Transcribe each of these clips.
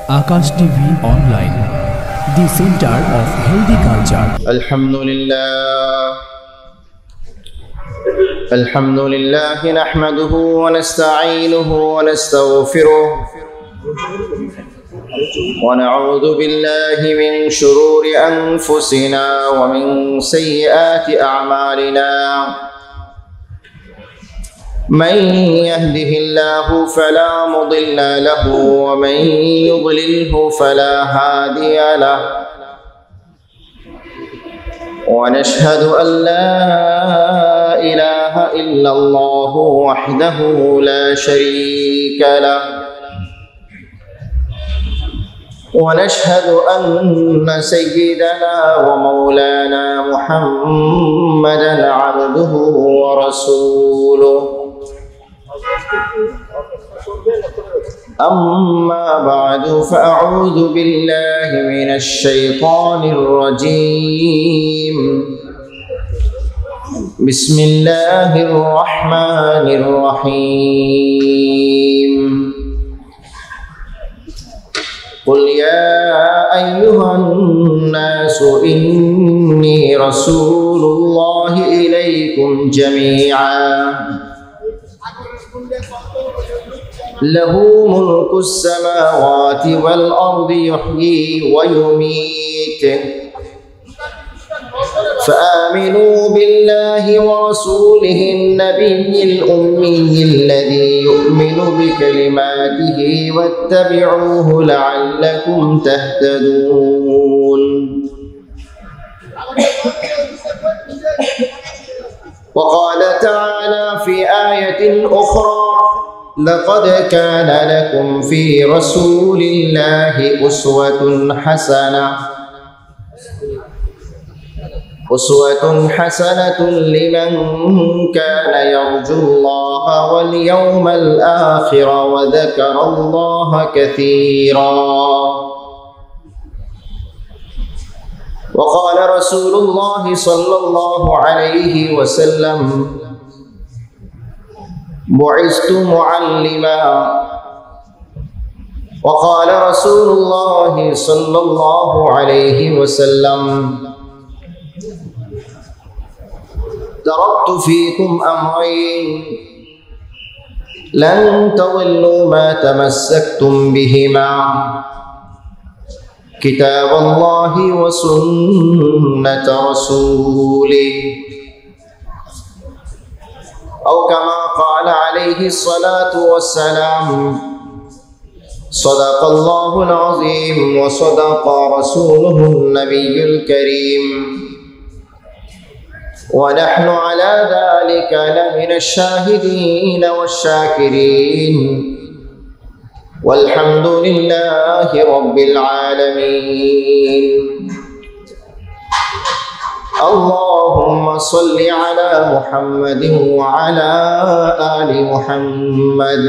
Akash TV Online, the center of healthy culture. الحمد لله نحمده ونستعينه ونستغفره ونعوذ بالله من شرور أنفسنا ومن سيئات أعمالنا من يهده الله فلا مضل له ومن يضلله فلا هادي له ونشهد أن لا إله إلا الله وحده لا شريك له ونشهد أن سيدنا ومولانا محمدا عبده ورسوله أما بعد فأعوذ بالله من الشيطان الرجيم بسم الله الرحمن الرحيم قل يا أيها الناس إني رسول الله إليكم جميعا له ملك السماوات والأرض يحيي ويميت فآمنوا بالله ورسوله النبي الأمي الذي يؤمن بكلماته واتبعوه لعلكم تهتدون وقال تعالى في آية أخرى لقد كان لكم في رسول الله أسوة حسنة لمن كان يرجو الله واليوم الآخر وذكر الله كثيرا وقال رسول الله صلى الله عليه وسلم بعثت معلما وقال رسول الله صلى الله عليه وسلم تركت فيكم أمرين لن تضلوا ما تمسكتم بهما كتاب الله وسنة رسوله أو كما قال عليه الصلاة والسلام صدق الله العظيم وصدق رسوله النبي الكريم ونحن على ذلك لمن الشاهدين والشاكرين والحمد لله رب العالمين اللهم صل على محمد وعلى آل محمد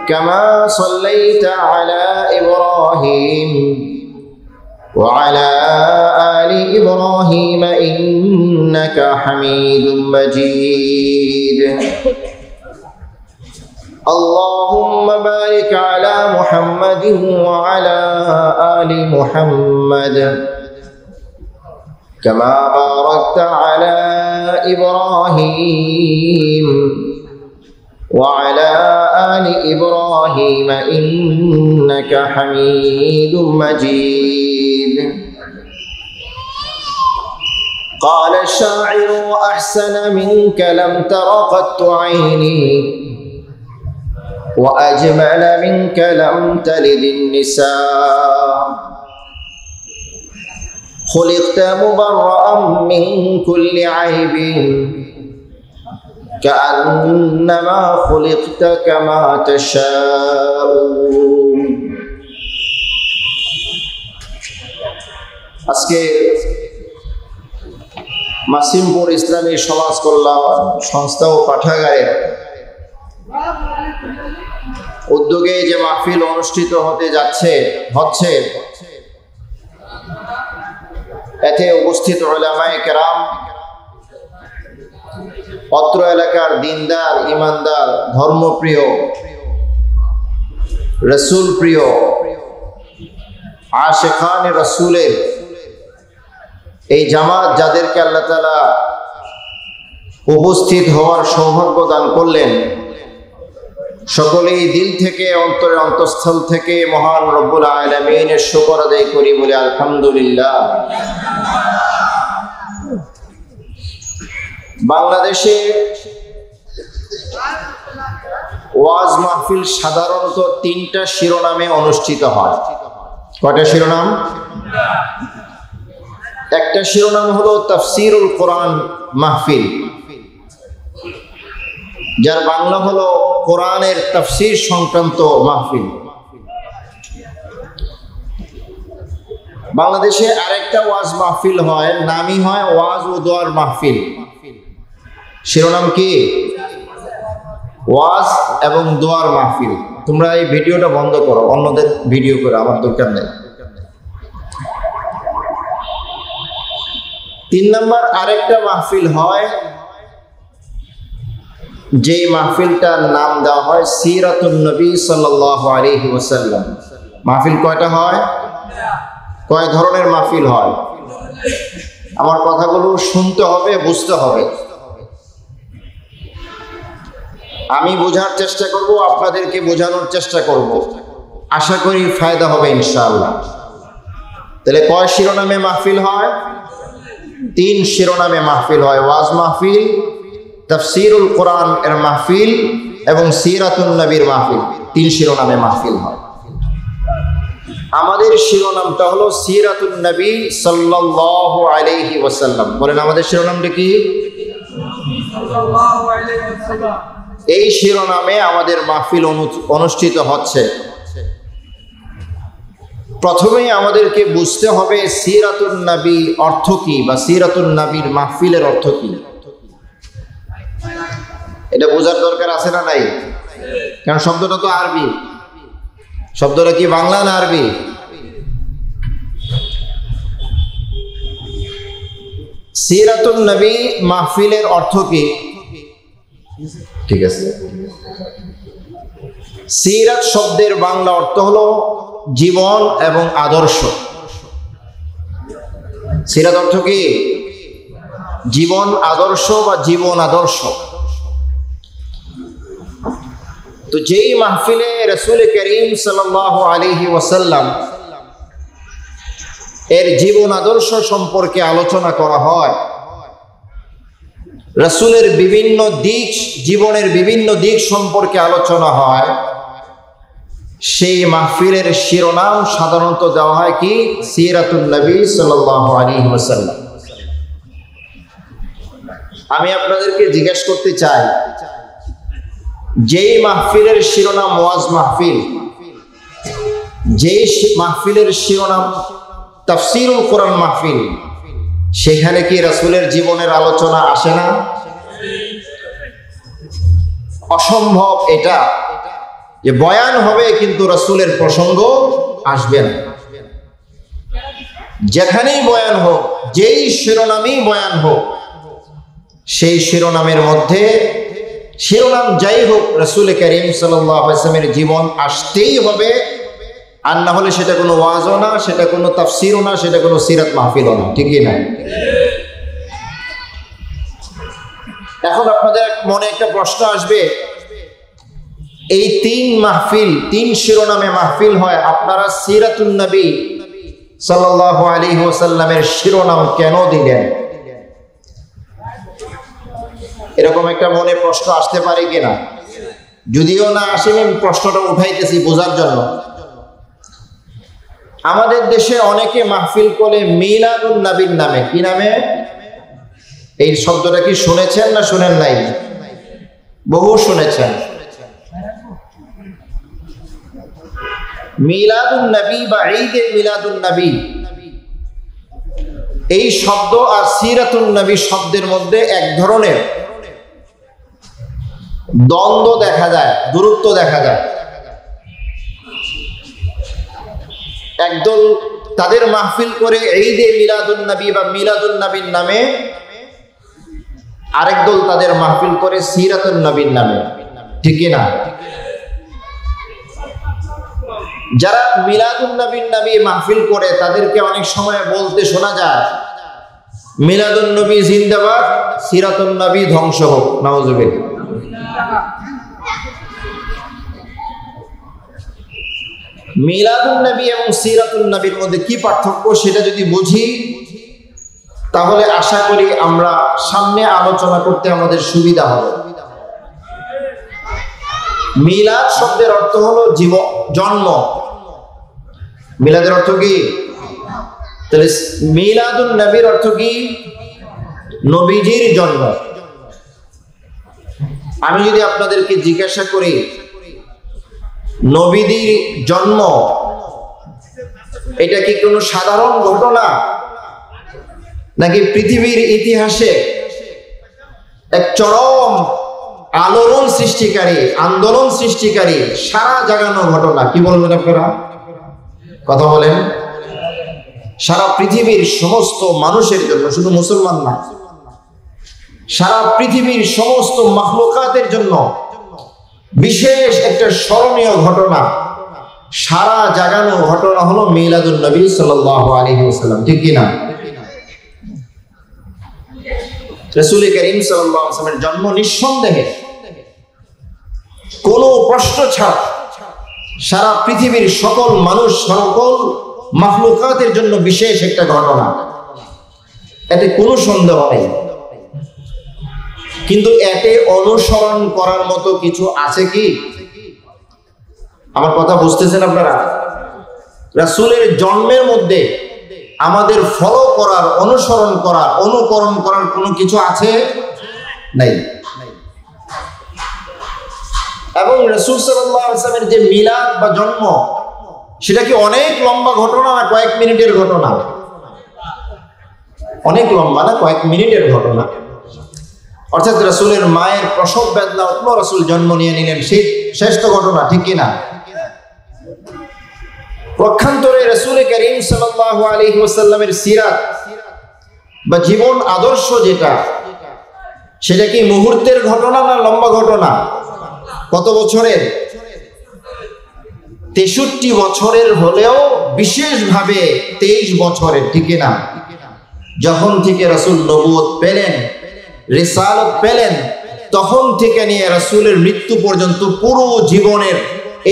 كما صليت على إبراهيم وعلى آل إبراهيم إنك حميد مجيد اللهم بارك على محمد وعلى آل محمد كما باركت على إبراهيم وعلى آل إبراهيم إنك حميد مجيد قال الشاعر أحسن منك لم تر قط عيني وأجمل منك لم تلد النساء خلقت مبرأ من كل عيب كأنما خلقت كما تشاء আজকে মাসিমপুর ইসলামী সমাজ কল্যাণ সংস্থা ও পাঠাগারের উদ্যোগে যে মাহফিল অনুষ্ঠিত হচ্ছে এতে উপস্থিত উলামায়ে কেরাম অত্র এলাকার দিনদার ইমানদার ধর্মপ্রিয় রসুল প্রিয় আশিকানে রসুলের এই জামাত যাদেরকে আল্লাহ তাআলা উপস্থিত হওয়ার সৌভাগ্য দান করলেন, সকলেই দিল থেকে অন্তরের অন্তঃস্থল থেকে মহান রব্বুল আলামিনের শুকর আদায় করি, বলে আলহামদুলিল্লাহ। বাংলাদেশে ওয়াজ মাহফিল সাধারণত 3টা শিরোনামে অনুষ্ঠিত হয়। কয়টা শিরোনাম? একটা শিরোনাম হলো তাফসীরুল কোরআন মাহফিল, যার বাংলা হলো কোরআনের তাফসীর সংক্রান্ত মাহফিল। বাংলাদেশে আরেকটা ওয়াজ মাহফিল হয়, নামই হয় ওয়াজ ও দোয়ার মাহফিল। শিরোনাম কি? ওয়াজ এবং দোয়ার মাহফিল। তোমরা এই ভিডিওটা বন্ধ করো, অন্যদের ভিডিও করে, আমার দরকার নেই। 3 নম্বর আরেকটা মাহফিল হয়, যে মাহফিলটার নাম দেওয়া হয় সিরাতুন নবী সাল্লাল্লাহু আলাইহি ওয়াসাল্লাম। মাহফিল কয়টা হয়? কয় ধরনের মাহফিল হয়? আমার কথাগুলো শুনতে হবে, বুঝতে হবে। আমি বোঝার চেষ্টা করব, আপনাদেরকে বোঝানোর চেষ্টা করব, আশা করি ফায়দা হবে ইনশাআল্লাহ। তাহলে কয় শিরোনামে মাহফিল হয়? 3 শিরোনামে মাহফিল হয়। ওয়াজ মাহফিল, তাফসীরুল কোরআন এর মাহফিল এবং সিরাতুন নবীর মাহফিল। 3 শিরোনামে মাহফিল হয়। আমাদের শিরোনামটা হলো সিরাতুন নবী সাল্লাল্লাহু আলাইহি ওয়াসাল্লাম। বলেন আমাদের শিরোনামটা কি? সাল্লাল্লাহু আলাইহি ওয়াসাল্লাম। এই শিরোনামে আমাদের মাহফিল অনুষ্ঠিত হচ্ছে। প্রথমেই আমাদেরকে বুঝতে হবে সিরাতুন নবী অর্থ কি, বা সিরাতুন নবীর মাহফিলের অর্থ কি। এটা বোঝার দরকার আছে না নাই? কারণ শব্দটা তো আরবি। শব্দটা কি বাংলা না আরবি? সিরাতুন নবী মাহফিলের অর্থ কি? ঠিক আছে। সিরাত শব্দের বাংলা অর্থ হলো জীবন এবং আদর্শ। সিরাত অর্থ কি? জীবন আদর্শ বা জীবন আদর্শ। তো যেই মাহফিলে রাসূল করিম সাল্লাল্লাহু আলাইহি ওয়াসাল্লাম এর জীবন আদর্শ সম্পর্কে আলোচনা করা হয়, রাসূলের বিভিন্ন দিক, জীবনের বিভিন্ন দিক সম্পর্কে আলোচনা হয়, সেই মাহফিলের শিরোনাম সাধারণত দেওয়া হয় কি? সিরাতুন নবী সাল্লাল্লাহু আলাইহি ওয়াসাল্লাম। আমি আপনাদেরকে জিজ্ঞেস করতে চাই, যেই মাহফিলের শিরোনাম ওয়াজ মাহফিল, যেই মাহফিলের শিরোনাম তাফসীরুল কোরআন মাহফিল, সেখানে কি রাসূলের জীবনের আলোচনা আসে না? অসম্ভব এটা যে বয়ান হবে কিন্তু রাসূলের প্রসঙ্গ আসবে না। যেখানেই বয়ান হোক, যেই শিরোনামেই বয়ান হোক, সেই শিরোনামের মধ্যে শিরোনাম যাই হোক, রাসূল করিম সাল্লাল্লাহু আলাইহি ওয়াসাল্লামের জীবন আসতেই হবে। আর না হলে সেটা কোনো ওয়াজও না, সেটা কোনো তাফসীরও না, সেটা কোনো সিরাত মাহফিলও না। ঠিকই না? এখন আপনাদের মনে একটা প্রশ্ন আসবে, এই 3 মাহফিল, 3 শিরোনামে মাহফিল হয়, আপনারা সিরাতুন নবী সাল্লাল্লাহু আলাইহি ওয়াসাল্লামের শিরোনাম কেন দিলেন? এরকম একটা মনে প্রশ্ন আসতে পারে কিনা? যদিও না আসে, আমি প্রশ্নটা উঠাইতেছি বোঝার জন্য। আমাদের দেশে অনেকে মাহফিল করে মিলাদুন নবীর নামে। কি নামে? এই শব্দটা কি শুনেছেন না শুনেন নাই? বহু শুনেছেন। মিলাদুন নবী বা ঈদে মিলাদুন নবী, এই শব্দ আর সিরাতুন নবী শব্দের মধ্যে এক ধরনের দ্বন্দ্ব দেখা যায়, দূরত্ব দেখা যায়। একদল তাদের মাহফিল করে ঈদে মিলাদুন নবী বা মিলাদুন নবীর নামে, আরেক দল তাদের মাহফিল করে সিরাতুন নবীর নামে। ঠিক না? যারা মিলাদুন নবীর নামে মাহফিল করে তাদেরকে অনেক সময় বলতে শোনা যায়, মিলাদুন নবী জিন্দাবাদ, সিরাতুন নবী ধ্বংস হোক। নাউজুবিল্লাহ। মিলাদুন নবী এবং সিরাতুন নবীর মধ্যে কি পার্থক্য সেটা যদি বুঝি তাহলে আশা করি আমরা সামনে আলোচনা করতে আমাদের সুবিধা হবে। মিলাদ শব্দের অর্থ হলো জন্ম। মিলাদের অর্থ কি? তাহলে মিলাদুন নবীর অর্থ কি? নবীজির জন্ম। আমি যদি আপনাদেরকে জিজ্ঞাসা করি নবীদের জন্ম এটা কি কোনো সাধারণ ঘটনা নাকি পৃথিবীর ইতিহাসে এক চরম আলোড়ন সৃষ্টিকারী, আন্দোলন সৃষ্টিকারী, সারা জাগানো ঘটনা? কি বলবেন আপনারা? কথা বলেন। সারা পৃথিবীর সমস্ত মানুষের জন্য, শুধু মুসলমান না, সারা পৃথিবীর সমস্ত মাখলুকাতের জন্য বিশেষ একটা স্মরণীয় ঘটনা, সারা জাগানো ঘটনা হলো মিলাদুন নবী সাল্লাল্লাহু আলাইহি ওয়াসাল্লাম। ঠিক কি না? রাসূল করিম সাল্লাল্লাহু আলাইহি ওয়াসাল্লামের জন্ম নিঃসন্দেহে কোনো প্রশ্ন ছাড়া সারা পৃথিবীর সকল মানুষ, সকল মাখলুকাতের জন্য বিশেষ একটা ঘটনা, এতে কোনো সন্দেহ নেই। কিন্তু এতে অনুসরণ করার মতো কিছু আছে কি? আমার কথা বুঝতেছেন আপনারা? রাসূলের জন্মের মধ্যে আমাদের ফলো করার, অনুসরণ করার, অনুকরণ করার কোনো কিছু আছে? নাই। এবং রাসূল সাল্লাল্লাহু আলাইহি ওয়াসাল্লামের যে মিলাদ বা জন্ম, সেটা কি অনেক লম্বা ঘটনা না কয়েক মিনিটের ঘটনা? অনেক লম্বা না কয়েক মিনিটের ঘটনা। অর্থাৎ রাসূলের মায়ের প্রসব বেদনা উঠলো, রাসূল জন্ম নিয়ে নিলেন, সেই শ্রেষ্ঠ ঘটনা। ঠিক কিনা? পক্ষান্তরে রাসূল করিম সাল্লাল্লাহু আলাইহি ওয়াসাল্লামের সিরাত বা জীবন আদর্শ যেটা, সেটা কি মুহূর্তের ঘটনা না লম্বা ঘটনা? কত বছরের? 63 বছরের হলেও বিশেষভাবে 23 বছরের। ঠিক না? যখন থেকে রাসূল নবুয়ত পেলেন, রিসালাত পেলেন, তখন থেকে নিয়ে রাসূলের মৃত্যু পর্যন্ত পুরো জীবনের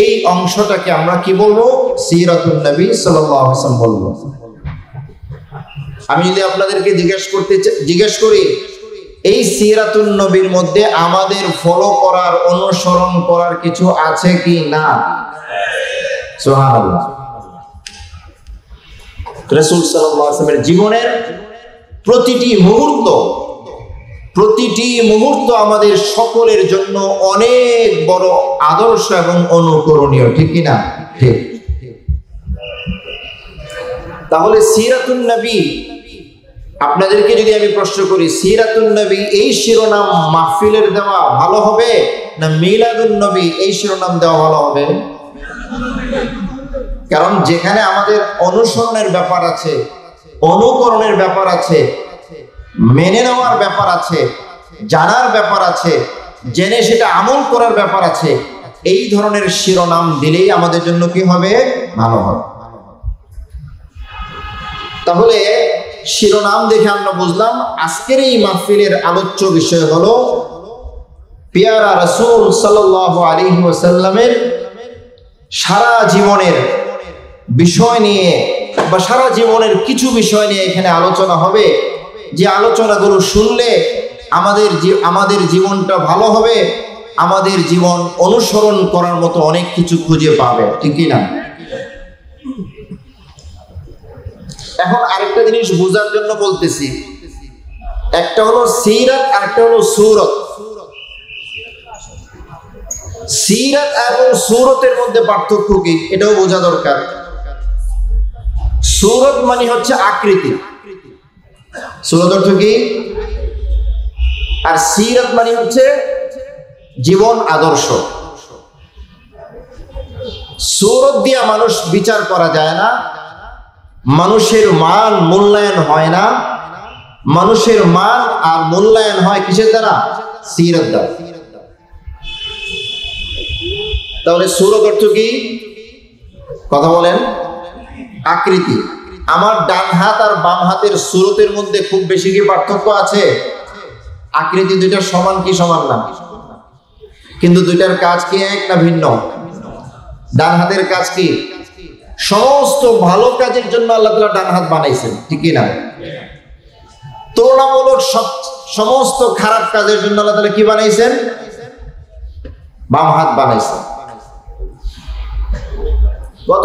এই অংশটাকে আমরা কি বলবো? সিরাতুন নবী সাল্লাল্লাহু আলাইহি ওয়াসাল্লাম বলবো। আমি যদি আপনাদেরকে জিজ্ঞেস করি এই সিরাতুন নবীর মধ্যে আমাদের ফলো করার, অনুসরণ করার কিছু আছে কি না? সুবহানাল্লাহ। রাসূল সাল্লাল্লাহু আলাইহি ওয়াসাল্লামের জীবনের প্রতিটি মুহূর্ত আমাদের সকলের জন্য অনেক বড় আদর্শ এবং অনুকরণীয়। ঠিক কি না? ঠিক। তাহলে সিরাতুন নবী, আপনাদেরকে যদি আমি প্রশ্ন করি সিরাতুন নবী এই শিরোনাম মাহফিলের দেওয়া ভালো হবে না মিলাদুন নবী এই শিরোনাম দেওয়া ভালো হবে? কারণ যেখানে আমাদের অনুসরণের ব্যাপার আছে, অনুকরণের ব্যাপার আছে, মেনে নেওয়ার ব্যাপার আছে, জানার ব্যাপার আছে, জেনে সেটা আমল করার ব্যাপার আছে, এই ধরনের শিরোনাম দিলেই আমাদের জন্য কি হবে? ভালো হবে। তাহলে শিরোনাম দেখে আমরা বুঝলাম আজকের এই মাহফিলের আলোচ্য বিষয় হলো পেয়ারা রাসূল সাল্লাল্লাহু আলাইহি ওয়াসাল্লামের সারা জীবনের বিষয় নিয়ে বা সারা জীবনের কিছু বিষয় নিয়ে এখানে আলোচনা হবে, যে আলোচনাগুলো শুনলে আমাদের জীবনটা ভালো হবে, আমাদের জীবন অনুসরণ করার মতো অনেক কিছু খুঁজে পাবে। ঠিক কি না? এখন আরেকটা জিনিস বোঝার জন্য বলতেছি, একটা হলো সিরাত আর একটা হলো সূরত। সিরাত এবং সূরতের মধ্যে পার্থক্য কি এটাও বোঝা দরকার। সূরত মানে হচ্ছে আকৃতি, সূরত অর্থ কি? আর সিরাত মানে হচ্ছে জীবন আদর্শ। সূরত দিয়ে মানুষ বিচার করা যায় না, মানুষের মান মূল্যায়ন হয় না, মানুষের মান আর মূল্যায়ন হয় কিসের দ্বারা? সিরাত দ্বারা। তাহলে সূরত অর্থ কি? কথা বলেন, আকৃতি। আমার ডান হাত আর বাম হাতের সুরতের মধ্যে খুব বেশি কি পার্থক্য আছে? আকৃতি দুইটা সমান কি সমান না? কিন্তু দুইটার কাজ কি এক না ভিন্ন? ডান হাতের কাজ কি? সমস্ত ভালো কাজের জন্য আল্লাহ তাআলা ডান হাত বানাইছেন, ঠিক না? তুলনামূলক সমস্ত খারাপ কাজের জন্য আল্লাহ তাআলা কি বানাইছেন? বাম হাত বানাইছেন। গত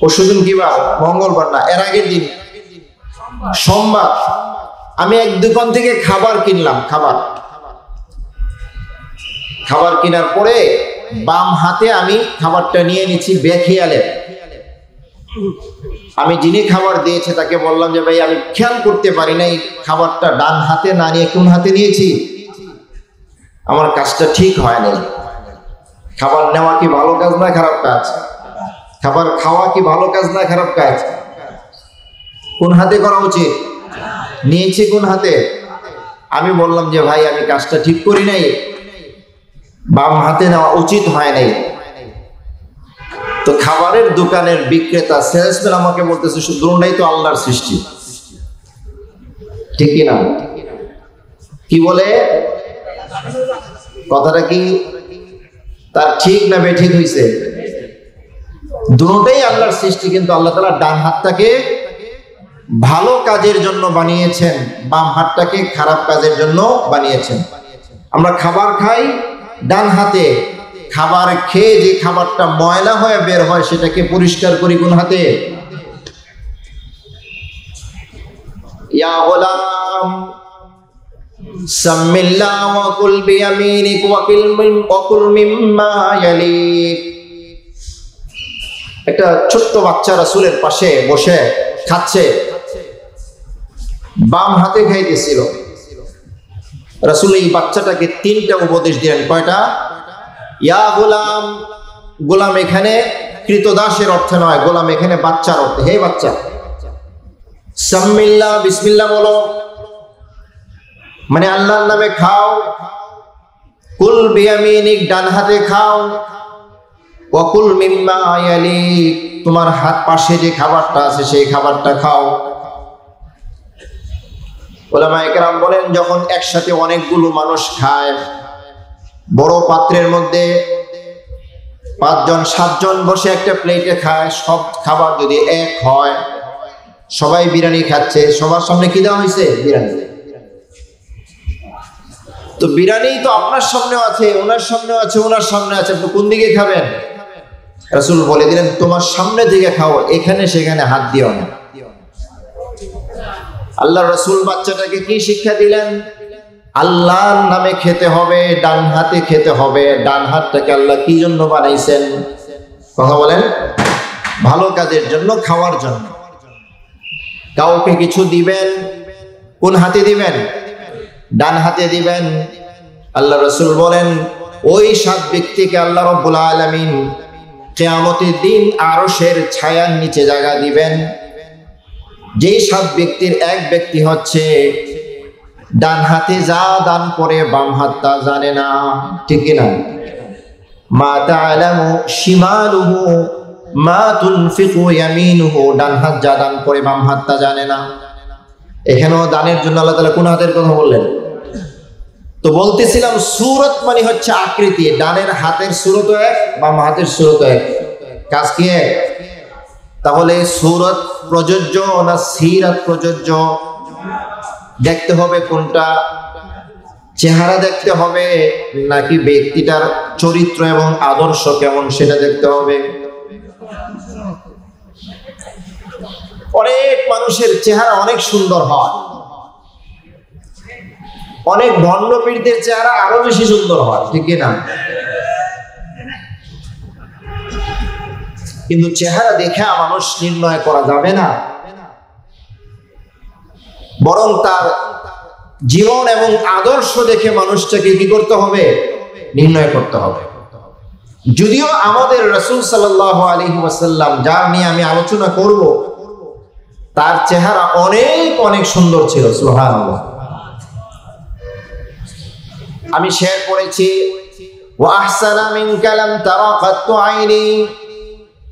পরশুদিন কি বার? মঙ্গলবার না, এর আগের দিন সোমবার আমি এক দোকান থেকে খাবার কিনলাম। খাবার কেনার পরে বাম হাতে আমি খাবারটা নিয়ে নিচ্ছি বেখেয়ালে। আমি যিনি খাবার দিয়েছে তাকে বললাম যে ভাই, আমি খেয়াল করতে পারি নাই খাবারটা ডান হাতে না নিয়ে কোন হাতে নিয়েছি, আমার কাজটা ঠিক হয় নাই। খাবার নেওয়া কি ভালো কাজ না খারাপ কাজ? খাবার খাওয়া কি ভালো কাজ না খারাপ কাজ? কোন হাতে করা উচিত? নিয়েছি কোন হাতে? আমি বললাম যে ভাই, আমি কাজটা ঠিক করি নাই, বাম হাতে নেওয়া উচিত হয় নাই। তো খাবারের দোকানের বিক্রেতা সেলসম্যান আমাকে বলতেছে, দুটোই তো আল্লাহর সৃষ্টি, ঠিক কি না? কি বলে? কথাটা কি তার ঠিক না বেঠিক হইছে? দুটোই আল্লাহর সৃষ্টি, কিন্তু আল্লাহ তাআলা ডান হাতটাকে ভালো কাজের জন্য বানিয়েছেন, বাম হাতটাকে খারাপ কাজের জন্য বানিয়েছেন। আমরা খাবার খাই ডান হাতে, খাবার খেয়ে যে খাবারটা ময়লা হয়ে বের হয় সেটাকে পরিষ্কার করি কোন হাতে? ইয়া গোলাম সামিল্লাহ ওয়া কুল বিয়ামিনিক ওয়া কুল মিম্মা ইয়ালিক। একটা ছোট্ট বাচ্চা রাসূলের পাশে বসে খাচ্ছে, বাম হাতে খাইতেছিল। রাসূল এই বাচ্চাটাকে 3টা উপদেশ দিলেন। কয়টা? ইয়া গোলাম, গোলাম এখানে কৃতদাসের অর্থে নয়, গোলাম এখানে বাচ্চার অর্থে। হে বাচ্চা, সামিল্লাহ, বিসমিল্লাহ বলো, মানে আল্লাহর নামে খাও। কুল বিয়ামিনিক, ডান হাতে খাও। ওয়া কুল মিম্মা ইয়ালিক, তোমার হাত পাশে যে খাবারটা আছে সেই খাবারটা খাও। উলামায়ে কেরাম বলেন, যখন একসাথে অনেকগুলো মানুষ খায়, বড় পাত্রের মধ্যে 5 জন 7 জন বসে একটা প্লেটে খায়, সব খাবার যদি এক হয়, সবাই বিরিয়ানি খাচ্ছে, সবার সামনে কি দেওয়া হয়েছে? বিরিয়ানি। তো বিরিয়ানি তো আপনার সামনেও আছে, ওনার সামনেও আছে, ওনার সামনে আছে, আপনি কোন দিকে খাবেন? রাসূল বলে দিলেন, তোমার সামনে দিকে খাও, এখানে সেখানে হাত দিও না। আল্লাহ রাসূল বাচ্চাটাকে কি শিক্ষা দিলেন? আল্লাহর নামে খেতে হবে, ডান হাতে খেতে হবে। ডান হাতটাকে আল্লাহ কি জন্য বানাইছেন? কথা বলেন, ভালো কাজের জন্য, খাওয়ার জন্য। কাউকে কিছু দিবেন, কোন হাতে দিবেন? ডান হাতে দিবেন। আল্লাহ রাসূল বলেন, ওই 7 ব্যক্তিকে আল্লাহ রাব্বুল আলামিন কিয়ামতের দিন আরশের ছায়ার নিচে জায়গা দিবেন। যেই 7 ব্যক্তির এক ব্যক্তি হচ্ছে ডান হাতে যা দান করে বাম হাতটা জানে না, ঠিক না? মা তা'লামু শিমালুহু মা তুনফিকু ইয়ামিনুহু, ডান হাত যা দান করে বাম হাতটা জানে না। এখানেও দানের জন্য আল্লাহ তাআলা কোন হাতের কথা বললেন? তো বলতেছিলাম, সূরত মানে হচ্ছে আকৃতি। ডানের হাতের সূরত এক, বাম হাতের সূরত এক, কাজ কি এক? তাহলে সূরত প্রযোজ্য না সিরাত প্রযোজ্য? দেখতে হবে কোনটা? চেহারা দেখতে হবে নাকি ব্যক্তিটার চরিত্র এবং আদর্শ কেমন সেটা দেখতে হবে? অনেক মানুষের চেহারা অনেক সুন্দর হয়, অনেক ভণ্ডপীরদের চেহারা আরো বেশি সুন্দর হয়, ঠিক না? কিন্তু চেহারা দেখে মানুষ নির্ণয় করা যাবে না, বরং তার জীবন এবং আদর্শ দেখে মানুষটাকে কি করতে হবে? নির্ণয় করতে হবে। যদিও আমাদের রাসূল সাল্লাল্লাহু আলাইহি ওয়াসাল্লাম, যার নিয়ে আমি আলোচনা করব, তার চেহারা অনেক অনেক সুন্দর ছিল, সুবহানাল্লাহ। আমি শেয়ার করেছি ওয়া আহসানা মিনকা লাম তারা কাত্তু আইনি।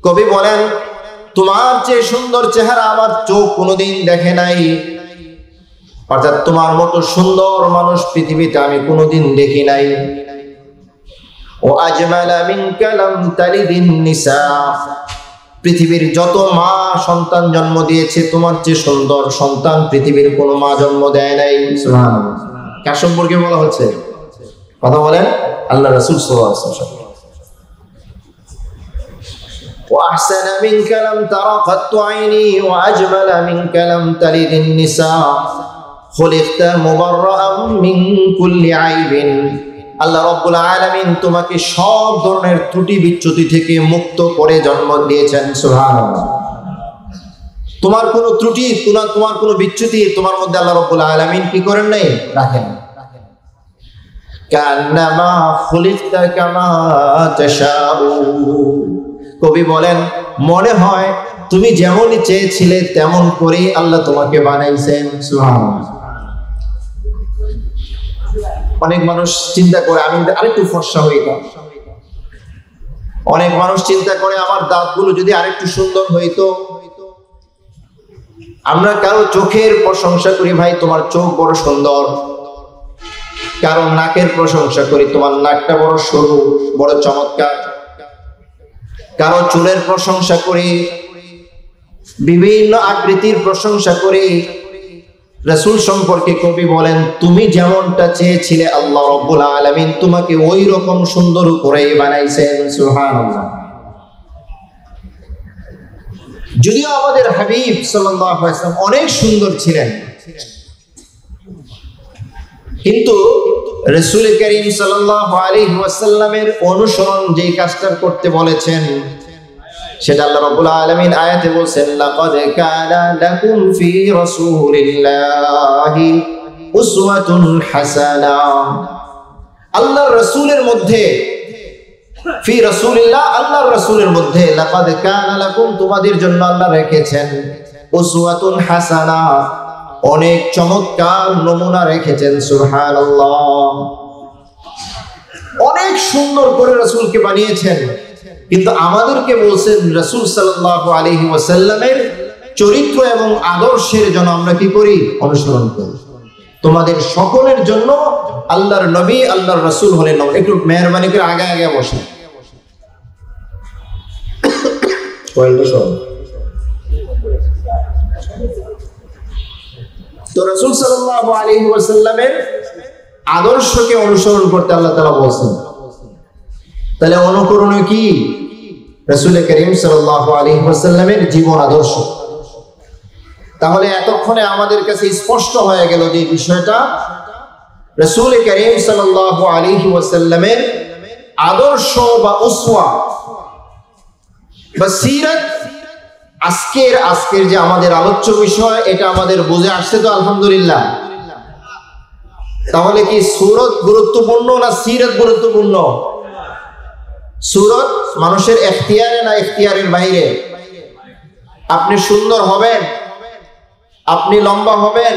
কবি বলেন তোমার চেয়ে সুন্দর চেহারা আমার চোখ কোনোদিন দেখে নাই, অর্থাৎ তোমার মতো সুন্দর মানুষ পৃথিবীতে আমি কোনোদিন দেখি নাই। ও আজমালা মিনকা লাম তালিদিন নিসা, পৃথিবীর যত মা সন্তান জন্ম দিয়েছে তোমার চেয়ে সুন্দর সন্তান পৃথিবীর কোনো মা জন্ম দেয় নাই। সুবহানাল্লাহ। কার সম্পর্কে বলা হচ্ছে? কথা বলেন, আল্লাহ রাসূল সাল্লাল্লাহু আলাইহি ওয়াসাল্লাম। وأحسن منك لم تر قط عيني وأجمل منك لم تلد النساء خلقت مبرأ من كل عيب। আল্লাহ রাব্বুল আলামিন তোমাকে সব ধরনের ত্রুটি বিচ্যুতি থেকে মুক্ত করে জন্ম দিয়েছেন। সুবহানাল্লাহ। তোমার কোনো ত্রুটি, তোমার কোনো বিচ্যুতি তোমার মধ্যে আল্লাহ রাব্বুল আলামিন কি করেন নাই, রাখেন। কান্নামা খুলিকতা কামা তাশাউ, কবি বলেন মনে হয় তুমি যেমনই চেয়েছিলে তেমন করে আল্লাহ তোমাকে বানাইছেন। সুবহানাল্লাহ। অনেক মানুষ চিন্তা করে আমি আরেকটু ফর্সা হইতাম, অনেক মানুষ চিন্তা করে আমার দাঁতগুলো যদি আরেকটু সুন্দর হইতো। আমরা কারো চোখের প্রশংসা করি, ভাই তোমার চোখ বড় সুন্দর। কারো নাকের প্রশংসা করি, তোমার নাকটা বড় সরু, বড় চমৎকার। কারো চুলের প্রশংসা করি, বিভিন্ন আকৃতির প্রশংসা করি। রাসূল সম্পর্কে কবি বলেন তুমি যেমনটা চেয়েছিলে আল্লাহ রাব্বুল আলামিন তোমাকে ওই রকম সুন্দর করেই বানাইছেন। সুবহানাল্লাহ। যদিও আমাদের হাবিব সাল্লাল্লাহু আলাইহি ওয়াসাল্লাম অনেক সুন্দর ছিলেন, কিন্তু রাসূল করিম সাল্লাল্লাহু আলাইহি ওয়াসাল্লামের অনুসরণ যেই কাজটা করতে বলেছেন সেটা আল্লাহ রাব্বুল আলামিন আয়াতে বলেন লাকাদ কানা লাকুম ফি রাসূলিল্লাহি উসওয়াতুন হাসানা। আল্লাহর রাসূলের মধ্যে, ফি রাসূলিল্লাহ আল্লাহর রাসূলের মধ্যে, লাকাদ কানা লাকুম তোমাদের জন্য আল্লাহ রেখেছেন উসওয়াতুন হাসানা, অনেক চমৎকার নমুনা রেখেছেন। সুবহানাল্লাহ। অনেক সুন্দর করে রাসূলকে বানিয়েছেন, কিন্তু আমাদেরকে বলছেন রাসূল সাল্লাল্লাহু আলাইহি ওয়াসাল্লামের চরিত্র এবং আদর্শের জন্য আমরা কি করি, অনুসরণ করি। তোমাদের সকলের জন্য আল্লাহর নবী আল্লাহর রাসূল হলেন। একটু মেহরবানি করে আগে আগে বসেন। তো রাসূল সাল্লাল্লাহু আলাইহি ওয়াসাল্লামের আদর্শকে অনুসরণ করতে আল্লাহ তাআলা বলেন। তাহলে অনুকরণীয় কি? রাসূল করিম সাল্লাল্লাহু আলাইহি ওয়াসাল্লামের জীবন আদর্শ। তাহলে এতক্ষণে আমাদের কাছে স্পষ্ট হয়ে গেল যে বিষয়টা রাসূল করিম সাল্লাল্লাহু আলাইহি ওয়াসাল্লামের আদর্শ বা উসওয়া বা সিরাত আজকের যে আমাদের আলোচ্য বিষয়, এটা আমাদের বুঝে আসছে তো আলহামদুলিল্লাহ। তাহলে কি সূরত গুরুত্বপূর্ণ না সিরাত গুরুত্বপূর্ণ? সূরত মানুষের এখতিয়ারে না এখতিয়ারের বাইরে? আপনি সুন্দর হবেন, আপনি লম্বা হবেন,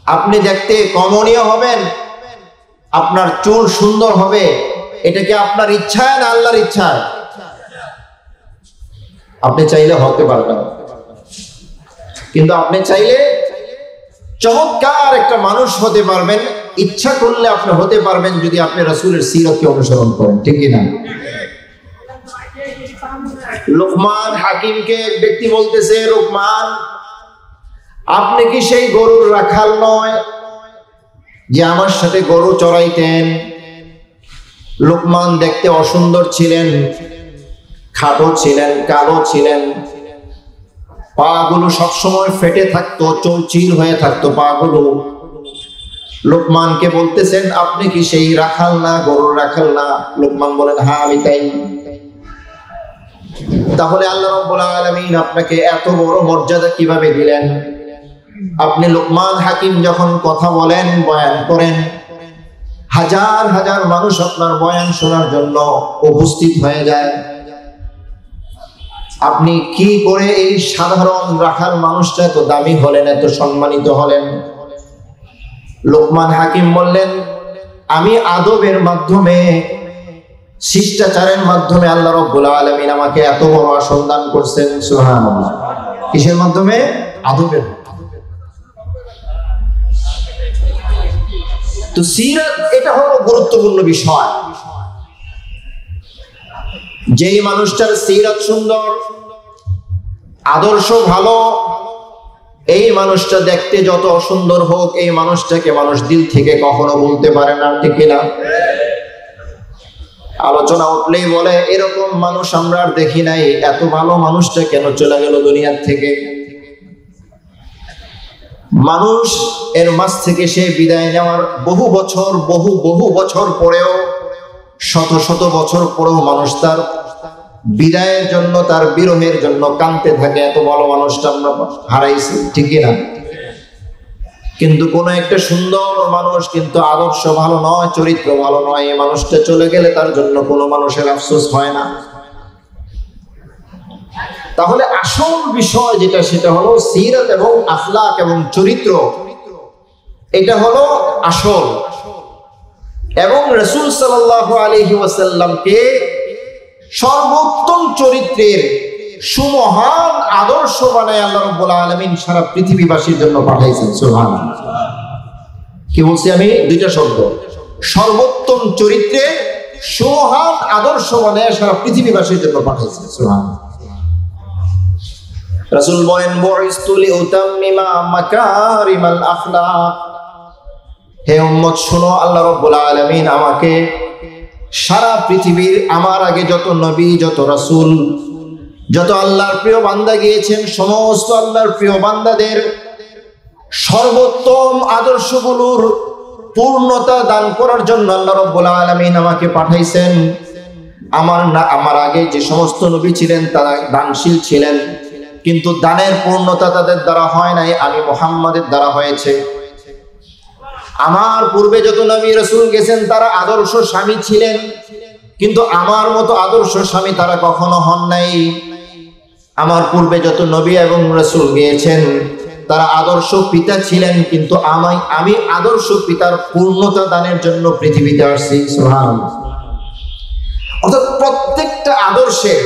আপনি দেখতে কমনীয় হবেন, আপনার চুল সুন্দর হবে, এটা কি আপনার ইচ্ছায় না আল্লাহর ইচ্ছায়? আপনি চাইলে হতে পারবেন, কিন্তু আপনি চাইলে চমৎকার একটা মানুষ হতে পারবেন। ইচ্ছা করলে আপনি হতে পারবেন যদি আপনি রাসূলের সিরাতকে অনুসরণ করেন, ঠিক কি না? লুকমান হাকিমকে এক ব্যক্তি বলতেছে, লুকমান আপনি কি সেই গরুর রাখাল নয় যে আমার সাথে গরু চড়াইতেন? লুকমান দেখতে অসুন্দর ছিলেন, খাটো ছিলেন, কালো ছিলেন, পা গুলো সবসময় ফেটে থাকতো, চৌচির হয়ে থাকতো পা গুলো। লুকমানকে বলতেছেন আপনি কি সেই রাখাল না, গরুর রাখাল না? লুকমান বলেন হ্যাঁ আমি তাই। তাহলে আল্লাহ রাব্বুল আলামিন আপনাকে এত বড় মর্যাদা কিভাবে দিলেন? আপনি লুকমান হাকিম যখন কথা বলেন, বয়ান করেন, হাজার হাজার মানুষ আপনার বয়ান শোনার জন্য উপস্থিত হয়ে যায়। আপনি কি করে এই সাধারণ রাখাল মানুষটা এত দামি হলেন, এত সম্মানিত হলেন? লুকমান হাকিম বললেন আমি আদবের মাধ্যমে, শিষ্টাচারের মাধ্যমে আল্লাহ রাব্বুল আলামিন আমাকে এত বড় আসন দান করছেন। সুবহানাল্লাহ। কিসের মাধ্যমে? আদবের। তো সিরাত এটা হলো গুরুত্বপূর্ণ বিষয়। যেই মানুষটার সিরাত সুন্দর, আদর্শ ভালো, এই মানুষটা দেখতে যত সুন্দর হোক, এই মানুষটাকে মানুষ দিল থেকে কখনো বলতে পারে না, ঠিক না? আলোচনা উঠলেই বলে এরকম মানুষ আমরা আর দেখি নাই, এত ভালো মানুষটা কেন চলে গেল দুনিয়ার থেকে। মানুষ এর মাঝ থেকে সে বিদায় নেওয়ার বহু বছর পরেও, শত শত বছর পরেও মানুষ তার বিদায়ের জন্য, তার বিরহের জন্য কাঁদতে থাকে। এত ভালো মানুষটা আমরা হারাইছি, ঠিক না? কিন্তু কোন একটা সুন্দর মানুষ, কিন্তু আদর্শ ভালো নয়, চরিত্র ভালো নয়, এই মানুষটা চলে গেলে তার জন্য কোনো মানুষের আফসোস হয় না। তাহলে আসল বিষয় যেটা, সেটা হলো সিরাত এবং আখলাক এবং চরিত্র, এটা হলো আসল। এবং রাসূল সাল্লাল্লাহু আলাইহি ওয়াসাল্লামকে সর্বোত্তম চরিত্রের সুমহান আদর্শ বানায় আল্লাহ রাব্বুল আলামিন সারা পৃথিবীবাসীর জন্য পাঠাইছেন। সুবহানাল্লাহ। কি বলছি আমি? দুইটা শব্দ। সর্বোত্তম চরিত্রে সুমহান আদর্শ বানায় সারা পৃথিবীবাসীর জন্য পাঠাইছেন। সুবহানাল্লাহ। রাসূল বলেন, বুইসতু লিউতাম্মিমা মাকারিমাল আখলাক। হে উম্মত শোনো, আল্লাহ রাব্বুল আলামিন আমাকে সারা পৃথিবীর, আমার আগে যত নবী, যত রাসূল, যত আল্লাহর প্রিয় বান্দা গিয়েছেন, সমস্ত আল্লাহর প্রিয় বান্দাদের সর্বোত্তম আদর্শগুলোর পূর্ণতা দান করার জন্য আল্লাহ রাব্বুল আলামিন আমাকে পাঠাইছেন। আমার আগে যে সমস্ত নবী ছিলেন তারা দানশীল ছিলেন, কিন্তু দানের পূর্ণতা তাদের দ্বারা হয় নাই, আমি মুহাম্মাদের দ্বারা হয়েছে। আমার পূর্বে যত নবী রাসূল গেছেন তারা আদর্শ স্বামী ছিলেন, কিন্তু আমার মতো আদর্শ স্বামী তারা কখনো হন নাই। আমার পূর্বে যত নবী এবং রাসূল গিয়েছেন তারা আদর্শ পিতা ছিলেন, কিন্তু আমি আদর্শ পিতার পূর্ণতা দানের জন্য পৃথিবীতে আসছি। সুবহানাল্লাহ। অর্থাৎ প্রত্যেকটা আদর্শের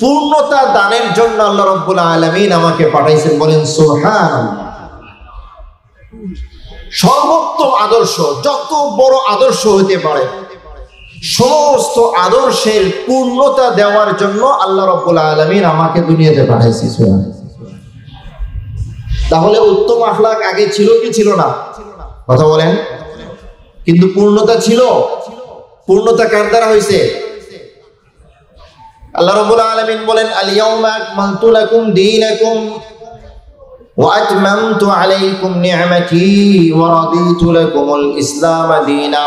পূর্ণতা দানের জন্য আল্লাহ রাব্বুল আলামিন আমাকে পাঠাইছেন। বলেন সুবহানাল্লাহ। সর্বোত্তম আদর্শ, যত বড় আদর্শ হতে পারে, সমস্ত আদর্শের পূর্ণতা দেওয়ার জন্য আল্লাহ রাব্বুল আলামিন আমাকে দুনিয়াতে পাঠাইছে। তাহলে উত্তম আখলাক আগে ছিল কি ছিল না? কথা বলেন। কিন্তু পূর্ণতা ছিল। পূর্ণতা কার দ্বারা হয়েছে? আল্লাহ রাব্বুল আলামিন বলেন, আল ইয়াউমা আকমালতু লাকুম দীনাকুম ওয়া আতমামতু আলাইকুম নি'মাতি ওয়া রাদিতু লাকুমুল ইসলাম দীনা।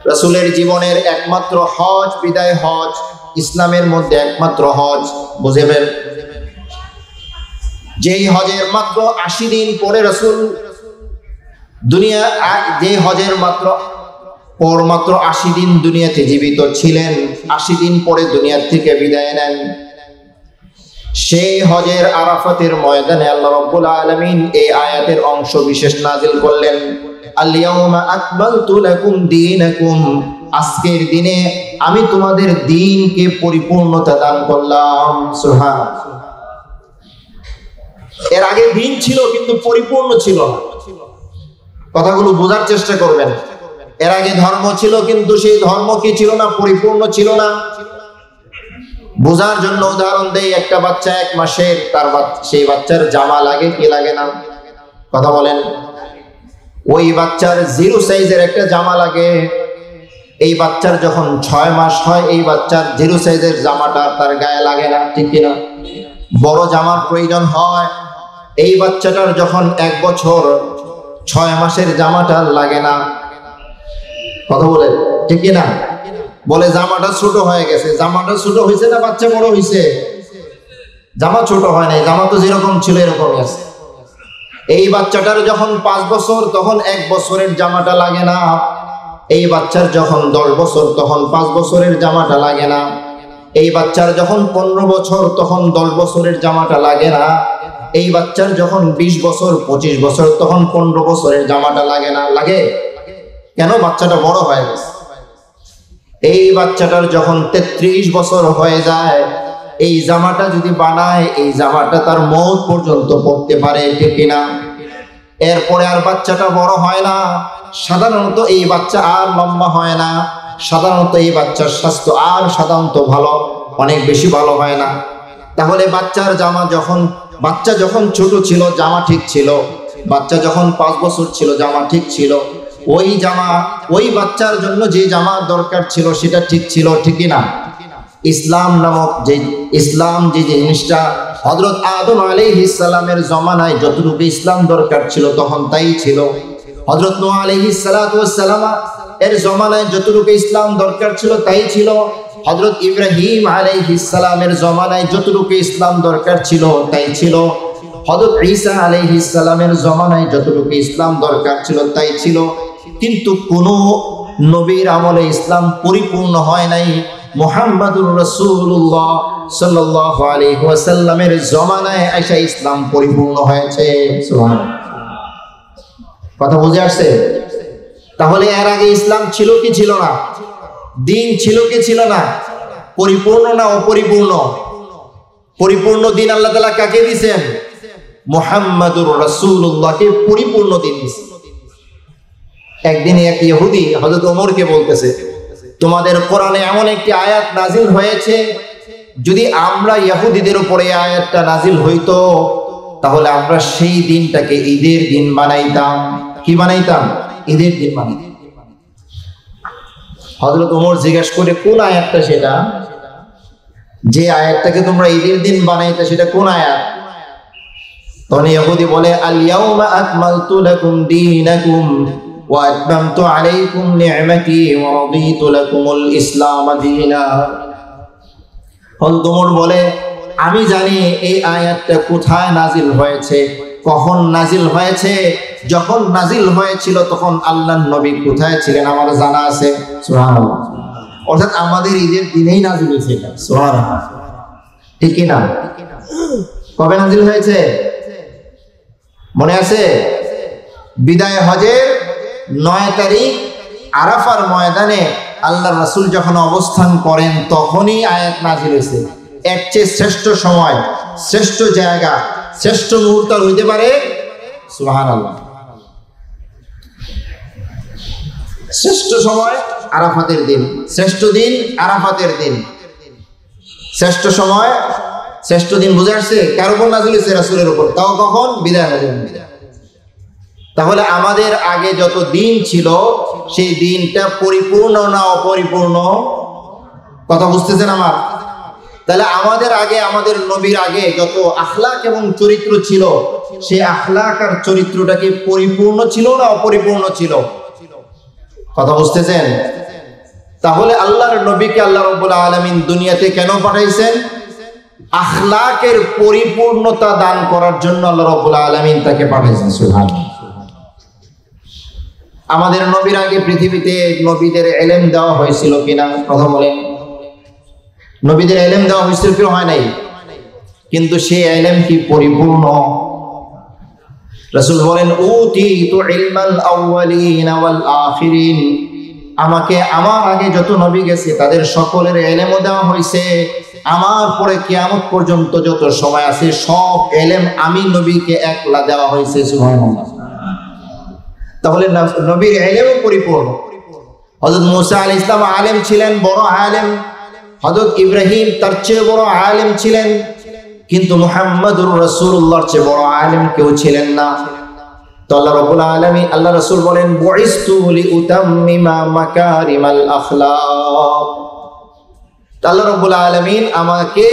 রাসূলের জীবনের একমাত্র হজ, বিদায় হজ, ইসলামের মধ্যে একমাত্র হজ, বুঝবেন? যেই হজের মাত্র 80 দিন পরে রাসূল দুনিয়া, যে হজের মাত্র 80 দিন দুনিয়াতে জীবিত ছিলেন, 80 দিন পরে দুনিয়ার থেকে বিদায় নেন। সেই হজের আরাফাতের ময়দানে আল্লাহ রাব্বুল আলামিন এই আয়াতের অংশ বিশেষ নাজিল করলেন, আল ইয়াউমা আকমালতু লাকুম দীনাকুম। আজকের দিনে আমি তোমাদের দ্বীনকে পরিপূর্ণতা দান করলাম। সুবহানাল্লাহ। এর আগে দ্বীন ছিল কিন্তু পরিপূর্ণ ছিল না। কথাগুলো বোঝার চেষ্টা করবেন। এর আগে ধর্ম ছিল কিন্তু সেই ধর্ম কি ছিল না? পরিপূর্ণ ছিল না। বোঝার জন্য উদাহরণ দেই, একটা বাচ্চা 1 মাসের, সেই বাচ্চার জামা লাগে কি লাগে না? কথা বলেন। ওই বাচ্চার 0 সাইজের একটা জামা লাগে। এই বাচ্চার যখন 6 মাস হয়, এই বাচ্চার 0 সাইজের জামাটা তার গায়ে লাগে না, ঠিক কিনা? বড় জামার প্রয়োজন হয়। এই বাচ্চাটার যখন 1 বছর 6 মাসের জামাটা লাগে না। কথা বলে, ঠিক কিনা? বলে জামাটা ছোট হয়ে গেছে। জামাটা ছোট হয়েছে না বাচ্চা বড় হয়েছে? জামা ছোট হয় নাই, জামা তো যেরকম ছিল এরকমই আছে। এই বাচ্চাটার যখন 5 বছর, তখন 1 বছরের জামাটা লাগে না। এই বাচ্চার যখন 10 বছর, তখন 5 বছরের জামাটা লাগে না। এই বাচ্চার যখন 15 বছর, তখন 10 বছরের জামাটা লাগে না। এই বাচ্চার যখন 20 বছর, 25 বছর, তখন 15 বছরের জামাটা লাগে না। লাগে? কেন? বাচ্চাটা বড় হয়ে গেছে। এই বাচ্চাটার যখন 33 বছর হয়ে যায়, এই জামাটা যদি বানায়, এই জামাটা তার মৌত পর্যন্ত পড়তে পারে, ঠিক কিনা? এরপরে আর বাচ্চাটা বড় হয় না। সাধারণত এই বাচ্চা আর লম্বা হয় না। সাধারণত এই বাচ্চার স্বাস্থ্য আর সাধারণত ভালো, অনেক বেশি ভালো হয় না। তাহলে বাচ্চার জামা বাচ্চা যখন ছোট ছিল জামা ঠিক ছিল, বাচ্চা যখন 5 বছর ছিল জামা ঠিক ছিল, ওই জামা ওই বাচ্চার জন্য যে জামা দরকার ছিল সেটা ঠিক ছিল, ঠিকই না? ইসলাম নামক যে জিনিসটা হযরত আদম আলাইহিস সালামের জমানায় যতটুকু ইসলাম দরকার ছিল তখন তাই ছিল। হযরত নূহ আলাইহিস সালাতু ওয়াস সালাম এর জমানায় যতটুকু ইসলাম দরকার ছিল তাই ছিল। হযরত ইব্রাহিম আলাইহিস সালামের জমানায় যতটুকু ইসলাম দরকার ছিল তাই ছিল। হযরত ঈসা আলাইহিস সালামের জমানায় যতটুকু ইসলাম দরকার ছিল তাই ছিল। কিন্তু কোন নবীর আমলে ইসলাম পরিপূর্ণ হয় নাই। মুহাম্মাদুর রাসূলুল্লাহ সাল্লাল্লাহু আলাইহি ওয়াসাল্লামের জমানায় এসে ইসলাম পরিপূর্ণ হয়েছে। সুবহানাল্লাহ। কথা বুঝে আসছে? তাহলে এর আগে ইসলাম ছিল কি ছিল না? দিন ছিল কি ছিল না? পরিপূর্ণ না অপরিপূর্ণ? পরিপূর্ণ দিন আল্লাহ তাআলা কাকে দিবেন? মুহাম্মাদুর রাসূলুল্লাহকে পরিপূর্ণ দিন দিয়েছেন। একদিন এক ইহুদি হযরত ওমরকে বলতেছে, তোমাদের কোরআনে এমন একটি আয়াত নাজিল হয়েছে, যদি আমরা ইহুদিদের উপরে আয়াতটা নাজিল হইতো তাহলে আমরা সেই দিনটাকে ঈদের দিন বানাইতাম। কি বানাইতাম? ঈদের দিন বানাইতাম। হযরত ওমর জিজ্ঞাসা করে, কোন আয়াতটা সেটা? যে আয়াতটাকে তোমরা ঈদের দিন বানাইতে সেটা কোন আয়াত? তখন ইহুদি বলে, আল ইয়াউমা আকমালতু লাকুম দীনাকুম ওয়া আতমামতু আলাইকুম নি'মাতি ওয়া রাদিতু লাকুমুল ইসলাম দীনা। হযরত ওমর বলে, আমি জানি এই আয়াতটা কোথায় নাজিল হয়েছে, কখন নাজিল হয়েছে। যখন নাজিল হয়েছিল তখন আল্লাহর নবী কোথায় ছিলেন আমার জানা আছে। সুবহানাল্লাহ। অর্থাৎ আমাদের ঈদের দিনেই নাজিল হয়েছে এটা। সুবহানাল্লাহ। ঠিক কি না? কবে নাজিল হয়েছে মনে আছে? বিদায় হজের 9 তারিখ আরাফার ময়দানে আল্লাহর রাসূল যখন অবস্থান করেন তখনই আয়াত নাজিল হয়েছে। এর চেয়ে শ্রেষ্ঠ সময়, শ্রেষ্ঠ জায়গা, শ্রেষ্ঠ মুহূর্ত হইতে পারে? সুবহানাল্লাহ। শ্রেষ্ঠ সময় আরাফাতের দিন, শ্রেষ্ঠ দিন আরাফাতের দিন, শ্রেষ্ঠ সময়, শ্রেষ্ঠ দিন। বুঝে আসছে? কার উপর নাজিল হয়েছে? রাসূলের উপর। তাও কখন? বিদায় হজের। তাহলে আমাদের আগে যত দিন ছিল সেই দিনটা পরিপূর্ণ না অপরিপূর্ণ? কথা বুঝতেছেন আমার? তাহলে আমাদের আগে, আমাদের নবীর আগে যত আখলাক এবং চরিত্র ছিল সেই আখলাক আর চরিত্রটা কি পরিপূর্ণ ছিল না অপরিপূর্ণ ছিল? কথা বুঝতেছেন? তাহলে আল্লাহর নবীকে আল্লাহ রাব্বুল আলামিন দুনিয়াতে কেন পাঠাইছেন? আখলাকের পরিপূর্ণতা দান করার জন্য আল্লাহ রাব্বুল আলামিন তাকে পাঠাইছেন। সুবহানাল্লাহ। আমাদের নবীর আগে পৃথিবীতে নবীদের ইলম দেওয়া হয়েছিল কিনা? কথা বলেন। নবীদের ইলম দেওয়া হয়েছিল কি হয় নাই? কিন্তু সেই ইলম কি পরিপূর্ণ? রাসূল বলেন, উতিতু ইলমাল আউয়ালিন ওয়াল আখিরিন। আমাকে আমার আগে যত নবী গেছে তাদের সকলের ইলম দেওয়া হয়েছে। আমার পরে কিয়ামত পর্যন্ত যত সময় আছে সব ইলম আমি নবীকে একলা দেওয়া হয়েছে। সুবহানাল্লাহ। তাহলে নবীর ইলমও পরিপূর্ণ। হযরত মুসা আলাইহিস সালাম আলেম ছিলেন, বড় আলেম। হযরত ইব্রাহিম তার চেয়ে বড় আলেম ছিলেন, কিন্তু মুহাম্মাদুর রাসূলুল্লাহর চেয়ে বড় আলেম কেউ ছিলেন না। তো আল্লাহ রাব্বুল আলামিন, আল্লাহ রাসূল বলেন, বুইস্তু লিউতাম্মিমা মাকারিমাল আখলাক। আল্লাহ রাব্বুল আলামিন আমাকে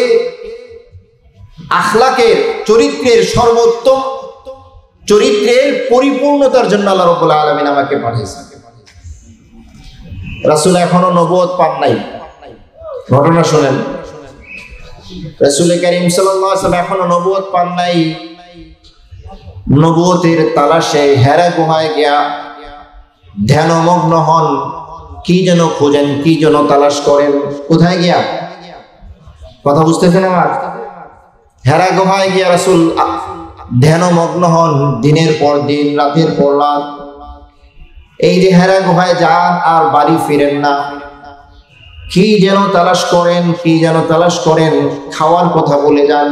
আখলাকের, চরিত্রের সর্বোত্তম চরিত্রের পরিপূর্ণতার জন্য আল্লাহ রাব্বুল আলামিন আমাকে পাঠিয়েছেন। রাসূল এখনো নবুয়ত পান নাই। ঘটনা শুনেন, রাসূল কারীম সাল্লাল্লাহু আলাইহি ওয়াসাল্লাম এখনো নবুয়ত পান নাই। নবুয়তের তালাশে হেরা গুহায় গিয়া ধ্যানমগ্ন হন। কি যেন খোঁজেন, কি যেন তালাশ করেন। কোথায় গিয়া? কথা বুঝতেছেন আমার? হেরা গুহায় গিয়া রাসূল ধ্যানমগ্ন হন দিনের পর দিন, রাতের পর রাত। এই যে হেরা গুহায় যান আর বাড়ি ফিরেন না, কি যেন তালাশ করেন, কি যেন তালাশ করেন, খাওয়ার কথা বলে যান,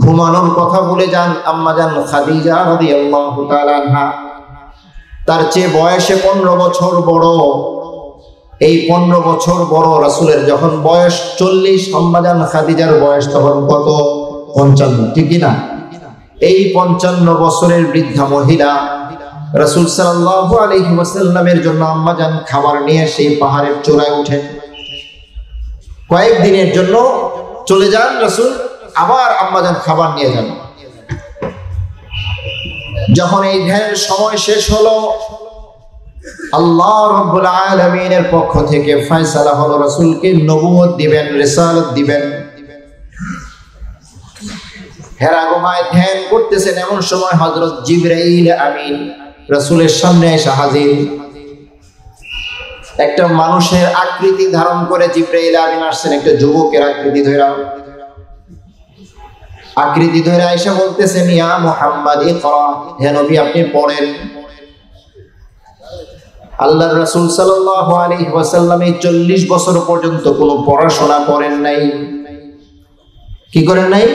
ঘুমানোর কথা বলে যান। আম্মা জান খাদিজা রাদিয়াল্লাহু তাআলা আনহা, তার চেয়ে বয়সে 15 বছর বড়, এই 15 বছর বড় রাসূলের যখন বয়স 40, আম্মা জান খাদিজার বয়স তখন কত? 55, ঠিক না? এই 55 বছরের বৃদ্ধা মহিলা রাসূল সাল্লাল্লাহু আলাইহি ওয়াসাল্লামের জন্য আম্মা জান খাবার নিয়ে সেই পাহাড়ের চূড়ায় উঠেন। কয়েকদিনের জন্য চলে যান রাসূল, আবার আম্মা জান খাবার নিয়ে যান। যখন এই ধ্যানের সময় শেষ হলো, আল্লাহ রাব্বুল আলামিনের পক্ষ থেকে ফয়সালা হলো রাসূলকে নবুয়ত দিবেন, রিসালাত দিবেন। হেরা গুহায় ধ্যান করতেছেন, এমন সময় হযরত জিবরাইল আমিন রাসূলের সামনে এসে হাজির। একটা মানুষের আকৃতি ধারণ করে জিবরাইল আমিন আসছেন, একটা যুবকের আকৃতি ধরে এসে বলতেছেন, ইয়া মুহাম্মদ ইকরা, হে নবী আপনি পড়েন। আল্লাহর রাসূল সাল্লাল্লাহু আলাইহি ওয়াসাল্লাম এই 40 বছর পর্যন্ত কোনো পড়াশোনা করেন নাই। কি করেন নাই?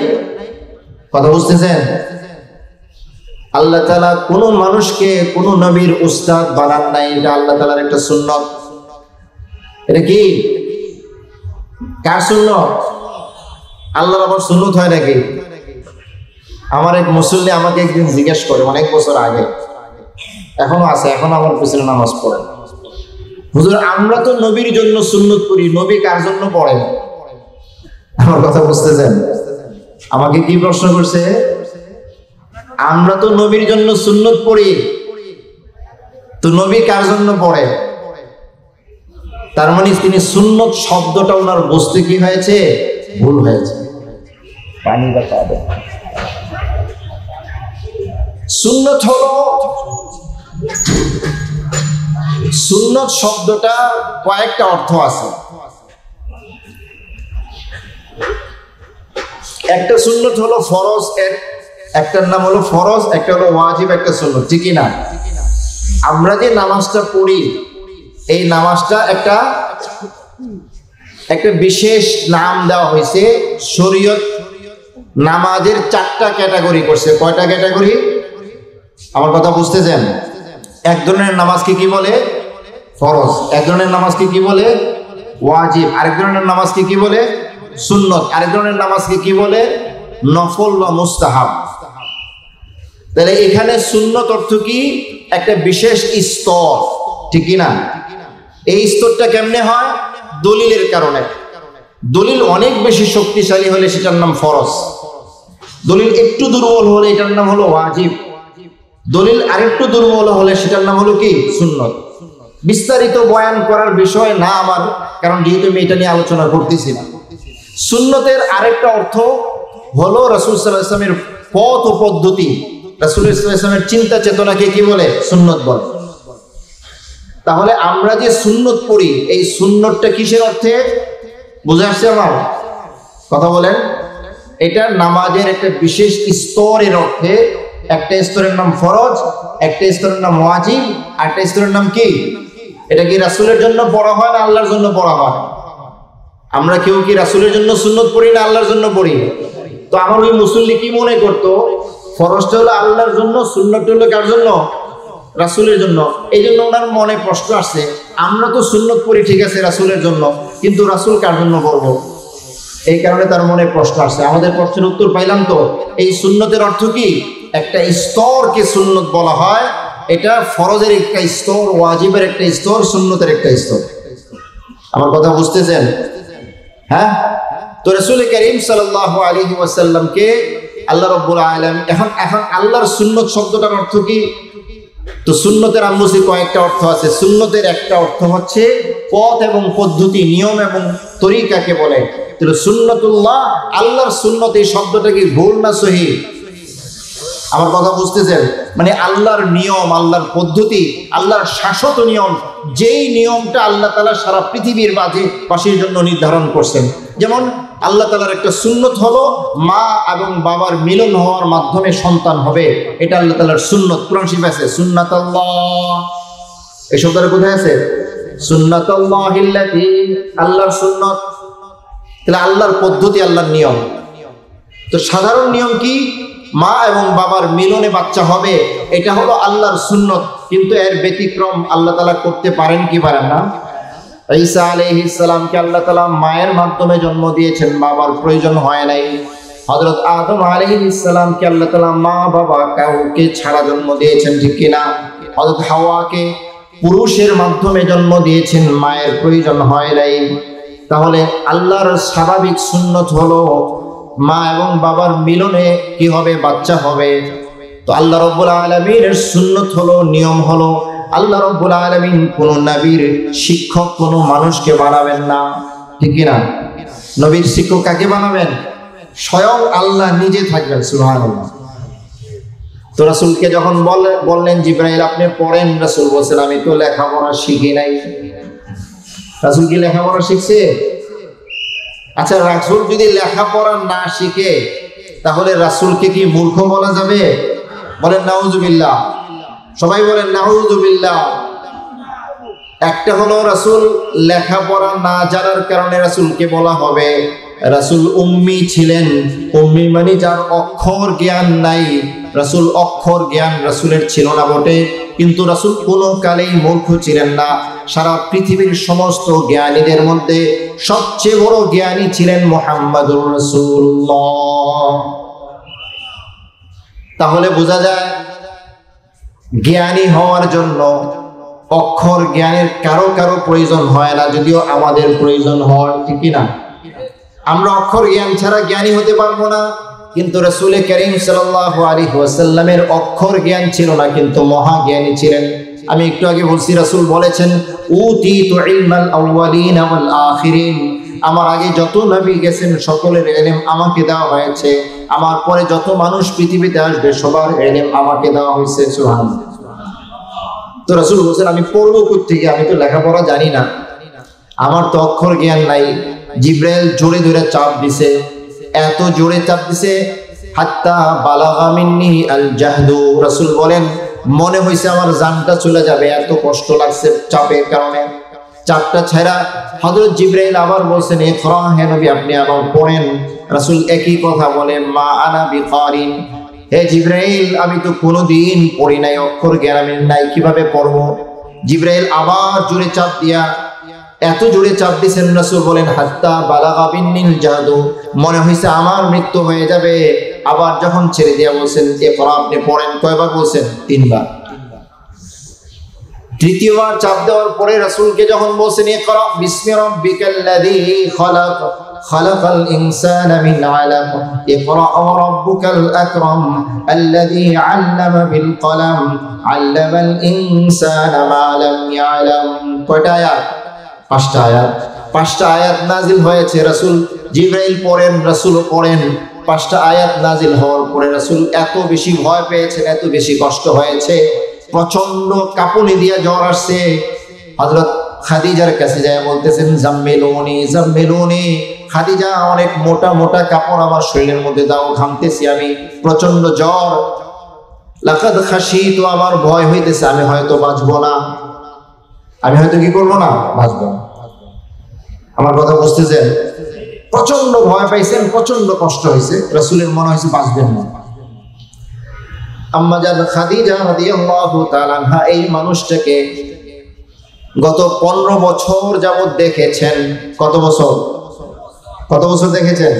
কথা বুঝতেছেন? আল্লাহ তাআলা কোন মানুষকে কোন নবীর উস্তাদ বানান নাই, এটা আল্লাহ তাআলার একটা সুন্নাত। এটা কি? কার সুন্নাত? আল্লাহর আবার সুন্নাত হয় নাকি? আমার এক মুসল্লি আমাকে একদিন জিজ্ঞেস করে, অনেক বছর আগে, এখনো আছে, এখন আমার পিছনে নামাজ পড়ে, হুজুর আমরা তো নবীর জন্য সুন্নত করি, নবী কার জন্য পড়েন? আমার কথা বুঝতেছেন? আমাকে কি প্রশ্ন করছে? আমরা তো নবীর জন্য সুন্নত পড়ি, তো নবী কার জন্য পড়ে? তার মানে তিনি সুন্নত শব্দটা ওনার বুঝতে কি হয়েছে? ভুল হয়েছে। পানি বা পাবে। সুন্নত হলো, সুন্নত শব্দটা কয়েকটা অর্থ আছে। একটা সুন্নত হলো ফরজ, একটার নাম হলো ফরজ, একটা হলো ওয়াজিব, একটা সুন্নত, ঠিক না? আমরা যে নামাজটা পড়ি, এই নামাজটা একটা বিশেষ নাম দেওয়া হয়েছে। শরীয়ত নামাজের 4টা ক্যাটাগরি করছে। কয়টা ক্যাটাগরি? আমার কথা বুঝতেছেন? এক ধরনের নামাজকে কি বলে? ফরজ। এক ধরনের নামাজকে কি বলে? ওয়াজিব। আরেক ধরনের নামাজকে কি বলে? সুন্নত। আরেক ধরনের নামাজকে কি বলে? নফল বা মুস্তাহাব। তাহলে এখানে সুন্নত অর্থ কি? একটা বিশেষ স্তর, ঠিক না? এই স্তরটা কেমনে হয়? দলিলের কারণে। দলিল অনেক বেশি শক্তিশালী হলে সেটার নাম ফরজ, দলিল একটু দুর্বল হলে এটার নাম হলো ওয়াজিব, দলিল আরেকটু দুর্বল হলে সেটার নাম হলো কি? সুন্নত। বিস্তারিত বয়ান করার বিষয় না আমার, কারণ যেহেতু আমি এটা নিয়ে আলোচনা করতেছি না। সুন্নতের আরেকটা অর্থ হলো রাসূল সাল্লাল্লাহু আলাইহি ওয়াসাল্লামের পথ ও পদ্ধতি। রাসূল সাল্লাল্লাহু আলাইহি ওয়াসাল্লামের চিন্তা চেতনাকে কি বলে? সুন্নত বলে। তাহলে আমরা যে সুন্নত পড়ি, এই সুন্নতটা কিসের অর্থে? বুঝে আসছে আমার কথা? বলেন। এটা নামাজের একটা বিশেষ স্তরের অর্থে। একটা স্তরের নাম ফরজ, একটা স্তরের নাম ওয়াজিব, আর একটা স্তরের নাম কি? এটা কি রাসূলের জন্য পড়া হয় না আল্লাহর জন্য পড়া হয়? আমরা কেউ কি রাসূলের জন্য সুন্নত পড়ি না আল্লাহর জন্য পড়ি? তো আমার ওই মুসল্লি কি মনে করতো? ফরজটা হলো আল্লাহর জন্য, সুন্নতটা হলো কার জন্য? রাসূলের জন্য। এই জন্য ওনার মনে প্রশ্ন আসছে, আমরা তো সুন্নত পড়ি ঠিক আছে রাসূলের জন্য, কিন্তু রাসূল কার জন্য পড়বো? এই কারণে তার মনে প্রশ্ন আসছে। আমাদের প্রশ্নের উত্তর পাইলাম তো। এই সুন্নতের অর্থ কি? একটা স্তরকে সুন্নত বলা হয়। এটা ফরজের একটা স্তর, ওয়াজিবের একটা স্তর, সুন্নতের একটা স্তর। আমার কথা বুঝতেছেন? হ্যাঁ। তো রাসূল করিম সাল্লাল্লাহু আলাইহি ওয়াসাল্লামকে আল্লাহ রাব্বুল আলামিন এখন আল্লাহর সুন্নত শব্দটার অর্থ কি? তো সুন্নতের আমুসি কয়েকটা অর্থ আছে। সুন্নতের একটা অর্থ হচ্ছে পথ এবং পদ্ধতি, নিয়ম এবং তরিকাকে বলে। তাহলে সুন্নতুল্লাহ, আল্লাহর সুন্নত, এই শব্দটা কি ভুল না সহি? আমার কথা বুঝতেছেন? মানে আল্লাহর নিয়ম, আল্লাহর পদ্ধতি, আল্লাহর শাশ্বত নিয়ম, যেই নিয়মটা আল্লাহ তাআলা সারা পৃথিবীর বাসীর জন্য নির্ধারণ করছেন। যেমন আল্লাহ তাআলার একটা সুন্নত হলো মা এবং বাবার মিলন হওয়ার মাধ্যমে সন্তান হবে, এটা আল্লাহ তাআলার সুন্নত। কোরআন শরীফে আছে সুন্নাতুল্লাহ, এই শব্দটা কোথায় আছে? সুন্নাতুল্লাহিল্লাতী, আল্লাহর সুন্নত। তাহলে আল্লাহর পদ্ধতি, আল্লাহর নিয়ম। তো সাধারণ নিয়ম কি? মা এবং বাবার মিলনে বাচ্চা হবে, এটা হলো আল্লাহর সুন্নত। কিন্তু এর ব্যতিক্রম আল্লাহ তাআলা করতে পারেন কি পারেন না? ঈসা আলাইহিস সালামকে আল্লাহ তাআলা মায়ের মাধ্যমে জন্ম দিয়েছেন, বাবার প্রয়োজন হয় নাই। হযরত আদম আলাইহিস সালামকে আল্লাহ তাআলা মা বাবা কাউকে ছাড়া জন্ম দিয়েছেন, ঠিক কি না? হযরত হাওয়াকে পুরুষের মাধ্যমে জন্ম দিয়েছেন, মায়ের প্রয়োজন হয় নাই। তাহলে আল্লাহর স্বাভাবিক সুন্নত হলো মা এবং বাবার মিলনে কি হবে? বাচ্চা হবে। তো আল্লাহ রাব্বুল আলামিনের সুন্নত হলো, নিয়ম হলো, আল্লাহ রাব্বুল আলামিন কোন নবীর শিক্ষক কোন মানুষকে বানাবেন না, ঠিক কি না? নবীর শিক্ষক কাকে বানাবেন? স্বয়ং আল্লাহ নিজে থাকবেন, সুবহানাল্লাহ। তো রাসূলকে যখন বললেন জিবরাইল আপনি পড়েন, রাসূল বলেন আমি তো লেখাপড়া শিখি নাই। রাসূল কি লেখাপড়া শিখছে? আচ্ছা, রাসূল যদি লেখাপড়া না শিখে তাহলে রাসূলকে কি মূর্খ বলা যাবে? বলেন নাউযুবিল্লাহ। সবাই বলেন নাউযুবিল্লাহ। একটা হলো রাসূল লেখাপড়া না জানার কারণে রাসূলকে বলা হবে রাসূল উম্মি ছিলেন। উম্মি মানে যার অক্ষর জ্ঞান নাই। রাসূল অক্ষর জ্ঞান রাসূলের ছিল না বটে, কিন্তু রাসূল কোনো কালেই মূর্খ ছিলেন না। সারা পৃথিবীর সমস্ত জ্ঞানীদের মধ্যে সবচেয়ে বড় জ্ঞানী ছিলেন মুহাম্মদুর রাসূলুল্লাহ। তাহলে বোঝা যায় জ্ঞানী হওয়ার জন্য অক্ষর জ্ঞানের কারো কারো প্রয়োজন হয় না, যদিও আমাদের প্রয়োজন হয়, ঠিক কি না? আমরা অক্ষর জ্ঞান ছাড়া জ্ঞানী হতে পারবো না। কিন্তু রাসূল করিম সাল্লাল্লাহু আলাইহি ওয়াসাল্লামের অক্ষর জ্ঞান ছিল না, কিন্তু মহা জ্ঞানী ছিলেন। আমি একটু আগে বলছি, রাসূল বলেছেন উতীতু ইলমাল আউয়ালিন ওয়াল আখিরিন, আমার আগে যত নবী গেছেন সকলের ইলম আমাকে দেওয়া হয়েছে, আমার পরে যত মানুষ পৃথিবীতে আসবে সবার ইলম আমাকে দেওয়া হয়েছে, সুবহানাল্লাহ। তো রাসূল বলেন আমি পড়বো কোত্থেকে? আমি তো লেখাপড়া জানি না, আমার তো অক্ষর জ্ঞান নাই। জিবরাইল জোরে ধরে চাপ দিছে, এত জোরে চাপ দিছে হাত্তা বালাগা মিন্নি আল জাহদু। রাসূল বলেন মনে হইছে আমার জানটা চলে যাবে, এত কষ্ট লাগছে চাপের কারণে। চাপটা ছেড়া হযরত জিবরাইল আবার বলছেন ইকরা, হে নবী আপনি আবার পড়েন। রাসূল একই কথা বলে মা আনা বিকারিন, হে জিবরাইল আমি তো কোনোদিন পড়ি নাই, অক্ষর জ্ঞান আমি নাই, কিভাবে পড়বো? জিবরাইল আবার জোরে চাপ দিয়া এত জোরে চাপ দিয়েছেন, রাসূল বলেন হাত্তা বালাগা বিন্নিল জাদু, মনে হইছে আমার মৃত্যু হয়ে যাবে। আবার যখন ছেড়ে দিয়া বলছেন ইকরা আপনি পড়েন, কয়বার বলছেন? 3 বার। তৃতীয়বার চাপ দেওয়ার পরে রাসূলকে যখন বলছেন ইকরা বিসমি রাব্বিকাল্লাযী খালাক খালাকাল ইনসানা মিন আলাক ইকরা ওয়া রাব্বুকাল আকরাম আল্লাযী আল্লামা বিল কলম আল্লামাল ইনসানা মা লাম ইয়ালাম। কয়টা আয়াত? 5টা আয়াত। 5টা আয়াত নাজিল হয়েছে, রাসূল জিবরাইল পড়েন, রাসূলও পড়েন। 5টা আয়াত নাজিল হওয়ার পরে রাসূল এত বেশি ভয় পেয়েছেন, এত বেশি কষ্ট হয়েছে, প্রচন্ড কাঁপুনি দিয়ে জ্বর আসছে। হযরত খাদিজার কাছে যায় বলতেছেন জাম্মিলুনি জাম্মিলুনি, খাদিজা অনেক মোটা মোটা কাপড় আমার শরীরের মধ্যে দাও, ঘামতেছি আমি, প্রচন্ড জ্বর। লাকাদ খাশিতু, আমার ভয় হইতেছে আমি হয়তো বাঁচবো না, আমি হয়তো কি করবো না, বাঁচবো না। আমার কথা বুঝতেছেন? প্রচন্ড ভয় পাইছেন, প্রচন্ড কষ্ট হয়েছে, রাসূলের মনে হয়েছে বাঁচবেন না। আম্মা জান খাদিজা রাদিয়াল্লাহু তাআলা আনহা এই মানুষটাকে গত 15 বছর যাবত দেখেছেন। কত বছর? কত বছর দেখেছেন?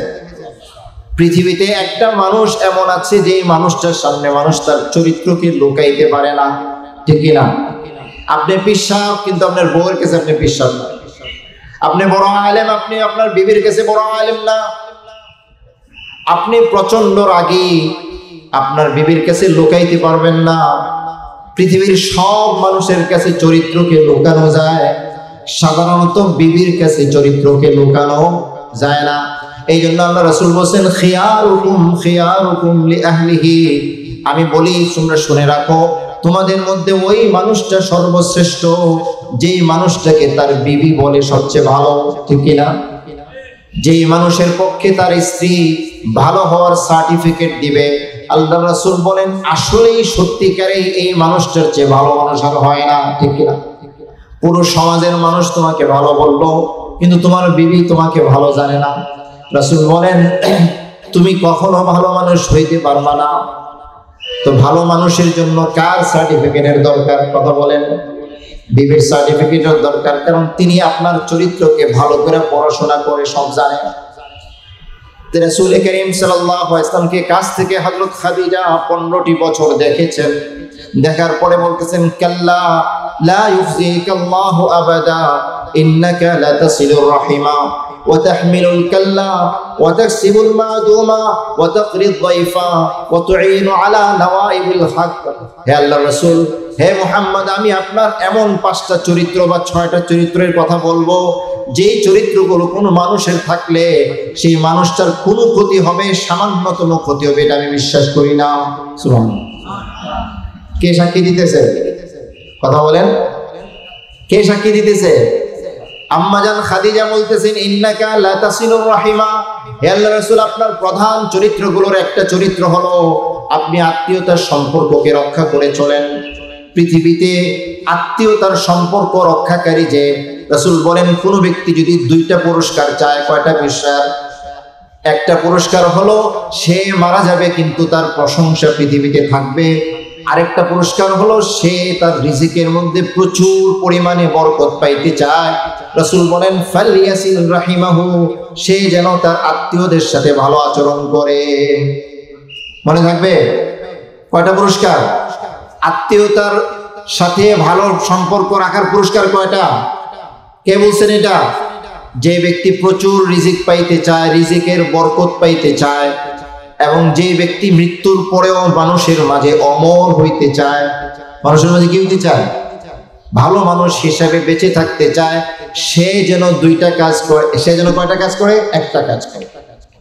পৃথিবীতে একটা মানুষ এমন আছে যে মানুষটার সামনে মানুষ তার চরিত্রকে লুকাইতে পারে না, ঠিক কি না? আপনি পিশাব, কিন্তু আপনার বউয়ের কাছে আপনি পিশাব না। আপনি বড় আলেম, আপনি আপনার বিবির কাছে বড় আলেম না। আপনি প্রচন্ড রাগী, আপনার বিবির কাছে লুকাইতে পারবেন না। পৃথিবীর সব মানুষের কাছে চরিত্রকে লুকানো যায়, সাধারণত বিবির কাছে চরিত্রকে লুকানো যায় না। এই জন্য আল্লাহ রাসূল বলেন খিয়ারুকুম লিআহলিহি, আমি বলি তোমরা শুনে রাখো তোমাদের মধ্যে ওই মানুষটা সর্বশ্রেষ্ঠ যেই মানুষটাকে তার বিবি বলে সবচেয়ে ভালো, ঠিক কিনা? যেই মানুষের পক্ষে তার স্ত্রী ভালো হওয়ার সার্টিফিকেট দিবে। আল্লাহ রাসূল বলেন আসলেই সত্যিকারেই এই মানুষটার চেয়ে ভালো মানুষ আর হয় না, ঠিক কিনা? পুরো সমাজের মানুষ তোমাকে ভালো বললো, কিন্তু তোমার বিবি তোমাকে ভালো জানে না। রাসূল বলেন তুমি কখনো ভালো মানুষ হইতে পারবা না। তো ভালো মানুষের জন্য কার সার্টিফিকেটের দরকার? কথা বলেন। বিবির সার্টিফিকেটের দরকার, কারণ তিনি আপনার চরিত্রকে ভালো করে পড়াশোনা করে সব জানেন। রাসূল করিম সাল্লাল্লাহু আলাইহি ওয়াসাল্লামকে কাছ থেকে হযরত খাদিজা 15টি বছর দেখেছেন। দেখার পরে বলতেছেন কাল্লা লা ইউফজিকাল্লাহু আবাদা ইন্নাকা লা তাসিলুর রাহিমা ওয়া তাহমিলুল কাল্লা ওয়া তাকসিবুল মাদুমা ওয়া তাকরিদ দাইফা ওয়া তুঈনু আলা নওয়াইবিল হক। হে আল্লাহর রাসূল, হে মুহাম্মদ, আমি আপনার এমন 5টা চরিত্র বা 6টা চরিত্রের কথা বলবো, যেই চরিত্রগুলো কোনো মানুষের থাকলে সেই মানুষটার কোনো ক্ষতি হবে, সামান্যতম ক্ষতি হবে, এটা আমি বিশ্বাস করি না। সুবহানাল্লাহ। কে সাক্ষী দিতেছে? কথা বলেন। কে সাক্ষী দিতেছে? আম্মাজান খাদিজা বলতেছেন ইন্নাকা লা তাসিলুর রাহিমা। হে আল্লাহর রাসূল, আপনার প্রধান চরিত্রগুলোর একটা চরিত্র হলো আপনি আত্মীয়তার সম্পর্ককে রক্ষা করে চলেন। পৃথিবীতে আত্মীয়তার সম্পর্ক রক্ষাকারী যে, রাসূল বলেন কোন ব্যক্তি যদি 2টা পুরস্কার চায়, কয়টা পুরস্কার? একটা পুরস্কার হলো সে মারা যাবে কিন্তু তার প্রশংসা পৃথিবীতে থাকবে। আরেকটা পুরস্কার হলো সে তার রিজিকের মধ্যে প্রচুর পরিমাণে বরকত পাইতে চায়। রাসূল বলেন ফালিয়াসিল রাহিমাহু, সে যেন তার আত্মীয়দের সাথে ভালো আচরণ করে। মনে থাকবে কয়টা পুরস্কার? আত্মীয়তার সাথে ভালো সম্পর্ক রাখার পুরস্কার কয়টা? কে বলছেন এটা? যে ব্যক্তি প্রচুর রিজিক পাইতে চায়, রিজিকের বরকত পাইতে চায়, এবং যে ব্যক্তি মৃত্যুর পরেও মানুষের মাঝে অমর হইতে চায়। মানুষের মাঝে কি হইতে চায়? ভালো মানুষ হিসাবে বেঁচে থাকতে চায়। সে যেন 2টা কাজ করে। সে যেন কয়টা কাজ করে? একটা কাজ করে।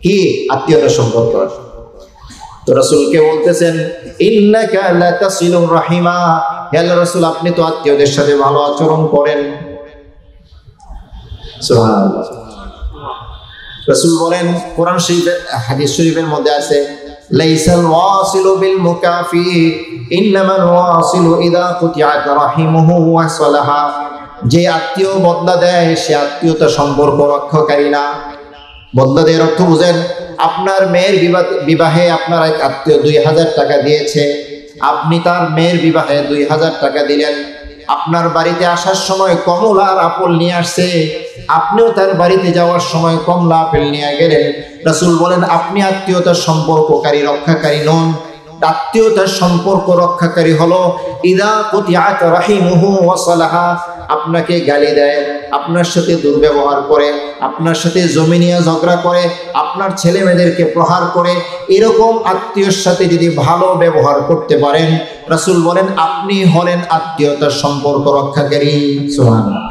কি? আত্মীয়তার সম্পর্ক। তো রাসূলকে বলতেছেন ইন্নাকা লা তাসিলুর রাহিমা। হে আল্লাহর রাসূল, আপনি তো আত্মীয়দের সাথে ভালো আচরণ করেন। সুবহানাল্লাহ। রাসূল বলেন কোরআন শরীফের হাদিস শরীফের মধ্যে আছে লাইসাল ওয়াসিলু বিল মুকাফি ইন্নামাল ওয়াসিলু ইযা কুতিআত রাহিমুহু ওয়া সালাহা। যে আত্মীয় বদলা দেয় সে আত্মীয়তা সম্পর্ক রক্ষাকারী না। বদলা দেওয়ার অর্থ বুঝেন, আপনার মেয়ের বিবাহে আপনার এক আত্মীয় 2000 টাকা দিয়েছে, আপনি তার মেয়ের বিবাহে 2000 টাকা দিলেন। আপনার বাড়িতে আসার সময় কমলা আর আপেল নিয়ে আসছে, আপনিও তার বাড়িতে যাওয়ার সময় কমলা আপেল নিয়ে গেলেন। রাসূল বলেন আপনি আত্মীয়তার সম্পর্ককারী রক্ষাকারী নন। আত্মীয়তার সম্পর্ক রক্ষাকারী হলো ইদা কুতিআত রাহিমুহু ওয়া সালাহা। আপনাকে গালি দেয়, আপনার সাথে দুর্ব্যবহার করে, আপনার সাথে জমিনিয়া ঝগড়া করে, আপনার ছেলে মেয়েদেরকে প্রহার করে, এরকম আত্মীয়র সাথে যদি ভালো ব্যবহার করতে পারেন, রাসূল বলেন আপনি হলেন আত্মীয়তার সম্পর্ক রক্ষাকারী। সুবহানাল্লাহ।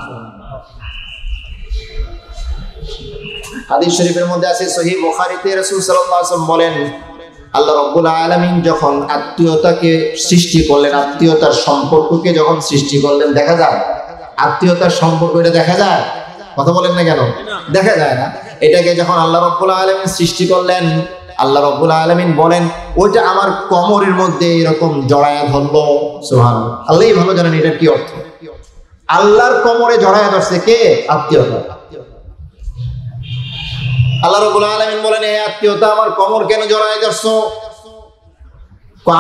হাদিস শরীফের মধ্যে আছে সহিহ বুখারীতে রাসূল সাল্লাল্লাহু আলাইহি ওয়াসাল্লাম বলেন আল্লাহ রাব্বুল আলামিন যখন আত্মীয়তাকে সৃষ্টি করলেন, আত্মীয়তার সম্পর্ককে যখন সৃষ্টি করলেন, দেখা যায় আত্মীয়তার সম্পর্ক, এটা দেখা যায়? কথা বলেন না কেন? দেখা যায় না। এটাকে যখন আল্লাহ রাব্বুল আলামিন সৃষ্টি করলেন, আল্লাহ রাব্বুল আলামিন বলেন ওইটা আমার কোমরের মধ্যে এরকম জড়ায়া ধরলো। সুবহানাল্লাহ। আল্লাহই ভালো জানেন এটা কি অর্থ। আল্লাহর কোমরে জড়ায়া ধরছে কে? আত্মীয়তা। আল্লাহ রাব্বুল আলামিন বলেন এই আত্মীয়তা আমার কোমর কেন জড়ায় ধরছো?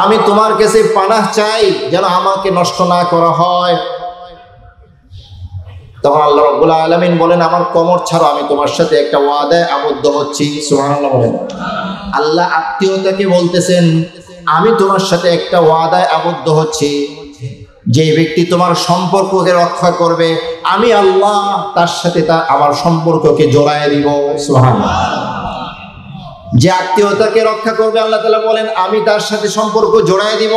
আমি তোমার কাছে পানাহ চাই যেন আমাকে নষ্ট না করা হয়। তখন আল্লাহ রাব্বুল আলামিন বলেন আমার কোমর ছাড়ো, আমি তোমার সাথে একটা ওয়াদায় আবদ্ধ হচ্ছি। সুবহানাল্লাহ বলেন। আল্লাহ আত্মীয়তাকে বলতেছেন আমি তোমার সাথে একটা ওয়াদায় আবদ্ধ হচ্ছি, যে ব্যক্তি তোমার সম্পর্ককে রক্ষা করবে আমি আল্লাহ তার সাথে আমার সম্পর্ককে জড়ায় দিব। সুবহানাল্লাহ। যে আত্মীয়তাকে রক্ষা করবে আল্লাহ তাআলা বলেন আমি তার সাথে সম্পর্ক জড়ায় দিব।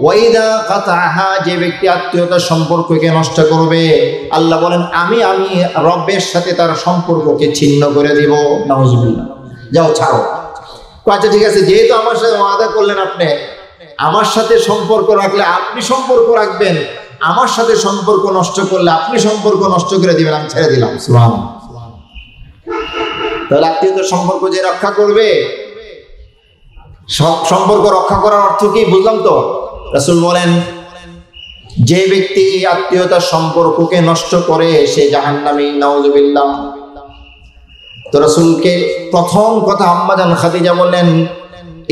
ওয়াইদা কাতাহা, যে ব্যক্তি আত্মীয়তার সম্পর্ককে নষ্ট করবে আল্লাহ বলেন আমি রব্বের সাথে তার সম্পর্ককে ছিন্ন করে দিব। নাউজুবিল্লাহ। যাও ছাড়ো। আচ্ছা ঠিক আছে, যেহেতু আমার সাথে ওয়াদা করলেন, আপনি আমার সাথে সম্পর্ক রাখলে আপনি সম্পর্ক রাখবেন, আমার সাথে সম্পর্ক নষ্ট করলে আপনি সম্পর্ক নষ্ট করে দিবেন, আমি ছেড়ে দিলাম। সুবহানাল্লাহ। তাহলে আত্মীয়তার সম্পর্ক যে রক্ষা করবে, সম্পর্ক রক্ষা করার অর্থ কি বুঝলাম তো? রাসূল বলেন যে ব্যক্তি আত্মীয়তার সম্পর্ককে নষ্ট করে সে জাহান্নামী, নাউযুবিল্লাহ। তো রাসূলকে প্রথম কথা আম্মা জান খাদিজা বললেন,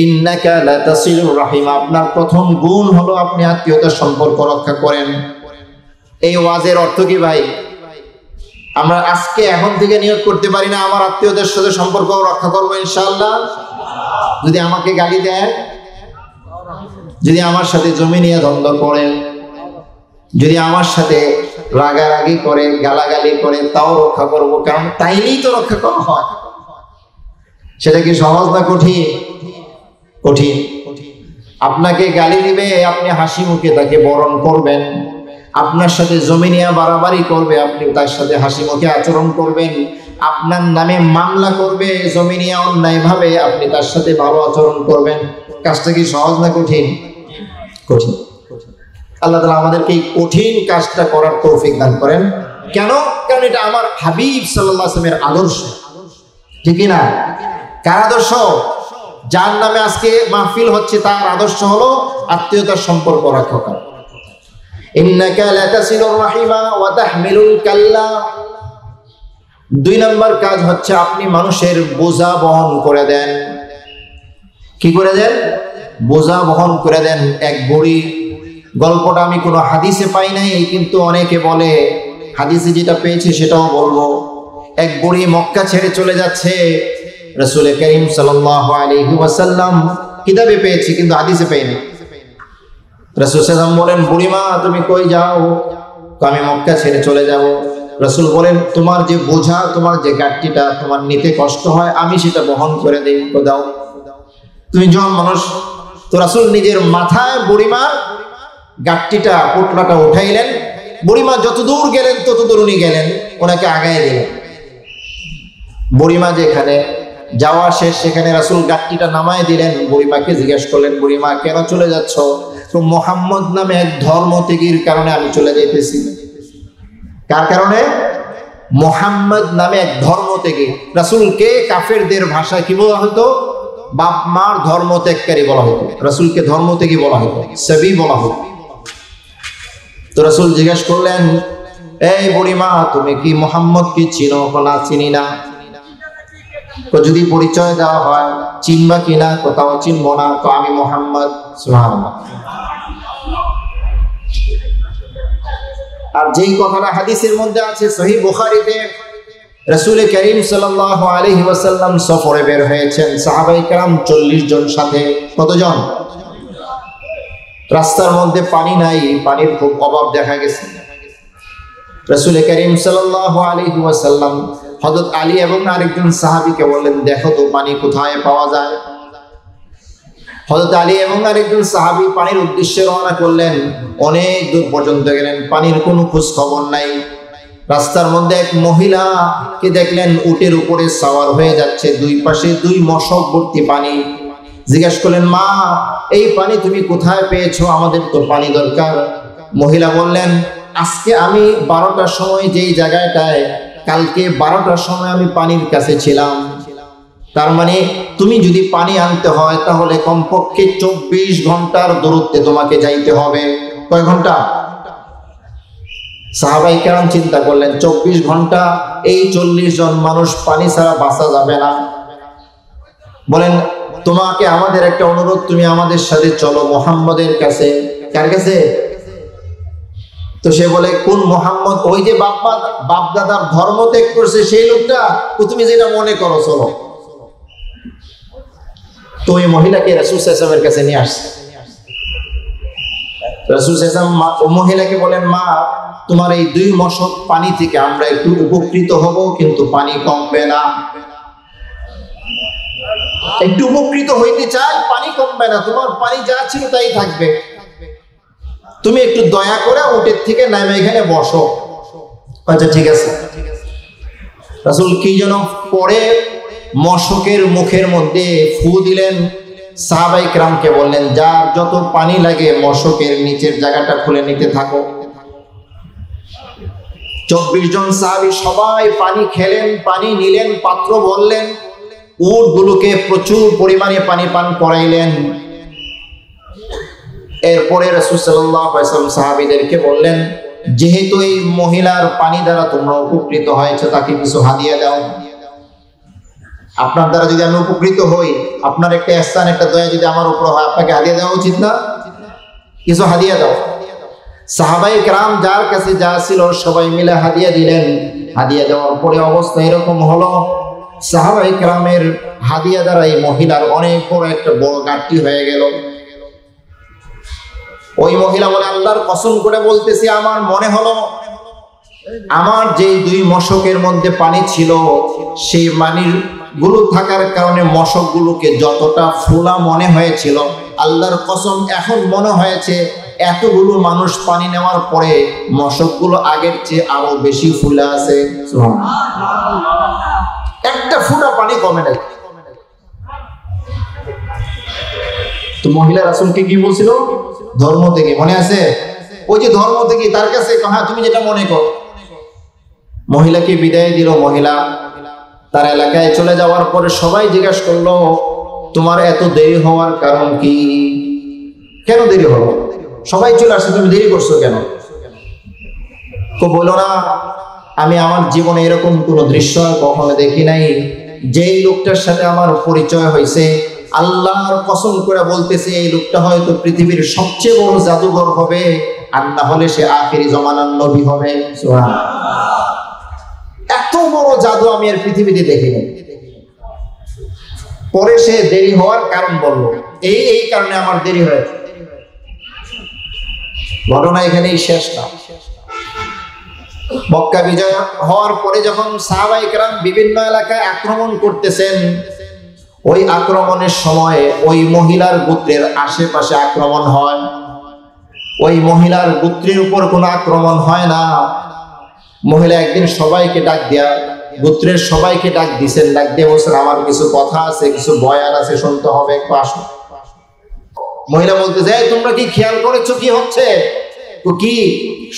ইন্নাকা লা তাসিলুর রাহিম, আপনার প্রথম গুণ হলো আপনি আত্মীয়তার সম্পর্ক রক্ষা করেন। এই ওয়াজের অর্থ কি ভাই? আমরা আজকে এখন থেকে নিয়ত করতে পারি না আমার আত্মীয়দের সাথে সম্পর্ক রক্ষা করবো ইনশাআল্লাহ? যদি আমাকে গালি দেন, যদি আমার সাথে জমি নিয়ে দ্বন্দ্ব করেন, যদি আমার সাথে রাগারাগি করে, গালাগালি করে, তাও রক্ষা করবো, কারণ তাইলেই তো রক্ষা করা হয়। সেটা কি সহজ না কঠিন? কঠিন। আপনাকে গালি দিবে, আপনি হাসি মুখে তাকে বরণ করবেন। আপনার সাথে জমি নিয়ে বাড়াবাড়ি করবে, আপনি তার সাথে হাসি মুখে আচরণ করবেন। আপনার নামে মামলা করবে জমি নিয়ে অন্যায়ভাবে, আপনি তার সাথে ভালো আচরণ করবেন। কাজটা কি সহজ না কঠিন? কঠিন। আল্লাহ তাআলা আমাদেরকে এই কঠিন কাজটা করার তৌফিক দান করেন। কেন? কারণ এটা আমার হাবিব সাল্লাল্লাহু আলাইহি ওয়াসাল্লামের আদর্শ, ঠিক না? কার আদর্শ? যার নামে আজকে মাহফিল হচ্ছে তার আদর্শ হলো আত্মীয়তার সম্পর্ক রক্ষা করা। ইন্নাকা লাতাসিলুর রাহিমা ওয়া তাহমিলুল কাল্লা। 2 নম্বর কাজ হচ্ছে আপনি মানুষের বোঝা বহন করে দেন। কি করে দেন? বোঝা বহন করে দেন। এক বুড়ি, গল্পটা আমি কোনো হাদিসে পাই নাই, কিন্তু অনেকে বলে, হাদিসে যেটা পেয়েছি সেটাও বলবো। এক বুড়ি মক্কা ছেড়ে চলে যাচ্ছে, রাসূল করিম সাল্লাল্লাহু আলাইহি ওয়াসাল্লাম কিতাবে পেয়েছি কিন্তু হাদিসে পাইনি। রাসূল সাল্লাল্লাহু বলেন, বুড়িমা তুমি কই যাও? আমি মক্কা ছেড়ে চলে যাব। রাসূল বলেন, তোমার যে বোঝা, তোমার যে গাট্টিটা তোমার নিতে কষ্ট হয়, আমি সেটা বহন করে দেই, দাও। তুমি জন মানুষ। তো রাসূল নিজের মাথায় বুড়িমার গাট্টিটা, পোটলাটা উঠাইলেন। বুড়িমা যত দূর গেলেন তত দূর উনি গেলেন, ওনাকে আগায় দিলেন। বুড়িমা যেখানে যাওয়া শেষ, সেখানে রাসূল গাট্টিটা নামায় দিলেন। বুড়িমাকে জিজ্ঞেস করলেন, বুড়িমা কেন চলে যাচ্ছ? তো মুহাম্মদ নামে এক ধর্মত্যাগীর কারণে আমি চলে যাইতেছি। কার কারণে? মুহাম্মদ নামে এক ধর্মত্যাগী। রাসূলকে কাফেরদের ভাষায় কি বলা হতো? বাপ মার ধর্মত্যাগকারী বলা হতো। রাসূলকে ধর্মত্যাগী বলা হতো, সাবি বলা হতো। তো রাসূল জিজ্ঞেস করলেন, এই বুড়িমা তুমি কি মুহাম্মদকে চিনো? না চিনি না। তো যদি পরিচয় দেওয়া হয় চিনবা কিনা? কোথাও চিনবো না। তো আমি মুহাম্মদ। সুবহানাল্লাহ। আর যেই কথাটা হাদিসের মধ্যে আছে সহিহ বুখারীতে, রাসূল করিম সাল্লাল্লাহু আলাইহি ওয়াসাল্লাম সফরে বের হয়েছেন, সাহাবায়ে কেরাম 40 জন সাথে। কতজন? রাস্তার মধ্যে পানি নাই, পানির খুব অভাব দেখা গেছে। রাসূল করিম সাল্লাল্লাহু আলাইহি ওয়াসাল্লাম হযরত আলী এবং আরেকজন সাহাবীকে বললেন, দেখো তো পানি কোথায় পাওয়া যায়। হযরত আলী এবং আরেকজন সাহাবী পানির উদ্দেশ্যে রওনা করলেন। অনেক দূর পর্যন্ত গেলেন, পানির কোনো খোঁজ খবর নাই। রাস্তার মধ্যে এক মহিলাকে দেখলেন, উটের উপরে সাওয়ার হয়ে যাচ্ছে, 2 পাশে 2 মশক ভর্তি পানি। জিজ্ঞেস করলেন, মা এই পানি তুমি কোথায় পেয়েছো? আমাদের তো পানি দরকার। মহিলা বললেন, আজকে আমি 12টার সময় যেই জায়গাটায়, কালকে 12টার সময় আমি পানির কাছে ছিলাম। তার মানে তুমি যদি পানি আনতে হয় তাহলে কমপক্ষে 24 ঘন্টার দূরত্বে তোমাকে যাইতে হবে। কয় ঘন্টা? সাহাবায়ে কেরাম চিন্তা করলেন, 24 ঘন্টা, এই 40 জন মানুষ পানি ছাড়া বাঁচা যাবে না। বলেন, তোমাকে আমাদের একটা অনুরোধ, তুমি আমাদের সাথে চলো মুহাম্মদের কাছে। কার কাছে? তো সে বলে, কোন মুহাম্মদ? ওই যে বাপ দাদার ধর্ম ত্যাগ করছে সেই লোকটা। তুমি যেটা মনে করো চলো। তো ওই মহিলাকে রাসূল সাল্লাল্লাহু আলাইহি ওয়াসাল্লামের কাছে নিয়ে আসছে। রাসূল সাল্লাল্লাহু আলাইহি ওয়াসাল্লাম মহিলাকে বলেন, মা তোমার এই 2 মশক পানি থেকে আমরা একটু উপকৃত হব, কিন্তু পানি কমবে না। একটু উপকৃত হইতে চাই, পানি কমবে না, তোমার পানি যা ছিল তাই থাকবে। তুমি একটু দয়া করে উটের থেকে নামে এখানে বসো। আচ্ছা ঠিক আছে। রাসূল কি যেন পরে মশকের মুখের মধ্যে ফু দিলেন। সাহাবায়ে কেরামকে বললেন, যার যত পানি লাগে মশকের নিচের জায়গাটা খুলে নিতে থাকো। 24 জন সাহাবী সবাই পানি খেলেন, পানি নিলেন, পাত্র ভরলেন, উটগুলোকে প্রচুর পরিমাণে পানি পান করাইলেন। এরপরে রাসূল সাল্লাল্লাহু আলাইহি ওয়াসাল্লাম সাহাবীদেরকে বললেন, যেহেতু এই মহিলার পানি দ্বারা তোমরা উপকৃত হয়েছে, তাকে কিছু হাদিয়া দাও। আপনার দ্বারা যদি আমি উপকৃত হই, আপনার একটা ইহসান, একটা দয়া যদি আমার উপর হয়, আপনাকে হাদিয়া দেওয়া উচিত না? কিছু হাদিয়া দাও। সাহাবায়ে কেরাম যার কাছে যা ছিল সবাই মিলে হাদিয়া দিলেন। হাদিয়া দেওয়ার পরে অবস্থা এরকম হলো, সাহাবায়ে কেরামের হাদিয়া দ্বারা এই মহিলার অনেক বড় একটা বড় ঘাটতি হয়ে গেল। ওই মহিলা বলে, আল্লাহর কসম করে বলতেছি, আমার মনে হলো আমার যে 2 মশকের মধ্যে পানি ছিল, সেই পানির গুলো থাকার কারণে মশকগুলোকে যতটা ফোলা মনে হয়েছিল, আল্লাহর কসম এখন মনে হয়েছে এতগুলো মানুষ পানি নেওয়ার পরে মশকগুলো আগের চেয়ে আরো বেশি ফুলে আছে। একটা ফুটা পানি কমে নাই। তো মহিলা রাসূলকে কি বলছিল? ধর্ম থেকে, মনে আছে? ওই যে ধর্ম থেকে তার কাছে, হ্যাঁ তুমি যেটা মনে করো। মহিলাকে বিদায় দিল। মহিলা তার এলাকায় চলে যাওয়ার পরে সবাই জিজ্ঞাসা করলো, তোমার এত দেরি হওয়ার কারণ কি? কেন দেরি হলো? সবাই চলে আসছে, তুমি দেরি করছো কেন? তো বলো না, আমি আমার জীবনে এরকম কোন দৃশ্য কখনো দেখি নাই। যেই লোকটার সাথে আমার পরিচয় হয়েছে, আল্লাহর কসম করে বলতেছে, এই লোকটা হয়তো পৃথিবীর সবচেয়ে বড় জাদুঘর হবে, আর না হলে সে আখিরি জমানার নবী হবে। সুবহানাল্লাহ। এত বড় জাদু আমি আর পৃথিবীতে দেখিনি। পরে সে দেরি হওয়ার কারণ বলল, এই কারণে আমার দেরি হয়েছে। ঘটনা এখানেই শেষ না। মক্কা বিজয় হওয়ার পরে যখন সাহাবায়ে কেরাম বিভিন্ন এলাকায় আক্রমণ করতেছেন, ওই আক্রমণের সময় ওই মহিলার গোত্রের আশেপাশে আক্রমণ হয়। ওই মহিলার গোত্রের উপর কোনো আক্রমণ হয় না। মহিলা একদিন সবাইকে ডাক দিয়া, গোত্রের সবাইকে ডাক দিছেন। ডাক দিয়ে বলছেন, আমার কিছু কথা আছে, কিছু বয়ান আছে, শুনতে হবে, একটু আসো। মহিলা বলতে যায়, তোমরা কি খেয়াল করেছো কি হচ্ছে? তো কি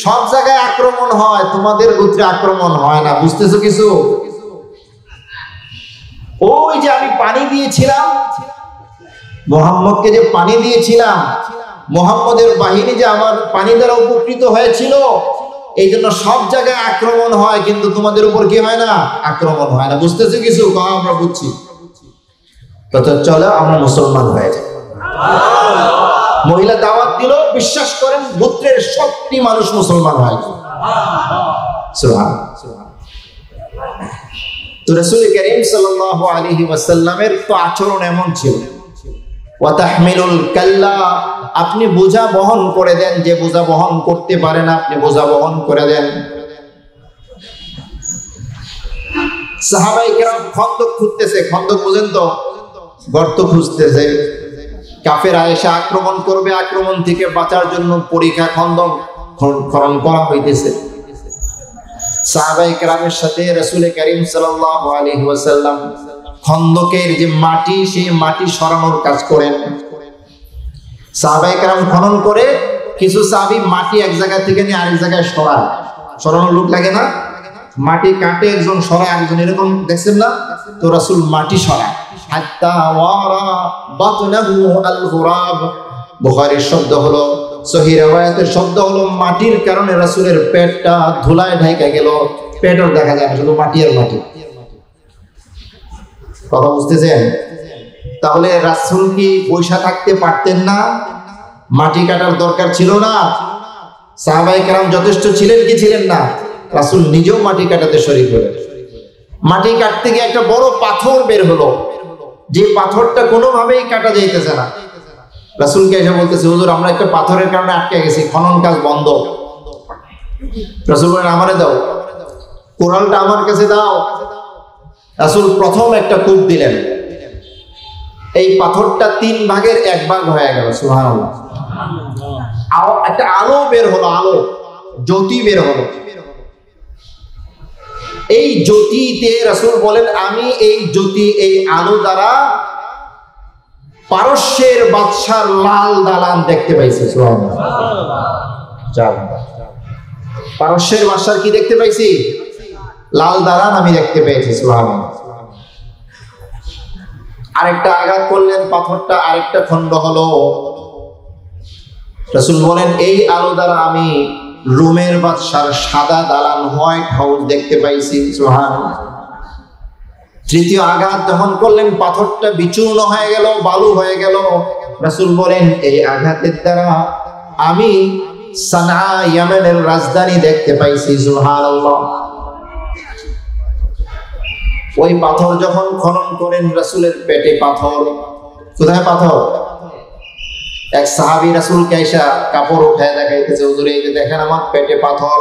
সব জায়গায় আক্রমণ হয়, তোমাদের গোত্রে আক্রমণ হয় না, বুঝতেছো কিছু? ওই যে আমি পানি দিয়েছিলাম মুহাম্মদকে, যে পানি দিয়েছিলাম, মুহাম্মদের বাহিনী যে আমার পানি দ্বারা উপকৃত হয়েছিল, এই জন্য সব জায়গায় আক্রমণ হয়, কিন্তু তোমাদের উপর কি হয় না? আক্রমণ হয় না। বুঝতেছো কিছু? আমরা বুঝছি। তো চলো আমরা মুসলমান হয়ে যাই। মহিলা দাওয়াত দিল, বিশ্বাস করেন গোত্রের সবটি মানুষ মুসলমান হয়। সুবহানাল্লাহ। তো রাসূল কারীম সাল্লাল্লাহু আলাইহি ওয়াসাল্লামের তো আচরণ এমন ছিল, ওয়া তাহমিলুল কাল্লা, আপনি বোঝা বহন করে দেন, যে বোঝা বহন করতে পারে না আপনি বোঝা বহন করে দেন। সাহাবায়ে কেরাম খন্দক খুঁজতেছে, খন্দক বুঝেন তো, গর্ত খুঁজতেছে। কাফের এসে আক্রমণ করবে, আক্রমণ থেকে বাঁচার জন্য পরীক্ষা খন্দক খনন করা হইতেছে। সাহাবায়ে কেরামের সাথে রাসূল কারীম সাল্লাল্লাহু আলাইহি ওয়াসাল্লাম খন্দকের যে মাটি, সেই মাটি সরানোর কাজ করেন। সাহাবায়ে কেরাম খনন করে, কিছু সাহাবী মাটি এক জায়গা থেকে নিয়ে আরেক জায়গায় সরায়। সরানোর লোক লাগে না? মাটি কাটে, একজন সরায়, একজন, এরকম দেখছেন না? তো রাসূল মাটি সরায়। হাত্তা ওয়ারা বাতনাহু আল গুরাব, বুখারীর শব্দ হলো, সহিহ riwayaতের শব্দ হলো, মাটির কারণে রাসূলের পেটটা ধুলায় ঢাকা গেল, পেটও দেখা যায় না, শুধু মাটি আর মাটি। কথা বুঝতেছেন? তাহলে রাসূল কি বৈশা থাকতে পারতেন না? মাটি কাটার দরকার ছিল না? সাহাবায়ে কেরাম যথেষ্ট ছিলেন কি ছিলেন না? রাসূল নিজেও মাটি কাটাতে শরীক হলেন। মাটি কাটতে গিয়ে একটা বড় পাথর বের হলো, যে পাথরটা কোনোভাবেই কাটা যাইতেছে না। রাসূলকে এসে বলতেছে, হুজুর আমরা একটা পাথরের কারণে আটকে গেছি, খনন কাজ বন্ধ। রাসূল বলেন, আমারে দাও, কোরালটা আমার কাছে দাও। রাসূল প্রথম একটা কূপ দিলেন, এই পাথরটা 3 ভাগের 1 ভাগ হয়ে গেল। সুবহানাল্লাহ। একটা আলো বের হলো, আলো, জ্যোতি বের হলো। এই জ্যোতিতে রাসূল বলেন, আমি এই জ্যোতি, এই আলো দ্বারা পারস্যের বাদশার লাল দালান দেখতে পাইছি। সুবহানাল্লাহ। পারস্যের বাদশার কি দেখতে পাইছি? লাল দালান আমি দেখতে পেয়েছি। সুবহানাল্লাহ। আরেকটা আঘাত করলেন, পাথরটা আরেকটা খণ্ড হলো। রাসূল বলেন এই আলো দ্বারা আমি রোমের বাদশার সাদা দালান হোয়াইট হাউস দেখতে পাইছি। সুবহানাল্লাহ। তৃতীয় আঘাত যখন করলেন পাথরটা বিচূর্ণ হয়ে গেল, বালু হয়ে গেল। রাসূল বলেন এই আঘাতের দ্বারা আমি সানা ইয়েমেনের রাজধানী দেখতে পাইছি। সুবহানাল্লাহ। ওই পাথর যখন খনন করেন রাসূলের পেটে পাথর। কোথায় পাথর? এক সাহাবী রাসূলকে এসে কাপড় উঠায় দেখাইতেছে, হুজুর এই যে দেখেন আমার পেটে পাথর।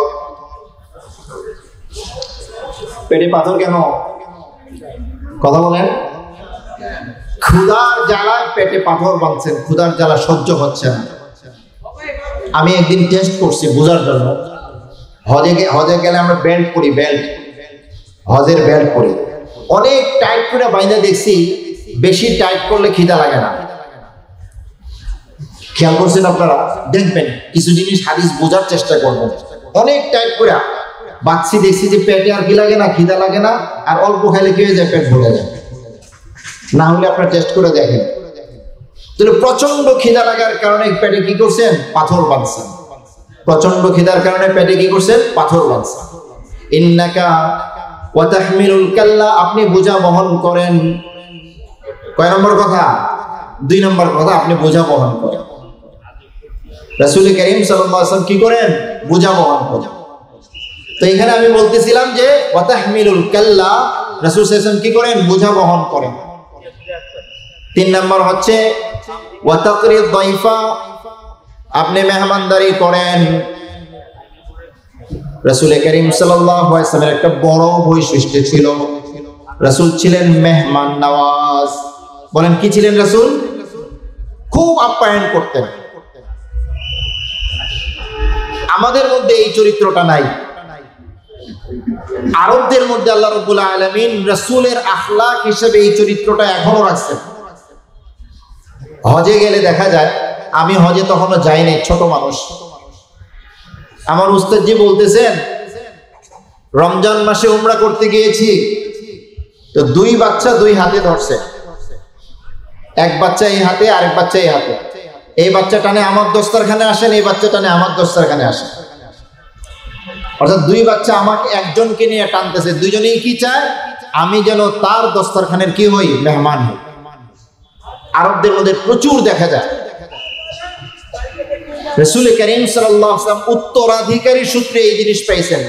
পেটে পাথর কেন? কথা বলেন। ক্ষুধার জ্বালায় পেটে পাথর বাঁধছেন, ক্ষুধার জ্বালা সহ্য হচ্ছে না। আমি একদিন টেস্ট করছি বোঝার জন্য। হজে গেলে আমরা বেল্ট পরি, হজের বেল্ট পরি। অনেক টাইট করে বাইন্ধা দেখছি, বেশি টাইট করলে খিদা লাগে না। খেয়াল করছেন আপনারা? দেখবেন কিছু জিনিস হাদিস বোঝার চেষ্টা করবেন। অনেক টাইট করে বাচ্চি দেখছি যে পেটে আর কি লাগে না, খিদা লাগে না, আর অল্প খাইলে কি হয়ে যায়, পেট ভরে যায়। না হলে আপনারা টেস্ট করে দেখেন। তাহলে প্রচন্ড খিদা লাগার কারণে পেটে কি করছেন, পাথর বাঁধছেন। প্রচন্ড খিদার কারণে পেটে কি করছেন, পাথর বাঁধছেন। ইন্নাকা ওয়া তাহমিলুল কাল্লা, আপনি বোঝা বহন করেন। কয় নম্বর কথা? 2 নম্বর কথা, আপনি বোঝা বহন করেন। রাসূল করিম সাল্লাল্লাহু আলাইহি ওয়াসাল্লাম কি করেন? বোঝা বহন করেন। তো এখানে আমি বলতেছিলাম যে ওয়া তাহমিলুল কাল্লা, রাসূল সাল্লাল্লাহু আলাইহি ওয়াসাল্লাম কি করেন? বোঝা বহন করেন। 3 নম্বর হচ্ছে ওয়া তাকরিদ দাইফা, আপনি মেহমানদারি করেন। রাসূল করিম সাল্লাল্লাহু আলাইহি ওয়াসাল্লামের একটা বড় বৈশিষ্ট্য ছিল, রাসূল ছিলেন মেহমান নওয়াজ। বলেন কি ছিলেন রাসূল? খুব আপ্যায়ন করতেন। আমাদের মধ্যে এই চরিত্রটা নাই। আরবদের মধ্যে আল্লাহ রাব্বুল আলামিন রাসূলের আখলাক হিসেবে এই চরিত্রটা এখনো রাখছেন। হজে গেলে দেখা যায়, আমি হজে তখনও যাই নাই, ছোট মানুষ। আমার উস্তাদজি বলতেছেন রমজান মাসে উমরা করতে গিয়েছি, তো 2 বাচ্চা 2 হাতে ধরছে। এক বাচ্চা এই হাতে, আরেক বাচ্চা এই হাতে। এই বাচ্চা টানে আমার দস্তরখানে আসেন, এই বাচ্চা টানে আমার দস্তরখানে আসেন। অর্থাৎ 2 বাচ্চা আমাকে একজনকে নিয়ে টানতেছে। দুজনেই কি চায়? আমি যেন তার দস্তরখানের কি হই, মেহমান হই। আরবদের মধ্যে প্রচুর দেখা যায়। রাসূল করিম সাল্লাল্লাহু আলাইহি ওয়াসাল্লাম উত্তরাধিকারী সূত্রে এই জিনিস পাইছেন।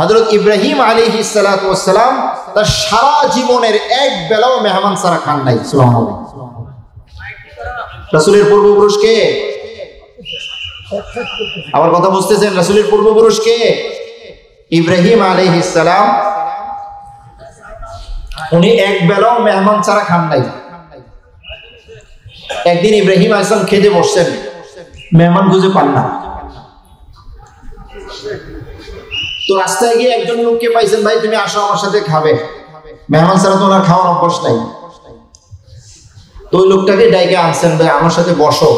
হযরত ইব্রাহিম আলাইহিস সালাতু ওয়াস সালাম তার সারা জীবনের এক বেলাও মেহমান ছাড়া খান নাই। সুবহানাল্লাহ। রাসূলের পূর্বপুরুষ কে? আমার কথা বুঝতেছেন? রাসূলের পূর্বপুরুষ কে? ইব্রাহিম আলাইহিস সালাম। উনি এক বেলাও মেহমান ছাড়া খান নাই। একদিন ইব্রাহিম আলাইহিস সালাম খেতে বসছেন, মেহমান খুঁজে পান না। তো রাস্তায় গিয়ে একজন লোককে পাইছেন, ভাই তুমি আসো আমার সাথে খাবে। মেহমান ছাড়া তো ওনার খাওয়ার অভ্যাস নাই। তো ওই লোকটাকে ডাইকে আনছেন, ভাই আমার সাথে বসো,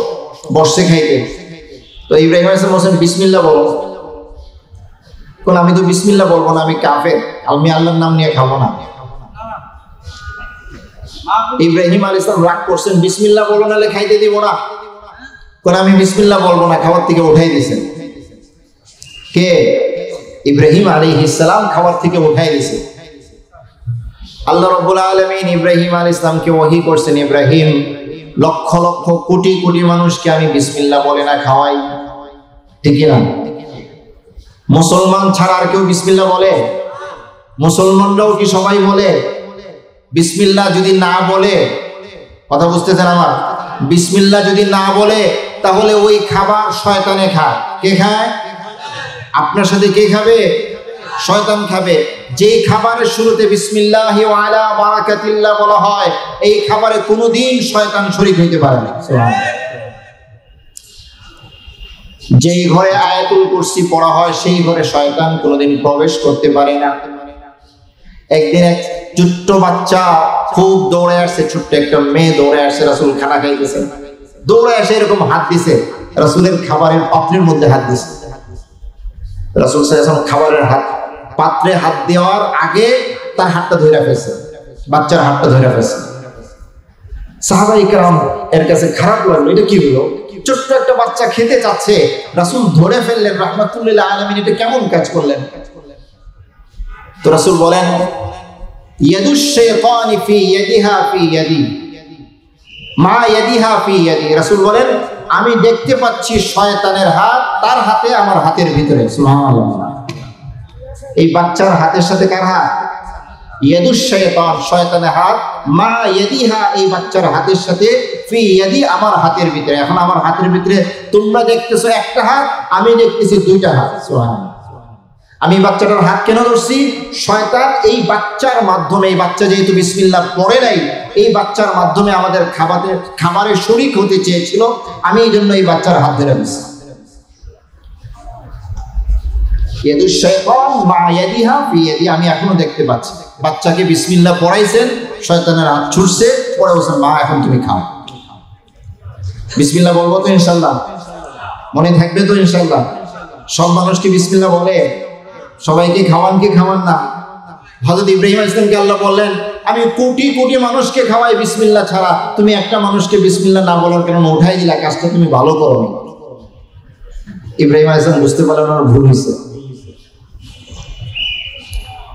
বসছে খাইতে। তো ইব্রাহিম আলাইহিস সালাম বলছেন বিসমিল্লাহ বলো। কোন আমি তো বিসমিল্লাহ বলবো না, আমি কাফের, আমি আল্লাহর নাম নিয়ে খাবো না। ইব্রাহিম আলাইহিস সালাম রাগ করছেন, বিসমিল্লাহ বলো নালে খাইতে দিব না। কোন আমি বিসমিল্লাহ বলবো না, খাবার থেকে উঠাই দিয়েছেন। কে? ইব্রাহিম আলাইহিস সালাম খাবার থেকে উঠাই দিয়েছেন। আল্লাহ রাব্বুল আলামিন ইব্রাহিম আলাইহিস সালামকে ওহী করছেন, ইব্রাহিম লক্ষ লক্ষ কোটি কোটি মানুষকে আমি বিসমিল্লাহ বলে না খাওয়াই, ঠিক না? মুসলমান ছাড়া আর কেউ বিসমিল্লাহ বলে? মুসলমানরাও কি সবাই বলে? বিসমিল্লাহ যদি না বলে, কথা বুঝতেছেন আমার? বিসমিল্লাহ যদি না বলে তাহলে ওই খাবার শয়তানে খায়। কে খায়? আপনার সাথে কে খাবে? শয়তান খাবে। যেই খাবারের শুরুতে বিসমিল্লাহি ওয়া আলা বারাকাতিল্লাহ বলা হয়, এই খাবারে কোনোদিন শয়তান শরীক হইতে পারে না। যেই ঘরে আয়াতুল কুরসি পড়া হয় সেই ঘরে শয়তান কোনোদিন প্রবেশ করতে পারে না। একদিন এক ছোট্ট বাচ্চা খুব দৌড়ে আসছে, ছোট্ট একটা মেয়ে দৌড়ে আসছে, রাসূল খানা খাইতেছেন, দৌড়ে আসে এরকম হাত দিছে, রাসূলের খাবারের পাত্রের মধ্যে হাত দিছে। রাসূল সাল্লাল্লাহু আলাইহি ওয়াসাল্লাম খাবারের পাত্রে হাত দেওয়ার আগে তার হাতটা ধরে ফেলছে, বাচ্চার হাতটা ধরে ফেলছে। সাহাবায়ে কেরাম এর কাছে খারাপ লাগলো, এটা কি হলো? ছোট্ট একটা বাচ্চা খেতে চাচ্ছে, রাসূল ধরে ফেললেন, রাহমাতুল লিল আলামিন এটা কেমন কাজ করলেন? তো রাসূল বলেন, ইয়াদুশ শাইতানি ফি ইয়াদিহা ফি ইয়াদি মা ইয়াদিহা ফি ইয়াদি। রাসূল বলেন, আমি দেখতে পাচ্ছি শয়তানের হাত তার হাতে, আমার হাতের ভিতরে। সুবহানাল্লাহ। এই বাচ্চার হাতের সাথে কার হাত? ইয়াদুশ শাইতান, শয়তানের হাত, মা ইয়াদিহা, এই বাচ্চার হাতের সাথে, ফি ইয়াদি, আমার হাতের ভিতরে। এখন আমার হাতের ভিতরে তোমরা দেখতেছো একটা হাত, আমি দেখতেছি দুইটা হাত। সুবহানাল্লাহ। আমি বাচ্চাটার হাত কেন ধরছি? শয়তান এই বাচ্চার মাধ্যমে, এই বাচ্চা যেহেতু বিসমিল্লাহ পড়ে নাই, এই বাচ্চার মাধ্যমে আমাদের খাবারে শরীক হতে চেয়েছিল, আমি এই জন্য এই বাচ্চার হাত ধরে দিচ্ছি। আমি এখনো দেখতে পাচ্ছি বাচ্চাকে বিসমিল্লাহ পড়াইছেন, শয়তানের হাত ছুটছে, পড়ে বলছেন, মা এখন তুমি খাও। বিসমিল্লাহ বলবো তো ইনশাল্লাহ? মনে থাকবে তো ইনশাল্লাহ? সব মানুষকে বিসমিল্লাহ বলে? সবাইকে খাওয়ান কি খাওয়ান না? হযরত ইব্রাহিম আলাইহিস সালামকে আল্লাহ বললেন, আমি কোটি কোটি মানুষকে খাওয়াই বিসমিল্লাহ ছাড়া, তুমি একটা মানুষকে বিসমিল্লাহ না বলার কারণে উঠাই দিলা, কাজটা তুমি ভালো করো না। ইব্রাহিম আলাইহিস সালাম বুঝতে পারলেন ওর ভুল হয়েছে।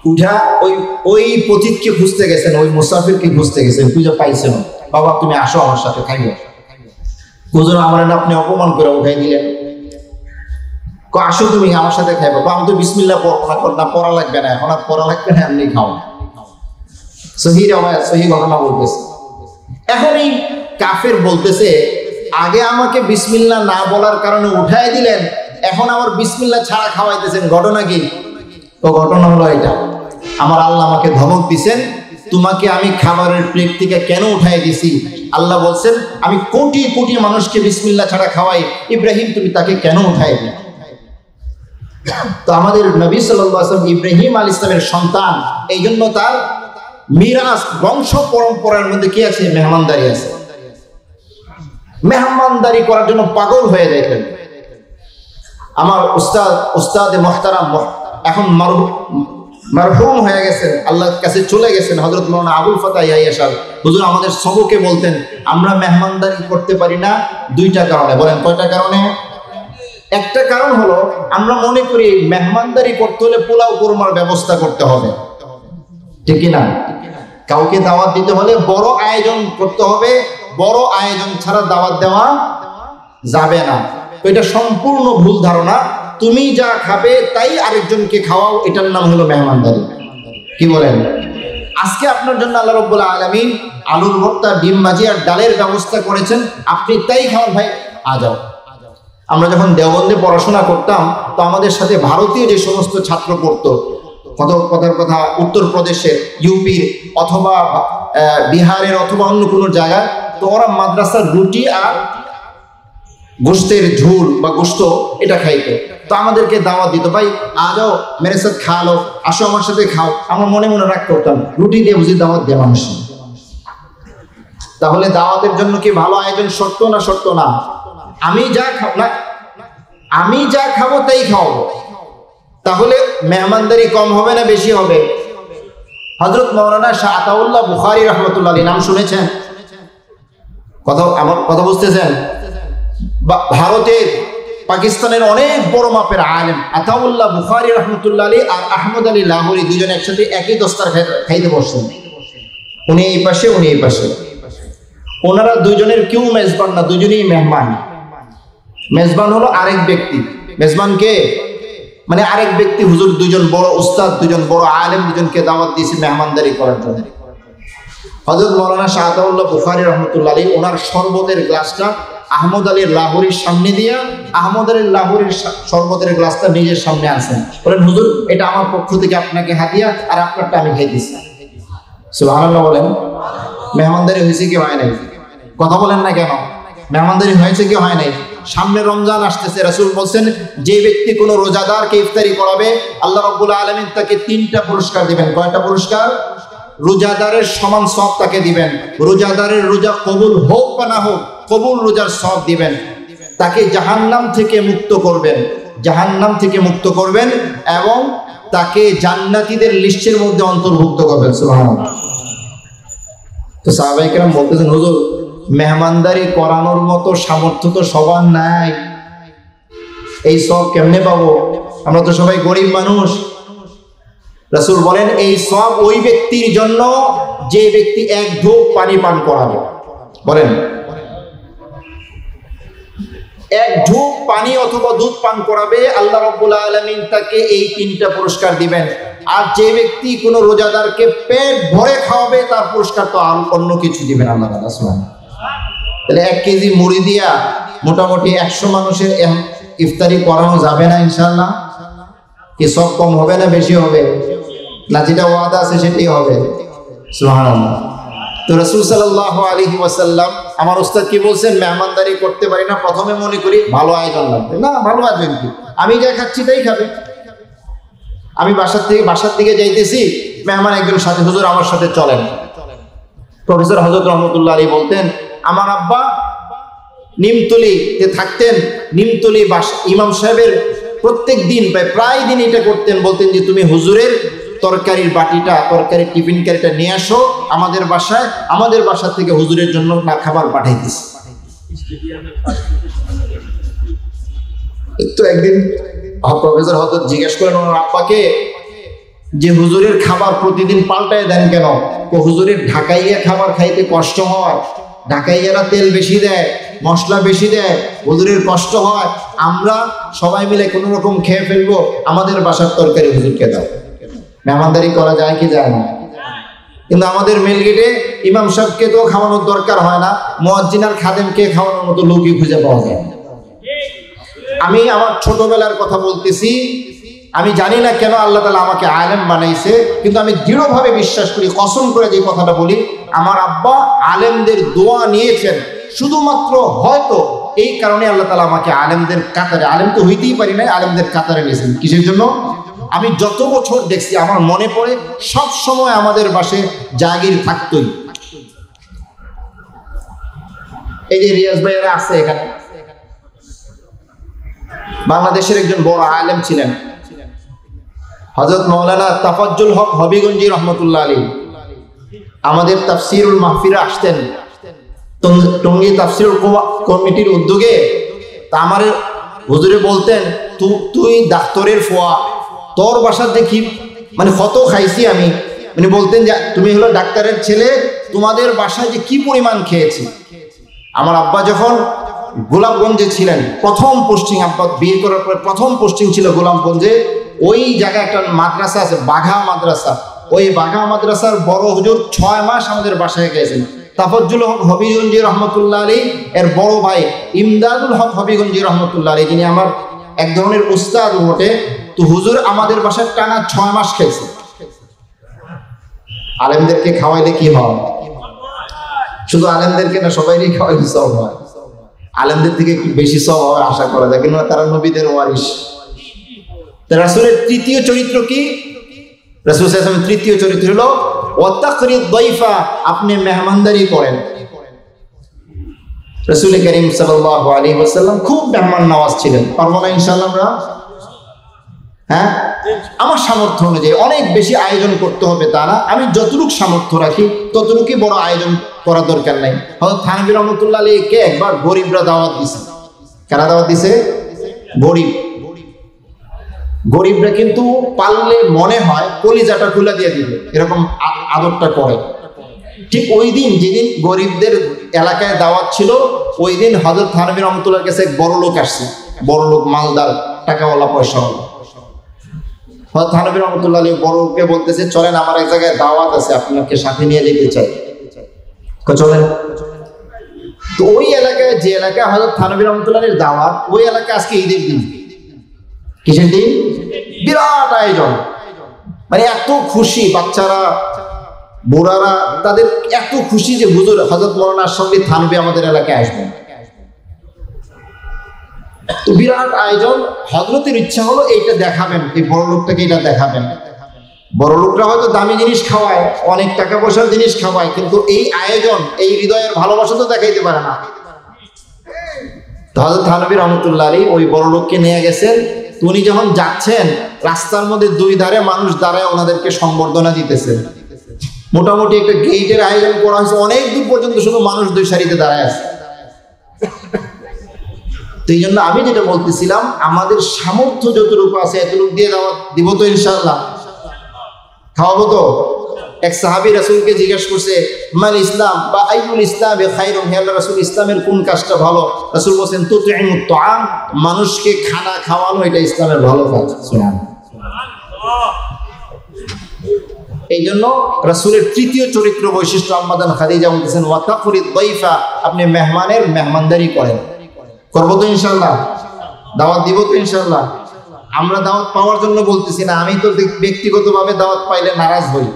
উঠা ওই পথিককে খুঁজতে গেছেন, ওই মুসাফিরকে খুঁজতে গেছেন, খুঁজে পাইছেন, বাবা তুমি আসো আমার সাথে খাইবে। হুজুর আমার আপনি অপমান করে উঠাই দিলেন, আসো তুমি আমার সাথে খাইবো। আমি তো বিসমিল্লাহ পড়বো না, পড়া লাগবে না, এখন আর পড়া লাগবে না, এমনি খাও। সহিহ রিওয়ায়াত, সহিহ ঘটনা বলতেছে। এখন এই কাফের বলতেছে, আগে আমাকে বিসমিল্লাহ না বলার কারণে উঠাই দিলেন, এখন আবার বিসমিল্লাহ ছাড়া খাওয়াইতেছেন, ঘটনা কি? তো ঘটনা হলো এটা, আমার আল্লাহ আমাকে ধমক দিছেন, তোমাকে আমি খাবারের প্লেট থেকে কেন উঠাই দিছি? আল্লাহ বলছেন, আমি কোটি কোটি মানুষকে বিসমিল্লাহ ছাড়া খাওয়াই, ইব্রাহিম তুমি তাকে কেন উঠাই দিলে? তো আমাদের নবী সাল্লাল্লাহু আলাইহি ওয়াসাল্লাম ইব্রাহিম আলাইহিস সালামের সন্তান, এই জন্য তার মিরাস, বংশ পরম্পরার মধ্যে কি আছে? মেহমানদারি আছে। মেহমানদারি করার জন্য পাগল হয়ে যাইতেন। আমার উস্তাদ মুহতারাম, এখন মারহুম হয়ে গেছেন, আল্লাহর কাছে চলে গেছেন, হযরত মাওলানা আবুল ফাতাহ ইয়াহিয়া সাহেব হুজুর আমাদের সবকে বলতেন, আমরা মেহমানদারি করতে পারি না দুইটা কারণে। বলেন কয়টা কারণে? একটা কারণ হলো আমরা মনে করি মেহমানদারি করতে হলে পোলাও কোরমার ব্যবস্থা করতে হবে, ঠিক না? কাউকে দাওয়াত দিতে হলে বড় আয়োজন করতে হবে, বড় আয়োজন ছাড়া দাওয়াত দেওয়া যাবে না। তো এটা সম্পূর্ণ ভুল ধারণা। তুমি যা খাবে তাই আরেকজনকে খাওয়াও, এটার নাম হলো মেহমানদারি। কি বলেন? আজকে আপনার জন্য আল্লাহ রাব্বুল আলামিন আলুর ভর্তা, ডিম ভাজি আর ডালের ব্যবস্থা করেছেন, আপনি তাই খাওয়ান, ভাই আ যাও। আমরা যখন দেওবন্দে পড়াশোনা করতাম, তো আমাদের সাথে ভারতীয় যে সমস্ত ছাত্র পড়তো, কথার কথা উত্তরপ্রদেশের, ইউপির অথবা বিহারের অথবা অন্য কোনো জায়গায়, তো ওরা মাদ্রাসার রুটি আর গোশতের ঝোল বা গোশত এটা খাইতো। তো আমাদেরকে দাওয়াত দিত, ভাই আ যাও মেরে সাথে খা লো, আসো আমার সাথে খাও। আমরা মনে মনে রাগ করতাম, রুটি দিয়ে বুঝি দাওয়াত দেয় মানুষ। তাহলে দাওয়াতের জন্য কি ভালো আয়োজন শর্ত না? শর্ত না। আমি যা খাবো তাই খাওয়াবো, তাহলে মেহমানদারি কম হবে না বেশি হবে? হযরত মাওলানা শাহ আতাউল্লাহ বুখারী রাহমাতুল্লাহ আলাইহি নাম শুনেছেন? আমার কথা বুঝতেছেন? ভারতের, পাকিস্তানের অনেক বড় মাপের আলেম আতাউল্লাহ বুখারী রাহমাতুল্লাহ আলাইহি আর আহমদ আলী লাহোরী দুজন একসাথে একই দস্তার খাইতে বসছেন, উনি এই পাশে উনি এই পাশে। ওনারা দুজনের কেউ মেজবান না, দুজনেই মেহমান। মেজবান হলো আরেক ব্যক্তি। মেজবান কে? মানে আরেক ব্যক্তি। হুজুর দুজন বড় উস্তাদ, দুজন বড় আলেম, দুজনকে দাওয়াত দিয়েছে মেহমানদারি করার জন্য। হযরত মাওলানা শাহ আতাউল্লাহ বুখারী রাহমাতুল্লাহ আলাইহি ওনার শরবতের গ্লাসটা আহমদ আলী লাহোরীর সামনে দিয়া, আহমদ আলী লাহোরীর শরবতের গ্লাসটা নিজের সামনে আনছেন, বলেন হুজুর এটা আমার পক্ষ থেকে আপনাকে হাদিয়া, আর আপনারটা আমি খাইতেছি। সুবহানাল্লাহ বলেন। মেহমানদারি হয়েছে কি হয় নাই? কথা বলেন না কেন? মেহমানদারি হয়েছে কি হয় নাই? সামনে রমজান আসতেছে, রাসূল বলছেন যে ব্যক্তি কোনো রোজাদারকে ইফতারি করাবে, আল্লাহ রাব্বুল আলামিন তাকে 3টা পুরস্কার দিবেন। কয়টা পুরস্কার? রোজাদারের সমান সওয়াব তাকে দিবেন। রোজাদারের রোজা কবুল হোক বা না হোক, কবুল রোজার সওয়াব দিবেন। তাকে জাহান্নাম থেকে মুক্ত করবেন, জাহান্নাম থেকে মুক্ত করবেন, এবং তাকে জান্নাতীদের লিস্টের মধ্যে অন্তর্ভুক্ত করবেন। সুবহানাল্লাহ। তো সাহাবায়ে কেরাম বলতেছেন, হুজুর মেহমানদারি করানোর মতো সামর্থ্য তো সবার নাই। এই সব কেমনে পাবো? আমরা তো সবাই গরিব মানুষ। রাসূল বলেন এই সব ওই ব্যক্তির জন্য যে ব্যক্তি এক ঢোক পানি পান করাবে। বলেন, এক ঢোক পানি অথবা দুধ পান করাবে, আল্লাহ রাব্বুল আলামিন তাকে এই 3টা পুরস্কার দিবেন। আর যে ব্যক্তি কোনো রোজাদারকে পেট ভরে খাওয়াবে তার পুরস্কার তো আর অন্য কিছু দিবেন আল্লাহ তাআলা সুবহানাহু। তাহলে 1 কেজি মুড়ি দিয়া মোটামুটি 100 মানুষের ইফতারি করানো যাবে না ইনশাআল্লাহ? কি সব কম হবে না বেশি হবে? না যেটা ওয়াদা আছে সেটাই হবে? সুবহানাল্লাহ। তো রাসূল সাল্লাল্লাহু আলাইহি ওয়াসাল্লাম আমার উস্তাদ কি বলছেন, মেহমানদারি করতে পারি না, প্রথমে মনে করি ভালো আয়োজন লাগবে। না, ভালো আয়োজন কি, আমি যা খাচ্ছি তাই খাবে। আমি বাসার দিকে যাইতেছি, মেহমান একজন সাথে, হুজুর আমার সাথে চলেন। প্রফেসর হযরত রহমতুল্লাহ আলাইহি বলতেন, আমার আব্বা নিমতলিতে থাকতেন। নিমতলি ইমাম সাহেবের প্রত্যেক দিন প্রায় দিন এটা করতেন, বলতেন যে তুমি হুজুরের তরকারির বাটিটা, তরকারির টিফিন ক্যারিটা নিয়ে আসো আমাদের বাসায়, আমাদের বাসা থেকে হুজুরের জন্য খাবার পাঠাইতেছি। তো একদিন প্রফেসর হযরত জিজ্ঞেস করেন ওনার আব্বাকে যে হুজুরের খাবার প্রতিদিন পাল্টায় দেন কেন? হুজুরের ঢাকাইয়া খাবার খাইতে কষ্ট হয়, ঢাকাইয়ারা তেল বেশি দেয়, মশলা বেশি দেয়, হুজুরের কষ্ট হয়, আমরা সবাই মিলে কোনো রকম খেয়ে ফেলবো, আমাদের বাসার তরকারি হুজুরকে দাও। মেহমানদারি করা যায় কি যায় না? কিন্তু আমাদের মেলগেটে ইমাম সাহেবকে তো খাওয়ানোর দরকার হয় না, মুয়াজ্জিন আর খাদেমকে খাওয়ানোর মতো লোকই খুঁজে পাওয়া যায়। আমি আমার ছোটবেলার কথা বলতেছি, আমি জানি না কেন আল্লাহ তাআলা আমাকে আলেম বানাইছে, কিন্তু আমি দৃঢ়ভাবে বিশ্বাস করি, কসম করে যে কথাটা বলি, আমার আব্বা আলেমদের দোয়া নিয়েছেন শুধুমাত্র হয়তো এই কারণে আল্লাহ তাআলা আমাকে আলেমদের কাতারে, আলেম তো হইতেই পারি না, আলেমদের কাতারে নিয়েছেন। কিসের জন্য? আমি যত বছর দেখছি আমার মনে পড়ে সব সময় আমাদের বাসায় জাগির থাকতই। এই যে রিয়াজ ভাইয়েরা আছে এখানে, বাংলাদেশের একজন বড় আলেম ছিলেন হযরত মাওলানা তাফাজ্জুল হক হবিগঞ্জি রহমতুল্লাহ আলাইহি। আমাদের তাফসীরুল মাহফিলে আসতেন, টঙ্গী তাফসীরুল কমিটির উদ্যোগে। তা আমার হুজুরে বলতেন, তুই ডাক্তারের ফোয়া, তোর বাসার দেখি মানে কত খাইছি আমি। মানে বলতেন যে তুমি হলো ডাক্তারের ছেলে, তোমাদের বাসায় যে কি পরিমাণ খেয়েছি। আমার আব্বা যখন গোলাপগঞ্জে ছিলেন, প্রথম পোস্টিং, আব্বা বিয়ে করার পরে প্রথম পোস্টিং ছিল গোলাপগঞ্জে। ওই জায়গায় একটা মাদ্রাসা আছে, বাঘা মাদ্রাসা। ওই বাঘা মাদ্রাসার বড় হুজুর 6 মাস আমাদের বাসায় গেছেন। তাফাজ্জুল হক হবিগঞ্জি রহমতুল্লাহ আলাইহি এর বড় ভাই ইমদাদুল হক হবিগঞ্জি রহমতুল্লাহ আলাইহি, যিনি আমার এক ধরনের উস্তাদ বটে। তো হুজুর আমাদের বাসায় টানা 6 মাস খাইছে। আলেমদেরকে খাওয়াইলে কি হয়? শুধু আলেমদেরকে না, সবাইকে খাওয়াইলে সব হয়। আলেমদের থেকে একটু বেশি সব হওয়ার আশা করা যায়, কিন্তু তারা নবীদের ওয়ারিস। রাসূলের তৃতীয় চরিত্র কি? রাসূল সাল্লাল্লাহু আলাইহি ওয়াসাল্লামের তৃতীয় চরিত্র হলো ওয়াতাকরিদ দাইফা, আপনি মেহমানদারি করেন। রাসূল করিম সাল্লাল্লাহু আলাইহি ওয়াসাল্লাম খুব মেহমান নওয়াজ ছিলেন। পারবো না ইনশাআল্লাহ আমরা? হ্যাঁ, আমার সামর্থ্য অনুযায়ী অনেক বেশি আয়োজন করতে হবে তা না, আমি যতটুকু সামর্থ্য রাখি ততটুকুই বড় আয়োজন করার দরকার নাই। হযরত থানভী রহমাতুল্লাহ আলাইহিকে একবার গরিবরা দাওয়াত দিছে। কারা দাওয়াত দিছে? গরিবরা কিন্তু পারলে মনে হয় কলিজাটা খুলে দিয়ে দিবে, এরকম আদরটা করে। ঠিক ওই দিন যেদিন গরিবদের এলাকায় দাওয়াত ছিল, ওই দিন হযরত থানভী রহমাতুল্লাহর কাছে এক বড় লোক আসছে, বড় লোক, মালদার, টাকাওয়ালা, পয়সাওয়ালা। হযরত থানভী রহমাতুল্লাহ আলাইহি বড় লোককে বলতেছে, চলেন আমার এক জায়গায় দাওয়াত আছে, আপনাকে সাথে নিয়ে যেতে চাই। চলেন। তো ওই এলাকায়, যে এলাকায় হযরত থানভী রহমাতুল্লাহ আলাইহির দাওয়াত, ওই এলাকায় আজকে ঈদের দিন। কিসের দিন? বিরাট আয়োজন, মানে এত খুশি, বাচ্চারা, বুড়ারা, তাদের এত খুশি যে হুজুর হযরত মাওলানা আশরাফী থানভী আমাদের এলাকায় আসবেন। তো বিরাট আয়োজন। হযরতের ইচ্ছা হলো এইটা দেখাবেন, এই বড় লোকটাকে এটা দেখাবেন। বড় লোকরা হয়তো দামি জিনিস খাওয়ায়, অনেক টাকা পয়সার জিনিস খাওয়ায়, কিন্তু এই আয়োজন, এই হৃদয়ের ভালোবাসা তো দেখাইতে পারে না। হযরত থানভী রহমাতুল্লাহ আলাইহি ওই বড় লোককে নিয়ে গেছেন। উনি যখন যাচ্ছেন, রাস্তার মধ্যে দুই ধারে মানুষ দাঁড়ায় ওনাদেরকে সম্বর্ধনা দিতেছেন। মোটামুটি একটা গেটের আয়োজন করা হয়েছে, অনেক দূর পর্যন্ত শুধু মানুষ দুই সারিতে দাঁড়ায় আছে। তো এই জন্য আমি যেটা বলতেছিলাম, আমাদের সামর্থ্য যতটুকু আছে এতটুকু দিয়ে দিব তো ইনশাআল্লাহ, খাওয়াবো তো। এক সাহাবী রাসূলকে জিজ্ঞেস করছে মাল ইসলাম বা আইয়ুল ইসলামে খায়রুন, হে আল্লাহর রাসূল ইসলামের কোন কাজটা ভালো? রাসূল বলেন তুতঈমুত তাআম, মানুষকে খানা খাওয়ানো এটা ইসলামের ভালো কাজ। এই জন্য রাসূলের তৃতীয় চরিত্র বৈশিষ্ট্য আম্মাদান খাদিজা বলতেছেন ওয়া তাকরিদ দাইফা, আপনি মেহমানের মেহমানদারি করেন। করবো তো ইনশাআল্লাহ, দাওয়াত দিব তো ইনশাআল্লাহ। আমরা দাওয়াত পাওয়ার জন্য বলতেছি না, আমি তো ব্যক্তিগতভাবে দাওয়াত পাইলে নারাজ হই,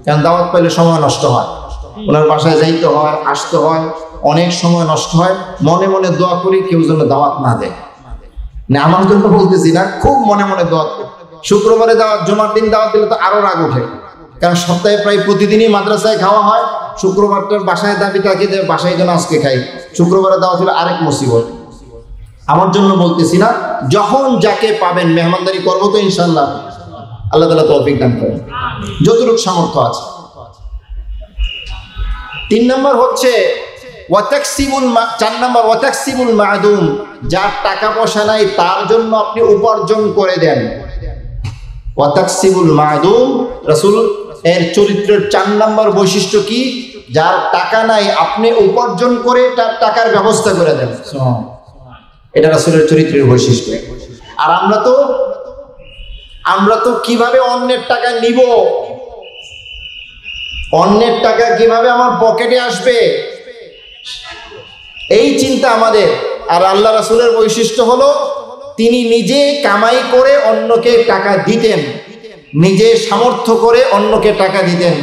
কারণ দাওয়াত পাইলে সময় নষ্ট হয়, ওনার বাসায় যাইতে হয়, আসতে হয়, অনেক সময় নষ্ট হয়। মনে মনে দোয়া করি কেউ যেন দাওয়াত না দেয়, না আমার জন্য বলতেছি না, খুব মনে মনে দোয়া করি। শুক্রবারে দাওয়াত, জুমার দিন দাওয়াত দিলে তো আরো রাগ ওঠে, কারণ সপ্তাহে প্রায় প্রতিদিনই মাদ্রাসায় খাওয়া হয়। শুক্রবারটার বাসায় দাবি থাকে যে বাসায় যেন আজকে খাই, শুক্রবারে দাওয়াত হলে আরেক মুসিবত। আমার জন্য বলতেছি না, যখন যাকে পাবেন মেহমানদারি করবো তো ইনশাআল্লাহ। আল্লাহ তাআলা তৌফিক দান করেন, যতটুকু সামর্থ্য আছে। 3 নম্বর হচ্ছে চার নম্বর ওয়াতাকসিবুল মা'দুম, যার টাকা পয়সা নাই তার জন্য আপনি উপার্জন করে দেন। ওয়াতাকসিবুল মা'দুম, রাসূল এর চরিত্রের 4 নম্বর বৈশিষ্ট্য কি? যার টাকা নাই আপনি উপার্জন করে তার টাকার ব্যবস্থা করে দেন। এটা রাসূলের চরিত্রের বৈশিষ্ট্য। আর আমরা তো কিভাবে অন্যের টাকা নিব, অন্যের টাকা কিভাবে আমার পকেটে আসবে, এই চিন্তা আমাদের। আর আল্লাহ রাসূলের বৈশিষ্ট্য হলো তিনি নিজে কামাই করে অন্যকে টাকা দিতেন, নিজে সামর্থ্য করে অন্যকে টাকা দিতেন।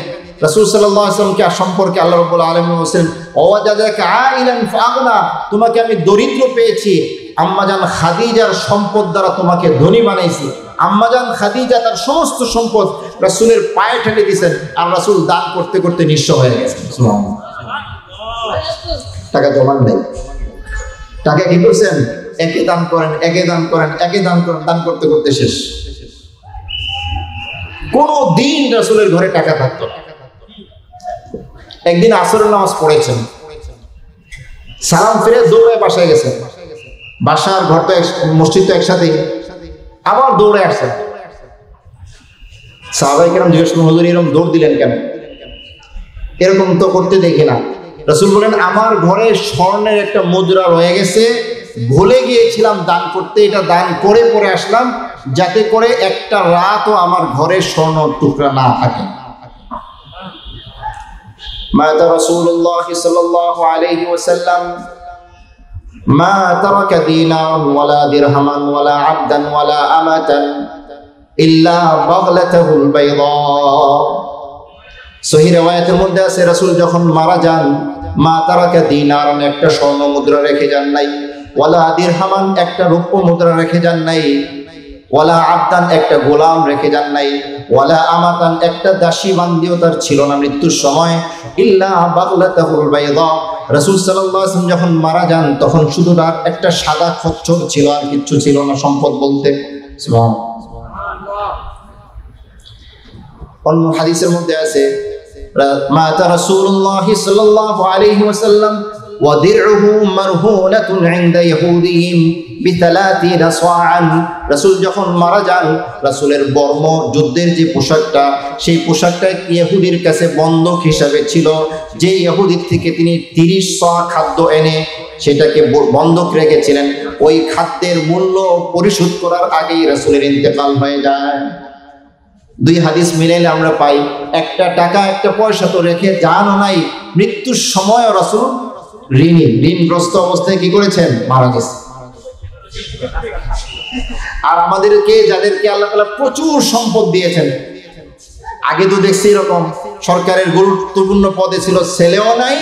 রাসূল সাল্লাল্লাহু আলাইহি ওয়াসাল্লামকে সম্পর্কে আল্লাহ রাব্বুল আলামিন বলেন ওয়াজাদাকা আইলান ফাগনা, তোমাকে আমি দরিদ্র পেয়েছি, আম্মাজান খাদিজার সম্পদ দ্বারা তোমাকে ধনী বানাইছি। আম্মাজান খাদিজা তার সমস্ত সম্পদ রাসূলের পায়ে ঠেলে দিয়েছেন, আর রাসূল দান করতে করতে নিঃস্ব হয়ে গেছেন। সুবহানাল্লাহ। টাকা জমান নেই, টাকা কি করছেন? একে দান করেন, একে দান করেন, একে দান করেন, দান করতে করতে শেষ। কোনো দিন রাসূলের ঘরে টাকা থাকতো না। একদিন আসরের নামাজ পড়েছেন, সালাম ফিরে দৌড়ে বাসায় গেছেন, বাসার ঘর তো মসজিদ তো একসাথে, আবার দৌড়ে আসছেন। সাহাবায়ে কেরাম জিজ্ঞেস করলেন হুজুর এরকম দৌড় দিলেন কেন? এরকম তো করতে দেখি না। রাসূল বলেন আমার ঘরে স্বর্ণের একটা মুদ্রা রয়ে গেছে, ভুলে গিয়েছিলাম দান করতে, এটা দান করে পরে আসলাম, যাতে করে একটা রাতও আমার ঘরে স্বর্ণ টুকরা না থাকে। মাতা রাসূলুল্লাহ সাল্লাল্লাহু আলাইহি ওয়াসাল্লাম মা তারাকা দিনার ওয়ালা দিরহামান ওয়ালা আবদান ওয়ালা আমাতান ইল্লা বাগলাতাহুল বাইদা। সহিহ riwayaতের মধ্যে আছে রাসূল যখন মারা যান, মা তারাকা দিনার, একটা স্বর্ণ মুদ্রা রেখে যান নাই, ওয়ালা দিরহামান, একটা রূপো মুদ্রা রেখে যান নাই, ওয়ালা আবদান, একটা গোলাম রেখে যান নাই, ওয়ালা আমাতান, একটা দাসী বান্দিও তার ছিল না মৃত্যুর সময়, ইল্লা বাগলাতাহুল বাইদা। রাসূল সাল্লাল্লাহু আলাইহি ওয়াসাল্লাম যখন মারা যান তখন শুধু তার একটা সাদা খচ্চর ছিল, আর কিচ্ছু ছিল না সম্পদ বলতে। সুবহানাল্লাহ। অন্য হাদিসের মধ্যে আছে মাতা রাসূলুল্লাহ সাল্লাল্লাহু আলাইহি ওয়াসাল্লাম ওয়া দিরউহু মারহুনাতুন ইনদা ইয়াহুদিহিম বি30 সাআন। রাসূল যখন মারা যান, রাসূলের বর্ম, যুদ্ধের যে পোশাকটা, সেই পোশাকটা ইহুদির কাছে বন্ধক হিসাবে ছিল। যে ইহুদির থেকে তিনি 30 সা খাদ্য এনে সেটাকে বন্ধক রেখেছিলেন, ওই খাদ্যের মূল্য পরিশোধ করার আগেই রাসূলের ইন্তেকাল হয়ে যায়। 2 হাদিস মিলাইলে আমরা পাই একটা টাকা একটা পয়সা তো রেখে যানও নাই, মৃত্যুর সময় রাসূল ঋণগ্রস্ত অবস্থায় কি করেছেন? মারা গেছে। আর আমাদেরকে যাদেরকে আল্লাহ তাআলা প্রচুর সম্পদ দিয়েছেন, আগে তো দেখছি এরকম সরকারের গুরুত্বপূর্ণ পদে ছিল, ছেলেও নাই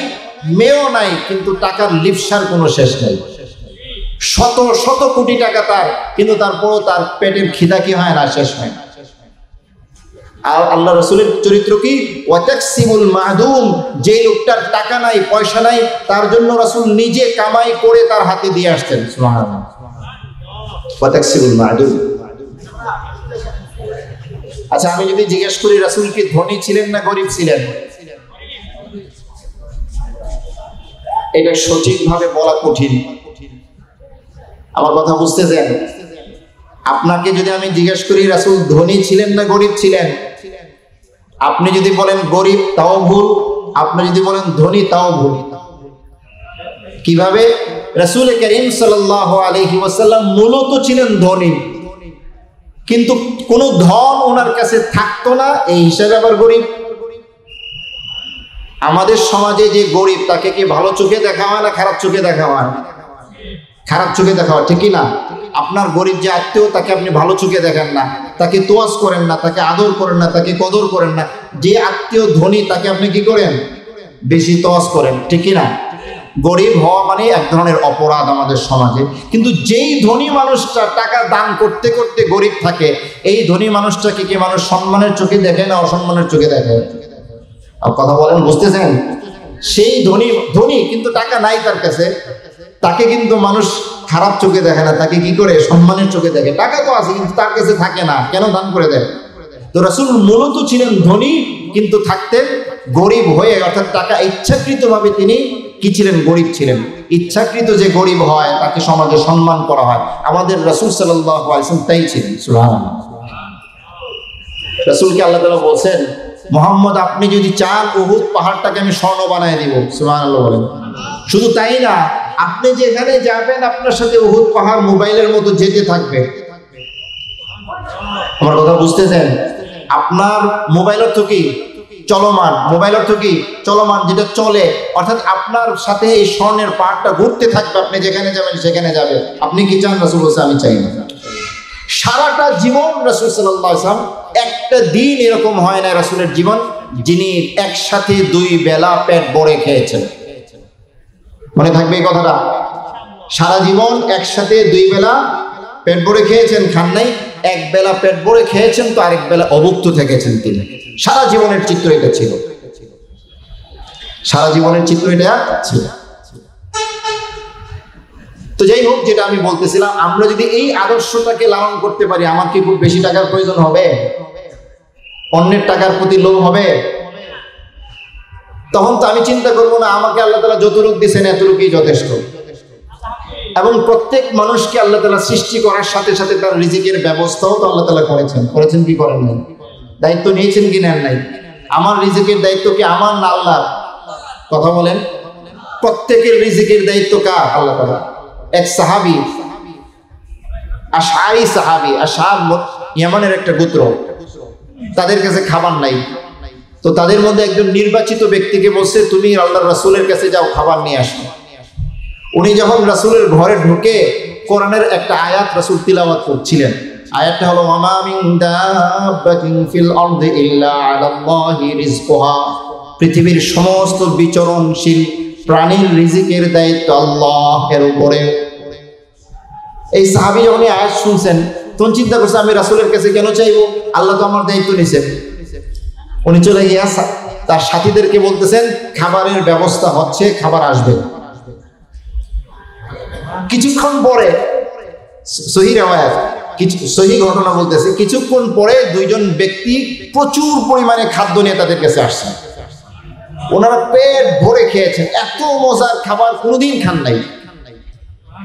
মেয়েও নাই, কিন্তু টাকার লিপসার কোনো শেষ নাই, শত শত কোটি টাকা তার, কিন্তু তারপরও তার পেটের খিদা কি হয় না? শেষ হয় না। আর আল্লাহ রাসূলের চরিত্র কি? ওয়াতাকসিবুল মা'দুম, যে লোকটার টাকা নাই পয়সা নাই তার জন্য রাসূল নিজে কামাই করে তার হাতে দিয়ে আসতেন। সুবহানাল্লাহ। ওয়াতাকসিবুল মা'দুম। আচ্ছা, আমি যদি জিজ্ঞেস করি রাসূল কি ধনী ছিলেন না গরিব ছিলেন? এটা সঠিকভাবে বলা কঠিন। আমার কথা বুঝতেছেন? আপনাকে যদি আমি জিজ্ঞেস করি রাসূল ধনী ছিলেন না গরিব ছিলেন, আপনি যদি বলেন গরিব তাও ভুল, আপনি যদি বলেন ধনী তাও ভুল। কিভাবে? রাসূল করিম সাল্লাল্লাহু আলাইহি ওয়াসাল্লাম মূলত ছিলেন ধনী, কিন্তু কোনো ধন ওনার কাছে থাকতো না, এই হিসাবে আবার গরিব। আমাদের সমাজে যে গরিব তাকে কি ভালো চোখে দেখা হয় না খারাপ চোখে দেখা হয়? খারাপ চোখে দেখা হয়, ঠিক কি না? আপনার গরিব যে আত্মীয় তাকে আপনি ভালো চোখে দেখেন না, তাকে তোয়াজ করেন না, তাকে আদর করেন না, তাকে কদর করেন না। যে আত্মীয় ধনী তাকে আপনি কি করেন? বেশি তোয়াজ করেন, ঠিক কি না? গরিব হওয়া মানে এক ধরনের অপরাধ আমাদের সমাজে। কিন্তু যেই ধনী মানুষটা টাকা দান করতে করতে গরিব থাকে, এই ধনী মানুষটাকে কি মানুষ সম্মানের চোখে দেখে না অসম্মানের চোখে দেখে? কথা বলেন, বুঝতেছেন? সেই ধনী ধনী কিন্তু টাকা নাই তার কাছে, তাকে কিন্তু মানুষ খারাপ চোখে দেখে না, তাকে কি করে? সম্মানের চোখে দেখে। টাকা তো আছে কিন্তু তার কাছে থাকে না, কেন? দান করে দেয়। তো রাসূল মূলত ছিলেন ধনী, কিন্তু থাকতেন গরিব হয়ে, অর্থাৎ টাকা ইচ্ছাকৃতভাবে তিনি কি ছিলেন? গরিব ছিলেন। ইচ্ছাকৃত যে গরিব হয় তাকে সমাজে সম্মান করা হয়। আমাদের রাসূল সাল্লাল্লাহু আলাইহি ওয়াসাল্লাম তাই ছিলেন। সুবহানাল্লাহ। রাসূলকে আল্লাহ তাআলা বলেন, মুহাম্মদ আপনি যদি চান উহুদ পাহাড়টাকে আমি স্বর্ণ বানায় দিব। সুবহানাল্লাহ বলেন। শুধু তাই না, আপনি যেখানে যাবেন আপনার সাথে উহুদ পাহাড় মোবাইলের মতো যেতে থাকবে। আমার কথা বুঝতেছেন? আপনার মোবাইল অর্থ কি? চলমান। মোবাইল অর্থ কি? চলমান, যেটা চলে। অর্থাৎ আপনার সাথে এই স্বর্ণের পাহাড়টা ঘুরতে থাকবে, আপনি যেখানে যাবেন সেখানে যাবে। আপনি কি চান? রাসূল বলেছে আমি চাই না। সারাটা জীবন রাসূল সাল্লাল্লাহু আলাইহি ওয়াসাল্লাম, একটা দিন এরকম হয় না রাসূলের জীবন যিনি একসাথে 2 বেলা পেট ভরে খেয়েছেন। মনে থাকবে এই কথাটা? সারা জীবন একসাথে 2 বেলা পেট ভরে খেয়েছেন, খান নাই। এক বেলা পেট ভরে খেয়েছেন তো আরেক বেলা অভুক্ত থেকেছেন তিনি। সারা জীবনের চিত্র এটা ছিল। সারা জীবনের চিত্র এটা ছিল। তো যাই হোক, যেটা আমি বলতেছিলাম, আমরা যদি এই আদর্শটাকে লালন করতে পারি, আমার কি খুব বেশি টাকার প্রয়োজন হবে? অন্যের টাকার প্রতি লোভ হবে? তখন তো আমি চিন্তা করবো না আমাকে আল্লাহ তাআলা যতটুকু দিয়েছেন এতটুকুই যথেষ্ট। এবং প্রত্যেক মানুষকে আল্লাহ তাআলা সৃষ্টি করার সাথে সাথে তার রিজিকের ব্যবস্থাও তো আল্লাহ তাআলা করেছেন কি করেন নাই? দায়িত্ব নিয়েছেন কি নেন নাই? আমার রিজিকের দায়িত্ব কি আমার না আল্লাহর? কথা বলেন। প্রত্যেকের রিজিকের দায়িত্ব কার? আল্লাহ তাআলা। এক সাহাবী, আশআরি সাহাবী, আশআর ইয়ামানের একটা গোত্র, তাদের কাছে খাবার নাই। তো তাদের মধ্যে একজন নির্বাচিত ব্যক্তিকে বলছে, তুমি আল্লাহর রাসূলের কাছে যাও, খাবার নিয়ে আসো। উনি যখন রাসূলের ঘরে ঢুকে কোরআনের একটা আয়াত রাসূল তিলাওয়াত করছিলেন। আয়াতটা হলো, ওয়ামা মিন দাব্বাতিন ফিল আরদি ইল্লা আলাল্লাহি রিজকুহা। পৃথিবীর সমস্ত বিচরণশীল প্রাণীর রিজিকের দায়িত্ব আল্লাহের উপরে। এই সাহাবী যখন এই আয়াত শুনছেন তখন চিন্তা করছে, আমি রাসূলের কাছে কেন চাইবো? আল্লাহ তো আমার দায়িত্ব নিছেন। উনি চলে গিয়ে তার সাথীদেরকে বলতেছেন, খাবারের ব্যবস্থা হচ্ছে, খাবার আসবে। কিছুক্ষণ পরে, সহিহ রিওয়ায়াত, সহিহ ঘটনা বলতেছে, কিছুক্ষণ পরে 2 জন ব্যক্তি প্রচুর পরিমাণে খাদ্য নিয়ে তাদের কাছে আসছে। ওনারা পেট ভরে খেয়েছেন, এত মজার খাবার কোনোদিন খান নাই।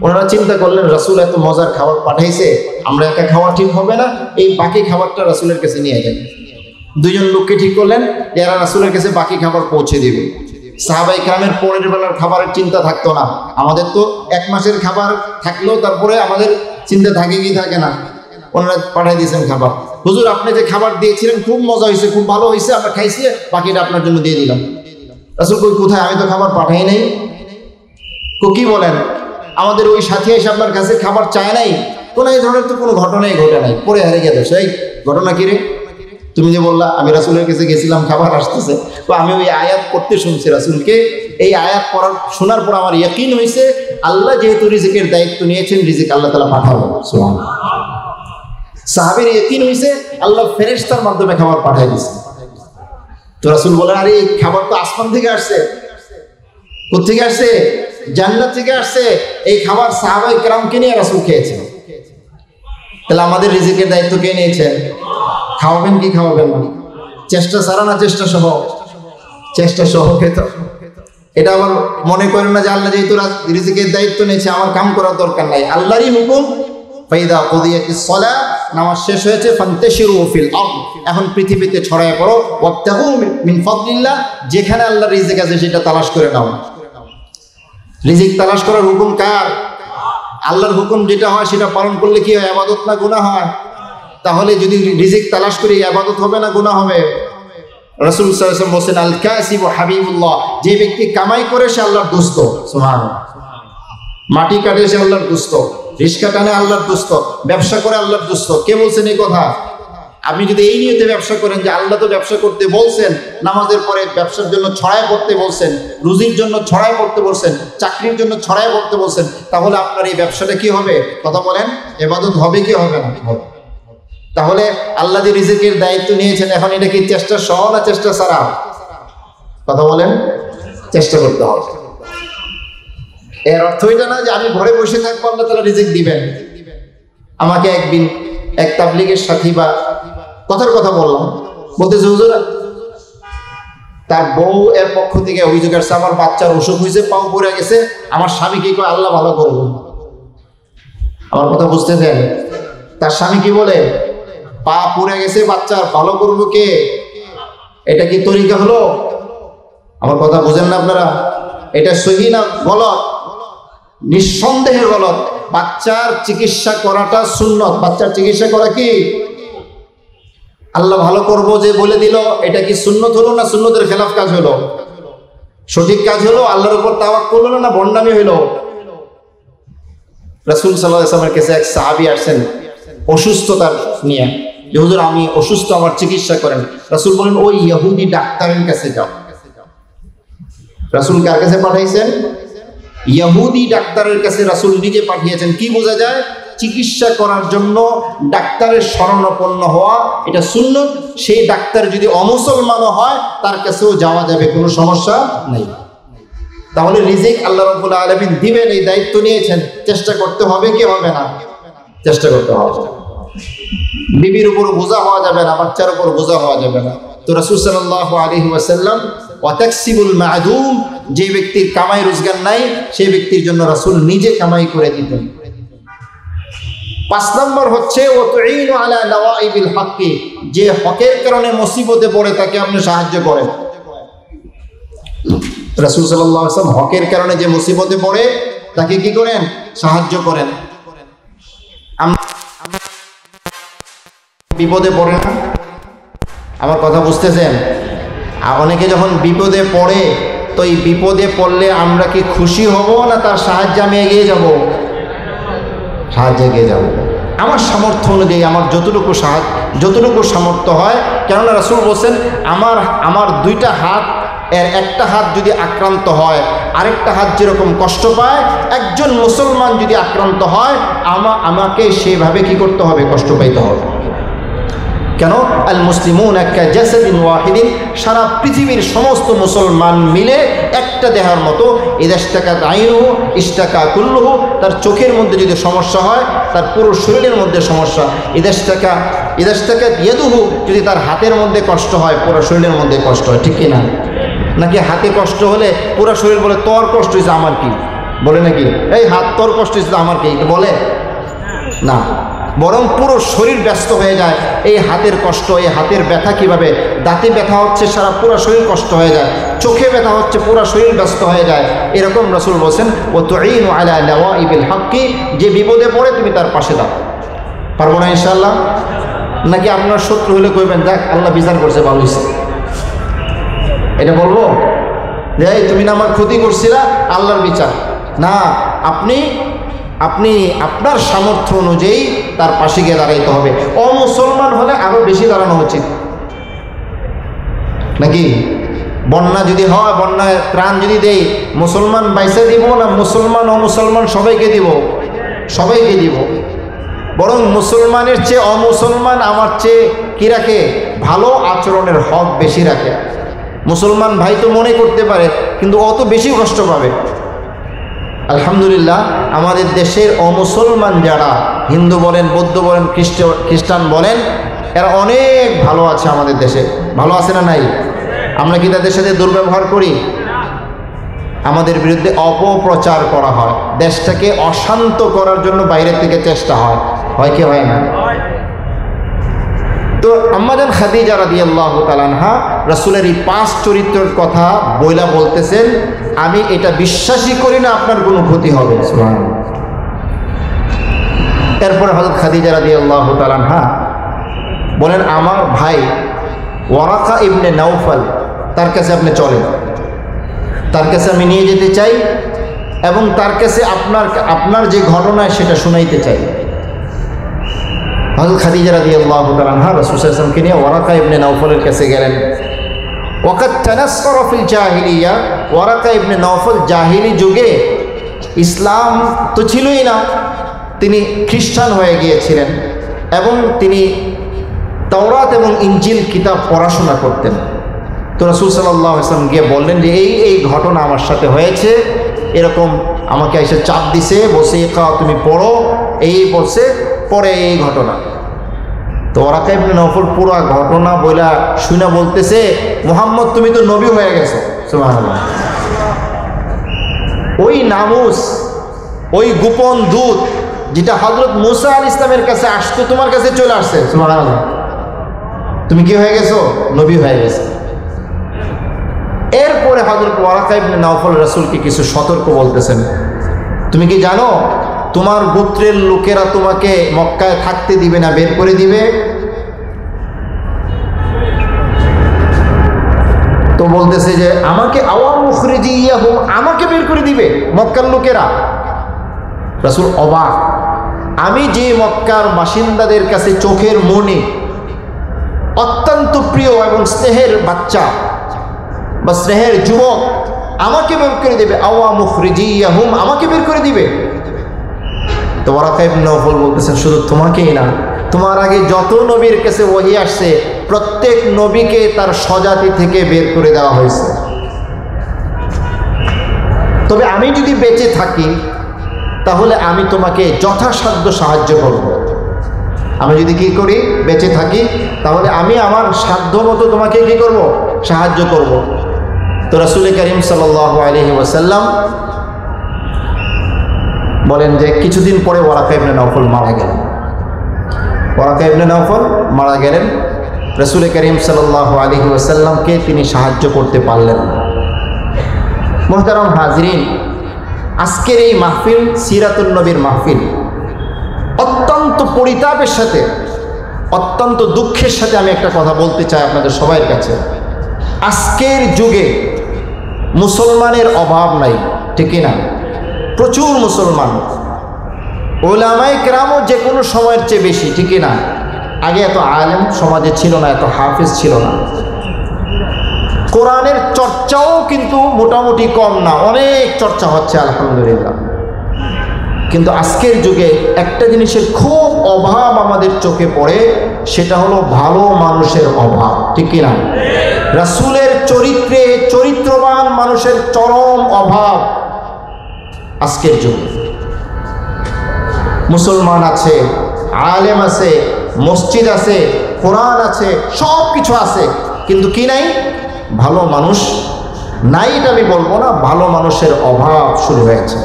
ওনারা চিন্তা করলেন, রাসূল এত মজার খাবার পাঠাইছে, আমরা একা খাওয়া ঠিক হবে না, এই বাকি খাবারটা রাসূলের কাছে নিয়ে যান। 2 জন লোককে ঠিক করলেন, এরা রাসূলের কাছে বাকি খাবার পৌঁছে দিবে। সাহাবায়ে কেরামের পরের বেলার খাবারের চিন্তা থাকতো না। আমাদের তো 1 মাসের খাবার থাকলেও তারপরে আমাদের চিন্তা থাকে কি থাকে না। ওনারা পাঠাই দিয়েছেন খাবার। হুজুর আপনি যে খাবার দিয়েছিলেন খুব মজা হয়েছে, খুব ভালো হয়েছে, আমরা খাইছি, বাকিটা আপনার জন্য দিয়ে দিলাম। রাসূল কই, কোথায়? আমি তো খাবার পাঠাই নাই। কি বলেন? আমাদের ওই সাথী এসে আপনার কাছে খাবার চায় নাই? কোনো এই ধরনের তো কোনো ঘটনাই ঘটে নাই। পরে হারিয়ে গেছে সেই ঘটনা। কি রে, তুমি যে বললা আমি রাসূলের কাছে গেছিলাম, খাবার আসতেছে। তো আমি ওই আয়াত পড়তে শুনছি রাসূলকে। এই আয়াত শোনার পর আমার ইয়াকিন হয়েছে, আল্লাহ যেহেতু রিজিকের দায়িত্ব নিয়েছেন, রিজিক আল্লাহ তাআলা পাঠাবেন। সুবহানাল্লাহ। সাহাবীর ইয়াকিন হয়েছে, আল্লাহ ফেরেশতার মাধ্যমে খাবার পাঠিয়ে দিয়েছে। তো রাসূল বলেন, আরে এই খাবার তো আসমান থেকে আসছে। কোথেকে আসছে? জান্নাত থেকে আসছে। এই খাবার সাহাবায়ে কেরামকে নিয়ে রাসূল খেয়েছেন। তাহলে আমাদের রিজিকের দায়িত্ব কে নিয়েছেন? খাওয়াবেন কি খাওয়াবেন না? চেষ্টা ছাড়া না চেষ্টা সহ? চেষ্টা সহ খেতে। এটা আবার মনে করেন না যে আল্লাহ যেহেতু রিজিকের দায়িত্ব নিয়েছে আমার কাম করার দরকার নাই, আল্লাহরই হুকুম। ফাইদা কুদিয়াতিস সালাহ, নামাজ শেষ হয়েছে, ফান্তাশিরু ফিল আরদ, এখন পৃথিবীতে ছড়ায় পড়ো, ওয়াবতাগু মিন ফাদলিল্লাহ, যেখানে আল্লাহর রিজিক আছে সেটা তালাশ করে নাও। রিজিক তালাশ করার হুকুম কার? আল্লাহর হুকুম যেটা হয় সেটা পালন করলে কি হয়? ইবাদত না গুনাহ হয়? তাহলে যদি রিজিক তালাশ করি ইবাদত হবে না গুনাহ হবে? রাসূল সাল্লাল্লাহু আলাইহি ওয়াসাল্লাম বলেন আল কাসিবু হাবিবুল্লাহ, যে ব্যক্তি কামাই করে সে আল্লাহর দোস্ত। সুবহানাল্লাহ। মাটি কাটে সে আল্লাহর দোস্ত, রিস্কা টানে আল্লাহর দোস্ত, ব্যবসা করে আল্লাহর দোস্ত। কে বলছেন এই কথা? আপনি যদি এই নিয়তে ব্যবসা করেন যে আল্লাহ তো ব্যবসা করতে বলছেন, নামাজের পরে ব্যবসার জন্য ছড়ায় পড়তে বলছেন, রুজির জন্য ছড়ায় পড়তে বলছেন, চাকরির জন্য ছড়ায় পড়তে বলছেন, তাহলে আপনার এই ব্যবসাটা কি হবে? কথা বলেন, ইবাদত হবে কি হবে না? হবে। তাহলে আল্লাহ যে রিজিকের দায়িত্ব নিয়েছেন, এখন এটা কি চেষ্টা সহ না চেষ্টা ছাড়া? কথা বলেন, চেষ্টা করতে হবে। এর অর্থ এটা না যে আমি ঘরে বসে থাকবো আল্লাহ তাআলা রিজিক দিবেন। আমাকে একদিন এক তাবলীগের সাথী বা কথার কথা বললাম, বলতেছে হুজুর তার বউ এর পক্ষ থেকে অভিযোগ আসছে আমার বাচ্চার অসুখ হয়েছে, পাও পড়ে গেছে, আমার স্বামী কি করে আল্লাহ ভালো করবো। আমার কথা বুঝতে দেন? তার স্বামী কি বলে? পা পুড়ে গেছে বাচ্চার, ভালো করবো কে? এটা কি তরিকা হলো? আমার কথা বুঝেন না আপনারা? এটা সহি না গলত? নিঃসন্দেহে গলত। বাচ্চার চিকিৎসা করাটা সুন্নত। বাচ্চার চিকিৎসা করা কি? আল্লাহ ভালো করবো যে বলে দিল, এটা কি সুন্নত হলো না সুন্নতের খেলাফ কাজ হলো? সঠিক কাজ হলো? আল্লাহর উপর তাওয়াক্কুল হলো না ভণ্ডামি হলো? রাসূল সাল্লাল্লাহু আলাইহি ওয়াসাল্লামের কাছে এক সাহাবী আসেন অসুস্থতার নিয়ে, যে হুজুর আমি অসুস্থ, আমার চিকিৎসা করেন। রাসূল বলেন ওই ইহুদি ডাক্তারের কাছে যাও। রাসূল কার কাছে পাঠাইছেন? ইহুদি ডাক্তারের কাছে রাসূল নিজে পাঠিয়েছেন। কি বোঝা যায়? চিকিৎসা করার জন্য ডাক্তারের শরণাপন্ন হওয়া এটা সুন্নত। সেই ডাক্তার যদি অমুসলমানও হয় তার কাছেও যাওয়া যাবে, কোনো সমস্যা নেই। তাহলে রিজিক আল্লাহ রাব্বুল আলামিন দিবেন, এই দায়িত্ব নিয়েছেন, চেষ্টা করতে হবে কি হবে না? চেষ্টা করতে হবে। বিবির উপর বোঝা হওয়া যাবে না, বাচ্চার উপর বোঝা হওয়া যাবে না। তো রাসূল সাল্লাল্লাহু আলাইহি ওয়াসাল্লাম ওয়াতাকসিবুল মা'দুম, যে ব্যক্তির কামাই রোজগার নাই সেই ব্যক্তির জন্য রাসূল নিজে কামাই করে দিতেন। 5 নম্বর হচ্ছে ওয়াতুঈনু আলা নওয়াইবিল হক্কি, যে হকের কারণে মুসিবতে পড়ে তাকে আপনি সাহায্য করেন। রাসূল সাল্লাল্লাহু আলাইহি ওয়াসাল্লাম হকের কারণে যে মুসিবতে পড়ে তাকে কি করেন? সাহায্য করেন। বিপদে পড়ে না? আমার কথা বুঝতেছেন? অনেকে যখন বিপদে পড়ে, তো এই বিপদে পড়লে আমরা কি খুশি হব না তার সাহায্যে আমি এগিয়ে যাব? সাহায্যে এগিয়ে যাব আমার সামর্থ্য অনুযায়ী, আমার যতটুকু সামর্থ্য হয়। কেননা রাসূল বলেন আমার 2টা হাত, এর একটা হাত যদি আক্রান্ত হয়, আরেকটা হাত যেরকম কষ্ট পায়, একজন মুসলমান যদি আক্রান্ত হয় আমাকে সেইভাবে কি করতে হবে? কষ্ট পাইতে হবে। কেন? আল মুসলিমুনা কাজাসাদিন ওয়াহিদিন, সারা পৃথিবীর সমস্ত মুসলমান মিলে একটা দেহের মতো। ইদাশতাকাত আইনুহু ইশতাকা কুল্লুহু, তার চোখের মধ্যে যদি সমস্যা হয় তার পুরো শরীরের মধ্যে সমস্যা। ইদাশতাকাত ইয়াদুহু, যদি তার হাতের মধ্যে কষ্ট হয় পুরো শরীরের মধ্যে কষ্ট হয়। ঠিক কিনা? নাকি হাতে কষ্ট হলে পুরো শরীর বলে তোর কষ্ট হয়েছে আমার কি? বলে নাকি এই হাত তোর কষ্ট হয়েছে আমার কি? বলে না, বরং পুরো শরীর ব্যস্ত হয়ে যায়। এই হাতের কষ্ট, এই হাতের ব্যথা কিভাবে? দাঁতে ব্যথা হচ্ছে, সারা পুরো শরীর কষ্ট হয়ে যায়। চোখে ব্যথা হচ্ছে, পুরো শরীর ব্যস্ত হয়ে যায়। এরকম রাসূল বলেন ওয়াতুঈনু আলা নওয়াইবিল হক্কি, যে বিপদে পড়ে তুমি তার পাশে দাও। পারবো না ইনশাআল্লাহ? নাকি আপনার শত্রু হলে কইবেন যাক আল্লাহ বিচার করছে, ভালো হয়েছে, এটা বলবো যে তুমি না আমার ক্ষতি করছিলা, আল্লাহর বিচার? না, আপনি আপনার সামর্থ্য অনুযায়ী তার পাশে গিয়ে দাঁড়াইতে হবে। অমুসলমান হলে আরো বেশি দাঁড়ানো উচিত নাকি? বন্যা যদি হয়, বন্যায় ত্রাণ যদি দেই, মুসলমান বাইসা দিব না মুসলমান অমুসলমান সবাইকে দিব? সবাইকে দিব। বরং মুসলমানের চেয়ে অমুসলমান আমার চেয়ে কি রাখে? ভালো আচরণের হক বেশি রাখে। মুসলমান ভাই তো মনে করতে পারে, কিন্তু অত বেশি কষ্ট পাবে। আলহামদুলিল্লাহ, আমাদের দেশের অমুসলমান যারা, হিন্দু বলেন, বৌদ্ধ বলেন, খ্রিস্টান বলেন, এরা অনেক ভালো আছে আমাদের দেশে। ভালো আছে না নাই? আমরা কি তাদের সাথে দুর্ব্যবহার করি? আমাদের বিরুদ্ধে অপপ্রচার করা হয়, দেশটাকে অশান্ত করার জন্য বাইরে থেকে চেষ্টা হয়, হয় কি হয় না? তো আম্মা জান খাদিজা রাদিয়াল্লাহু তাআলা আনহা রাসূলের এই 5 চরিত্রের কথা বইলা বলতেছেন, আমি এটা বিশ্বাসই করি না আপনার কোনো ক্ষতি হবে। সুবহানাল্লাহ। এরপর হযরত খাদিজা রাদিয়াল্লাহু তাআলা আনহা বলেন, আমার ভাই ওয়ারাকা ইবনে নাওফাল, তার কাছে আপনি চলেন, তার কাছে আমি নিয়ে যেতে চাই এবং তার কাছে আপনার যে ঘটনা সেটা শোনাইতে চাই। হযরত খাদিজা রাদিয়াল্লাহু তাআলা আনহা রাসূল সাল্লাল্লাহু আলাইহি ওয়াসাল্লামকে নিয়ে ওয়ারাকা ইবনে নাওফলের কাছে গেলেন। ওয়াকাদ তানাসসারা ফিল জাহিলিয়া, ওয়ারাকা ইবনে নাওফল জাহিলি যুগে, ইসলাম তো ছিলই না, তিনি খ্রিস্টান হয়ে গিয়েছিলেন এবং তিনি তাওরাত এবং ইনজিল কিতাব পড়াশোনা করতেন। তো রাসূল সাল্লাল্লাহু আলাইহি ওয়াসাল্লাম গিয়ে বললেন যে এই ঘটনা আমার সাথে হয়েছে, এরকম আমাকে এসে চাপ দিছে, বসে তুমি পড়ো, এই বলছে, পরে এই ঘটনা। তো ওয়ারাকা ইবনে নাওফল পুরো ঘটনা বইলা শুনে বলতেছে, মুহাম্মদ তুমি তো নবী হয়ে গেছো। সুবহানাল্লাহ। ওই নামুস, ওই গোপন দূত যেটা হযরত মুসা আলাইহিস সালামের কাছে আসতো, তোমার কাছে চলে আসছে। সুবহানাল্লাহ। তুমি কি হয়ে গেছো? নবী হয়ে গেছো। এরপরে হযরত ওয়ারাকা ইবনে নাওফল রাসূলকে কিছু সতর্ক বলতেছেন, তুমি কি জানো তোমার গোত্রের লোকেরা তোমাকে মক্কায় থাকতে দিবে না, বের করে দিবে? তো বলতেছে যে আমাকে আমাকে বের করে দিবে মক্কার লোকেরা। রাসূল অবাক, আমি যে মক্কার বাসিন্দাদের কাছে চোখের মনি, অত্যন্ত প্রিয় এবং স্নেহের বাচ্চা বা স্নেহের যুবক, আমাকে বের করে দিবে? আমাকে বের করে দিবে? তো ওয়ারাকা ইবনে নাওফল বলতেছেন, শুধু তোমাকেই না, তোমার আগে যত নবীর কাছে ওহী আসছে প্রত্যেক নবীকে তার স্বজাতি থেকে বের করে দেওয়া হয়েছে। তবে আমি যদি বেঁচে থাকি তাহলে আমি তোমাকে যথাসাধ্য সাহায্য করব। আমি যদি কি করি, বেঁচে থাকি, তাহলে আমি আমার সাধ্য মতো তোমাকে কি করব, সাহায্য করব। তো রাসূল করিম সাল্লাল্লাহু আলাইহি ওয়াসাল্লাম বলেন যে কিছুদিন পরে ওয়ারাকা ইবনে নাওফল মারা গেলেন। ওয়ারাকা ইবনে নাওফল মারা গেলেন, রাসূল করিম সাল্লাল্লাহু আলাইহি ওয়াসাল্লামকে তিনি সাহায্য করতে পারলেন না। মুহতারাম হাজরিন, আজকের এই মাহফিল সিরাতুন নবীর মাহফিল। অত্যন্ত পরিতাপের সাথে, অত্যন্ত দুঃখের সাথে আমি একটা কথা বলতে চাই আপনাদের সবার কাছে। আজকের যুগে মুসলমানের অভাব নাই, ঠিক না? প্রচুর মুসলমান, উলামায়ে কেরামও যে কোনো সময়ের চেয়ে বেশি, ঠিক না? আগে এত আলেম সমাজে ছিল না, এত হাফেজ ছিল না। কোরআনের চর্চাও কিন্তু মোটামুটি কম না, অনেক চর্চা হচ্ছে আলহামদুলিল্লাহ। কিন্তু আজকের যুগে একটা জিনিসের খুব অভাব আমাদের চোখে পড়ে, সেটা হলো ভালো মানুষের অভাব, ঠিক না? রাসূলের চরিত্রে চরিত্রবান মানুষের চরম অভাব আজকের যুগে। মুসলমান আছে, আলেম আছে, মসজিদ আছে, কোরআন আছে, সব কিছু আছে, কিন্তু কি নাই? ভালো মানুষ নাই। এটা আমি বলবো না, ভালো মানুষের অভাব শুরু হয়েছে।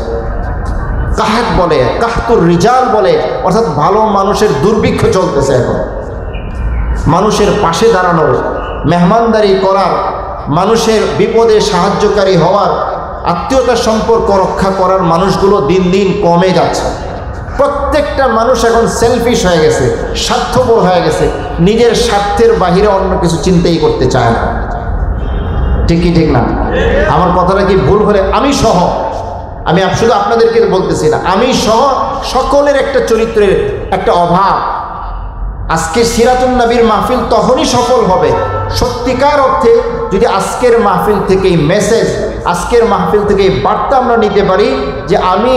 কাহাত বলে, কাহতুর রিজাল বলে, অর্থাৎ ভালো মানুষের দুর্ভিক্ষ চলতেছে এখন। মানুষের পাশে দাঁড়ানোর, মেহমানদারি করার, মানুষের বিপদে সাহায্যকারী হওয়ার, আত্মীয়তার সম্পর্ক রক্ষা করার মানুষগুলো দিন দিন কমে যাচ্ছে। প্রত্যেকটা মানুষ এখন সেলফিশ হয়ে গেছে, স্বার্থপর হয়ে গেছে, নিজের স্বার্থের বাহিরে অন্য কিছু চিন্তাই করতে চায় না, ঠিক কি ঠিক না? আমার কথাটা কি ভুল হলে আমি সহ, আমি শুধু আপনাদেরকে বলতেছি না, আমি সহ সকলের একটা চরিত্রের একটা অভাব। আজকে সিরাতুন নবীর মাহফিল তখনই সফল হবে সত্যিকার অর্থে যদি আজকের মাহফিল থেকে মেসেজ, আজকের মাহফিল থেকে বার্তা আমরা নিতে পারি যে আমি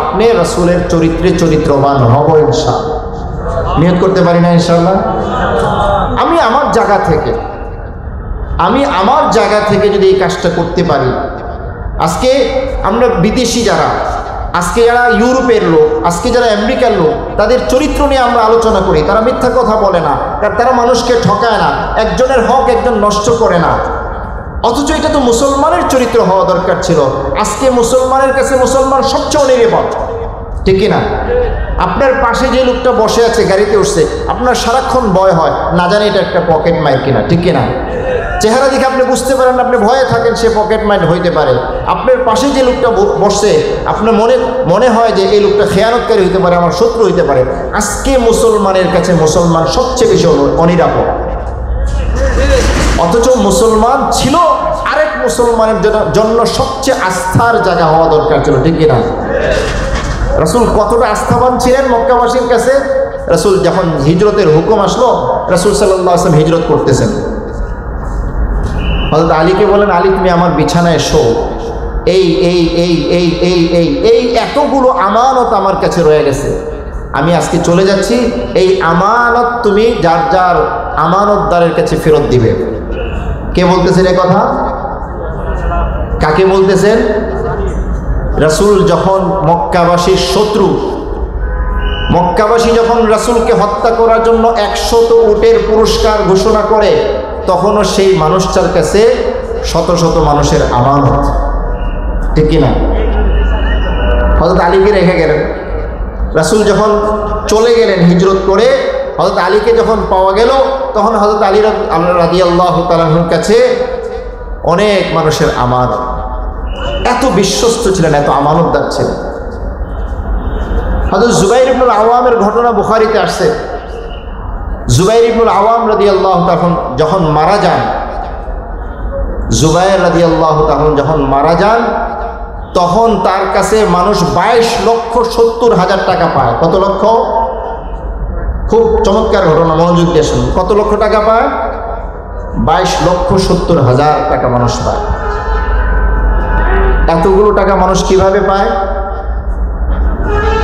আপনি রাসূলের চরিত্রে চরিত্রবান হব ইনশাআল্লাহ। নিয়ত করতে পারি না ইনশাআল্লাহ? আমি আমার জায়গা থেকে যদি এই কাজটা করতে পারি, আজকে আমরা বিদেশি যারা, আজকে যারা ইউরোপের লোক, আজকে যারা আমেরিকার লোক, তাদের চরিত্র নিয়ে আমরা আলোচনা করি। তারা মিথ্যা কথা বলে না, তারা মানুষকে ঠকায় না, একজনের হক একজন নষ্ট করে না। অথচ এটা তো মুসলমানের চরিত্র হওয়া দরকার ছিল। আজকে মুসলমানের কাছে মুসলমান সবচেয়ে নিরাপদ, ঠিক কিনা? আপনার পাশে যে লোকটা বসে আছে গাড়িতে উঠছে, আপনার সারাক্ষণ ভয় হয়, না জানি এটা একটা পকেট মার কিনা, ঠিক কিনা? চেহারা দেখে আপনি বুঝতে পারেন, আপনি ভয়ে থাকেন সে পকেট মাইন্ড হইতে পারে। আপনার পাশে যে লোকটা বসছে, আপনার মনে হয় যে এই লোকটা খেয়ানতকারী হইতে পারে, আমার শত্রু হইতে পারে। আজকে মুসলমানের কাছে মুসলমান সবচেয়ে বেশি অনিরাপদ। অথচ মুসলমান ছিল আরেক মুসলমানের জন্য সবচেয়ে আস্থার জায়গা হওয়া দরকার ছিল, ঠিক কিনা? রাসূল কতটা আস্থাবান ছিলেন মক্কাবাসীর কাছে। রাসূল যখন হিজরতের হুকুম আসলো, রাসূল সাল্লাল্লাহু আলাইহি ওয়াসাল্লাম হিজরত করতেছেন। হযরত আলীকে বলেন, আলী তুমি আমার বিছানায় শো, এই এতগুলো আমানত আমার কাছে রয়ে গেছে, আমি আজকে চলে যাচ্ছি, এই আমানত তুমি যার যার আমানতদারের কাছে ফেরত দিবে। কে বলতেছেন এ কথা? কাকে বলতেছেন? রাসূল যখন মক্কাবাসীর শত্রু, মক্কাবাসী যখন রাসূলকে হত্যা করার জন্য 100 উটের পুরস্কার ঘোষণা করে, তখনও সেই মানুষটার কাছে শত শত মানুষের আমানত, ঠিক কিনা? হযরত আলীকে রেখে গেলেন। রাসূল যখন চলে গেলেন হিজরত করে, হযরত আলীকে যখন পাওয়া গেল, তখন হযরত আলী রাদিয়াল্লাহু তাআলা আনহুর কাছে অনেক মানুষের আমানত। এত বিশ্বস্ত ছিলেন, এত আমানতদার ছিলেন। হযরত জুবাইর ইবনুল আওয়ামের ঘটনা বুখারীতে আসছে। জুবাইর ইবনুল আওয়াম রাদিয়াল্লাহু তাআলা যখন মারা যান, জুবাইর রাদিয়াল্লাহু তাআলা যখন মারা যান, তখন তার কাছে মানুষ 22,70,000 টাকা পায়। কত লক্ষ? খুব চমৎকার ঘটনা, মনোযোগ দিয়ে শুনুন। কত লক্ষ টাকা পায়? 22,70,000 টাকা মানুষ পায়। এতগুলো টাকা মানুষ কিভাবে পায়?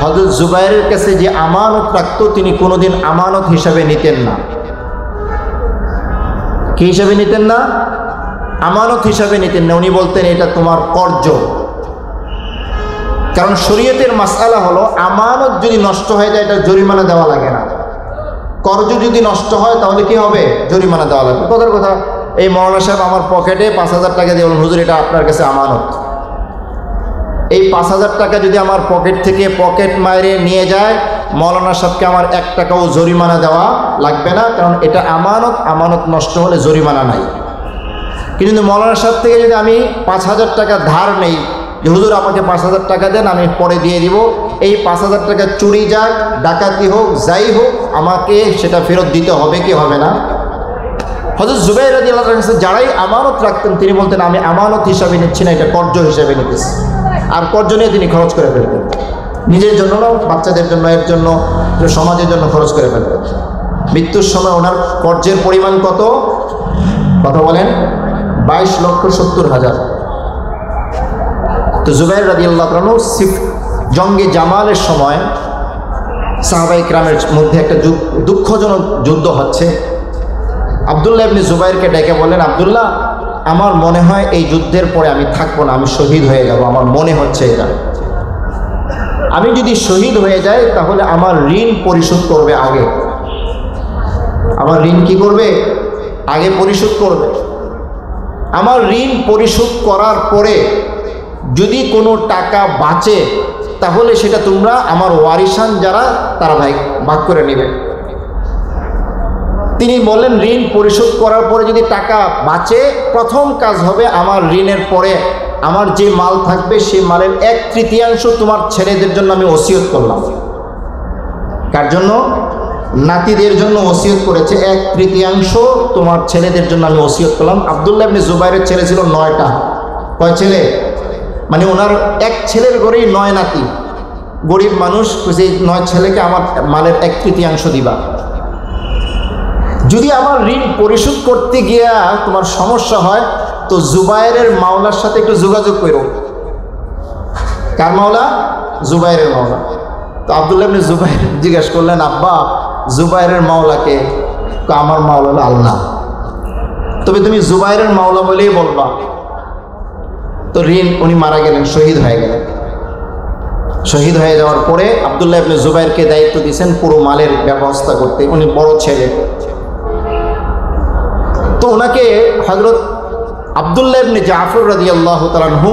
হযরত জুবাইরের কাছে যে আমানত রাখতো, তিনি কোনোদিন আমানত হিসাবে নিতেন না। কি হিসাবে নিতেন না? আমানত হিসাবে নিতেন না। উনি বলতেন এটা তোমার কর্জ। কারণ শরীয়তের মাসআলা হলো, আমানত যদি নষ্ট হয়ে যায় এটা জরিমানা দেওয়া লাগে না। কর্জ যদি নষ্ট হয় তাহলে কি হবে? জরিমানা দেওয়া লাগবে। কথার কথা, এই মৌলানা সাহেব আমার পকেটে 5,000 টাকা দিয়ে বলুন, হুজুর এটা আপনার কাছে আমানত। এই 5,000 টাকা যদি আমার পকেট থেকে পকেট মাইরে নিয়ে যায়, মৌলানা সাহেবকে আমার 1 টাকাও জরিমানা দেওয়া লাগবে না, কারণ এটা আমানত। আমানত নষ্ট হলে জরিমানা নাই। কিন্তু মৌলানা সাহেব থেকে যদি আমি 5,000 টাকা ধার নেই, যে হুজুর আমাকে 5,000 টাকা দেন, আমি পরে দিয়ে দিব, এই 5,000 টাকা চুরি যাক, ডাকাতি হোক, যাই হোক, আমাকে সেটা ফেরত দিতে হবে কি হবে না? হযরত জুবাইর রাদিয়াল্লাহু তাআলা কাছে যারাই আমানত রাখতেন, তিনি বলতেন আমি আমানত হিসাবে নিচ্ছি না, এটা কর্জ হিসাবে নিতেছি। আর কর্জ নিয়ে তিনি খরচ করে ফেলতেন, নিজের জন্য না, বাচ্চাদের জন্য, এর জন্য, সমাজের জন্য খরচ করে ফেলতেন। মৃত্যুর সময় ওনার কর্জের পরিমাণ কত? কথা বলেন? 22,70,000। তো জুবাইর রাদিয়াল্লাহু তাআলা জঙ্গে জামালের সময় সাহাবায়ে কিরামের মধ্যে একটা দুঃখজনক যুদ্ধ হচ্ছে। আব্দুল্লাহ ইবনে জুবাইরকে ডেকে বললেন, আব্দুল্লাহ, আমার মনে হয় এই যুদ্ধের পরে আমি থাকবো না, আমি শহীদ হয়ে যাব, আমার মনে হচ্ছে এটা। আমি যদি শহীদ হয়ে যাই তাহলে আমার ঋণ পরিশোধ করবে আগে। আমার ঋণ কি করবে? আগে পরিশোধ করবে। আমার ঋণ পরিশোধ করার পরে যদি কোনো টাকা বাঁচে, তাহলে সেটা তোমরা আমার ওয়ারিসান যারা, তারা ভাগ করে নেবে। তিনি বললেন, ঋণ পরিশোধ করার পরে যদি টাকা বাঁচে, প্রথম কাজ হবে আমার ঋণের পরে আমার যে মাল থাকবে সেই মালের 1/3 তোমার ছেলেদের জন্য আমি ওসিয়ত করলাম। কার জন্য? নাতিদের জন্য ওসিয়ত করেছে। 1/3 তোমার ছেলেদের জন্য আমি ওসিয়ত করলাম। আব্দুল্লাহ ইবনে জুবাইরের ছেলে ছিল 9টা। কয় ছেলে? মানে ওনার এক ছেলের ঘরেই 9 নাতি। গরিব মানুষ, সেই 9 ছেলেকে আমার মালের 1/3 দিবা। যদি আমার ঋণ পরিশোধ করতে গিয়া তোমার সমস্যা হয়, তো জুবাইরের মাওলার সাথে একটু যোগাযোগ করো। কার মাওলা? জুবাইরের মাওলা। তো আব্দুল্লাহ ইবনে জুবাইর জিজ্ঞেস করলেন, আব্বা, জুবাইরের মাওলাকে? আমার মাওলা হলো আল্লাহ, তবে তুমি জুবাইরের মাওলা বলেই বলবা। তো ঋণ, উনি মারা গেলেন, শহীদ হয়ে গেলেন। শহীদ হয়ে যাওয়ার পরে আব্দুল্লাহ ইবনে জুবাইরকে দায়িত্ব দিয়েছেন পুরো মালের ব্যবস্থা করতে। উনি বড় ছেলে। তো ওনাকে হযরত আব্দুল্লাহ ইবনে জাফর রাদিয়াল্লাহু তাআলা আনহু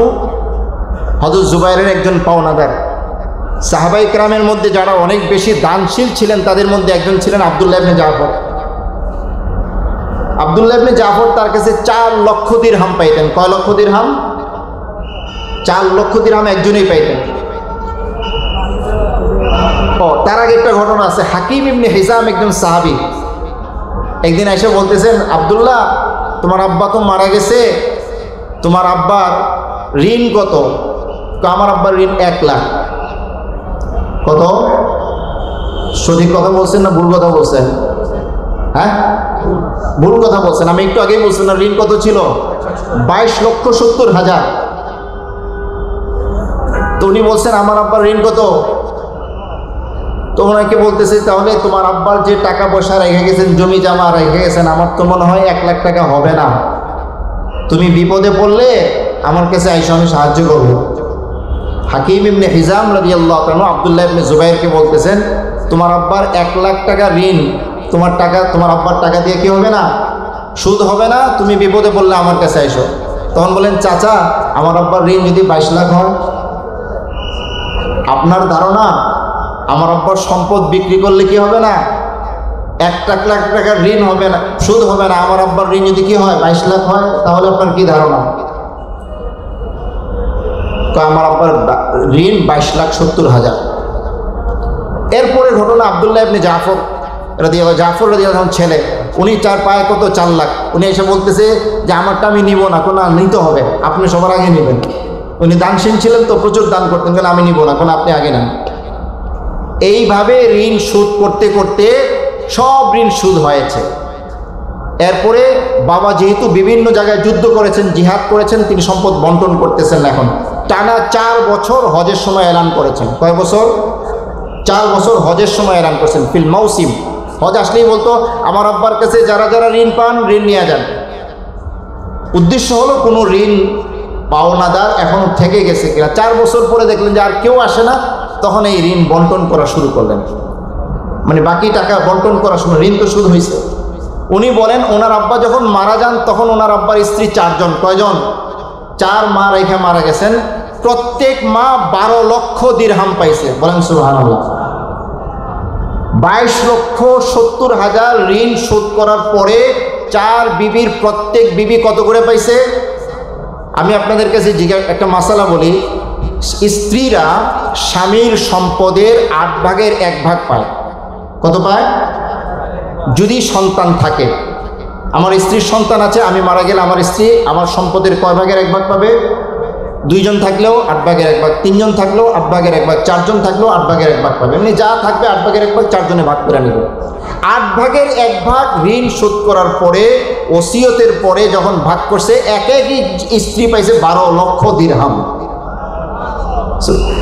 হযরত জুবাইরের একজন পাওনাদার। সাহাবায়ে কেরামের মধ্যে যারা অনেক বেশি দানশীল ছিলেন তাদের মধ্যে একজন ছিলেন আব্দুল্লাহ ইবনে জাফর। আব্দুল্লাহ ইবনে জাফর তার কাছে 4 লক্ষ দিরহাম পাইতেন। কয় লক্ষ দিরহাম? 4 লক্ষ দিরহাম একজনই পাইতেন। তার আগে একটা ঘটনা আছে। হাকিম ইবনে হিজাম একজন সাহাবী একদিন এসে বলতেছেন, আব্দুল্লাহ তোমার আব্বা তো মারা গেছে, তোমার আব্বার ঋণ কত? আমার আব্বার ঋণ 1 লাখ। কত? সঠিক কথা বলছেন না ভুল কথা বলছেন? হ্যাঁ, ভুল কথা বলছেন। আমি একটু আগেই বলছেন না ঋণ কত ছিল? 22,70,000। তো উনি বলছেন আমার আব্বার ঋণ কত? তো ওনাকে বলতেছে, তাহলে তোমার আব্বার যে টাকা পয়সা রেখে গেছেন, জমি জমা রেখে গেছেন, আমার তো মনে হয় 1 লাখ টাকা হবে না। তুমি বিপদে পড়লে আমার কাছে আইসা, আমি সাহায্য করবো। হাকিম ইবনে হিজাম রাদিয়াল্লাহু তাআলা আব্দুল্লাহ ইবনে জুবাইরকে বলতেছেন, তোমার আব্বার 1 লাখ টাকা ঋণ, তোমার আব্বার টাকা দিয়ে কি হবে না? সুদ হবে না। তুমি বিপদে পড়লে আমার কাছে আইসো। তখন বলেন, চাচা আমার আব্বার ঋণ যদি 22 লাখ হয়, আপনার ধারণা আমার আব্বার সম্পদ বিক্রি করলে কি হবে না? 1 লাখ টাকার ঋণ হবে না, সুদ হবে না। আমার আব্বার ঋণ যদি কি হয় 22 লাখ হয়, তাহলে আপনার কি ধারণা? তো আমার আব্বার ঋণ 22,70,000। এরপরে ঘটনা আব্দুল্লাহ ইবনে জাফর রাদিয়াল্লাহু ছেলে, উনি 4 পায়ে কত 4 লাখ। উনি এসে বলতেছে যে আমারটা আমি নিব না, কোনো নিতে হবে, আপনি সবার আগে নেবেন। উনি দানশীল ছিলেন তো, প্রচুর দান করতেন, কেন আমি নিব না, কোনো আপনি আগে নেন। এইভাবে ঋণ শোধ করতে করতে সব ঋণ শোধ হয়েছে। এরপরে বাবা যেহেতু বিভিন্ন জায়গায় যুদ্ধ করেছেন, জিহাদ করেছেন, তিনি সম্পদ বন্টন করতেছেন। এখন টানা 4 বছর হজের সময় এলান করেছেন। কয় বছর? 4 বছর হজের সময় এলান করেছেন। ফিল মৌসিম, হজ আসলেই বলতো আমার আব্বার কাছে যারা যারা ঋণ পান ঋণ নিয়ে যান। উদ্দেশ্য হলো কোনো ঋণ পাওনাদার এখনো থেকে গেছে কিনা। 4 বছর পরে দেখলেন যে আর কেউ আসে না, তখন এই ঋণ বন্টন করা শুরু করলেন। মানে বাকি টাকা বন্টন করার সময় ঋণ তো শুরু হয়েছে। উনি বলেন ওনার আব্বা যখন মারা যান তখন ওনার আব্বার স্ত্রী 4 জন। কয়জন? 4 মা রেখে মারা গেছেন। প্রত্যেক মা 12 লক্ষ দিরহাম পাইছে। বলেন সুবহানাল্লাহ। 22,70,000 ঋণ শোধ করার পরে 4 বিবির প্রত্যেক বিবি কত করে পাইছে? আমি আপনাদের কাছে একটা মাসালা বলি। স্ত্রীরা স্বামীর সম্পদের 8 ভাগের 1 ভাগ পায়। কত পায়? যদি সন্তান থাকে। আমার স্ত্রীর সন্তান আছে, আমি মারা গেলে আমার স্ত্রী আমার সম্পদের কয় ভাগের 1 ভাগ পাবে? 2 জন থাকলেও 8 ভাগের 1 ভাগ, 3 জন থাকলেও 8 ভাগের 1 ভাগ, 4 জন থাকলেও 8 ভাগের 1 ভাগ পাবে। এমনি যা থাকবে 8 ভাগের 1 ভাগ 4 জনে ভাগ করে নেবে। 8 ভাগের 1 ভাগ ঋণ শোধ করার পরে, ওসিয়তের পরে যখন ভাগ করছে, একই স্ত্রী পাইছে 12 লক্ষ দিরহাম।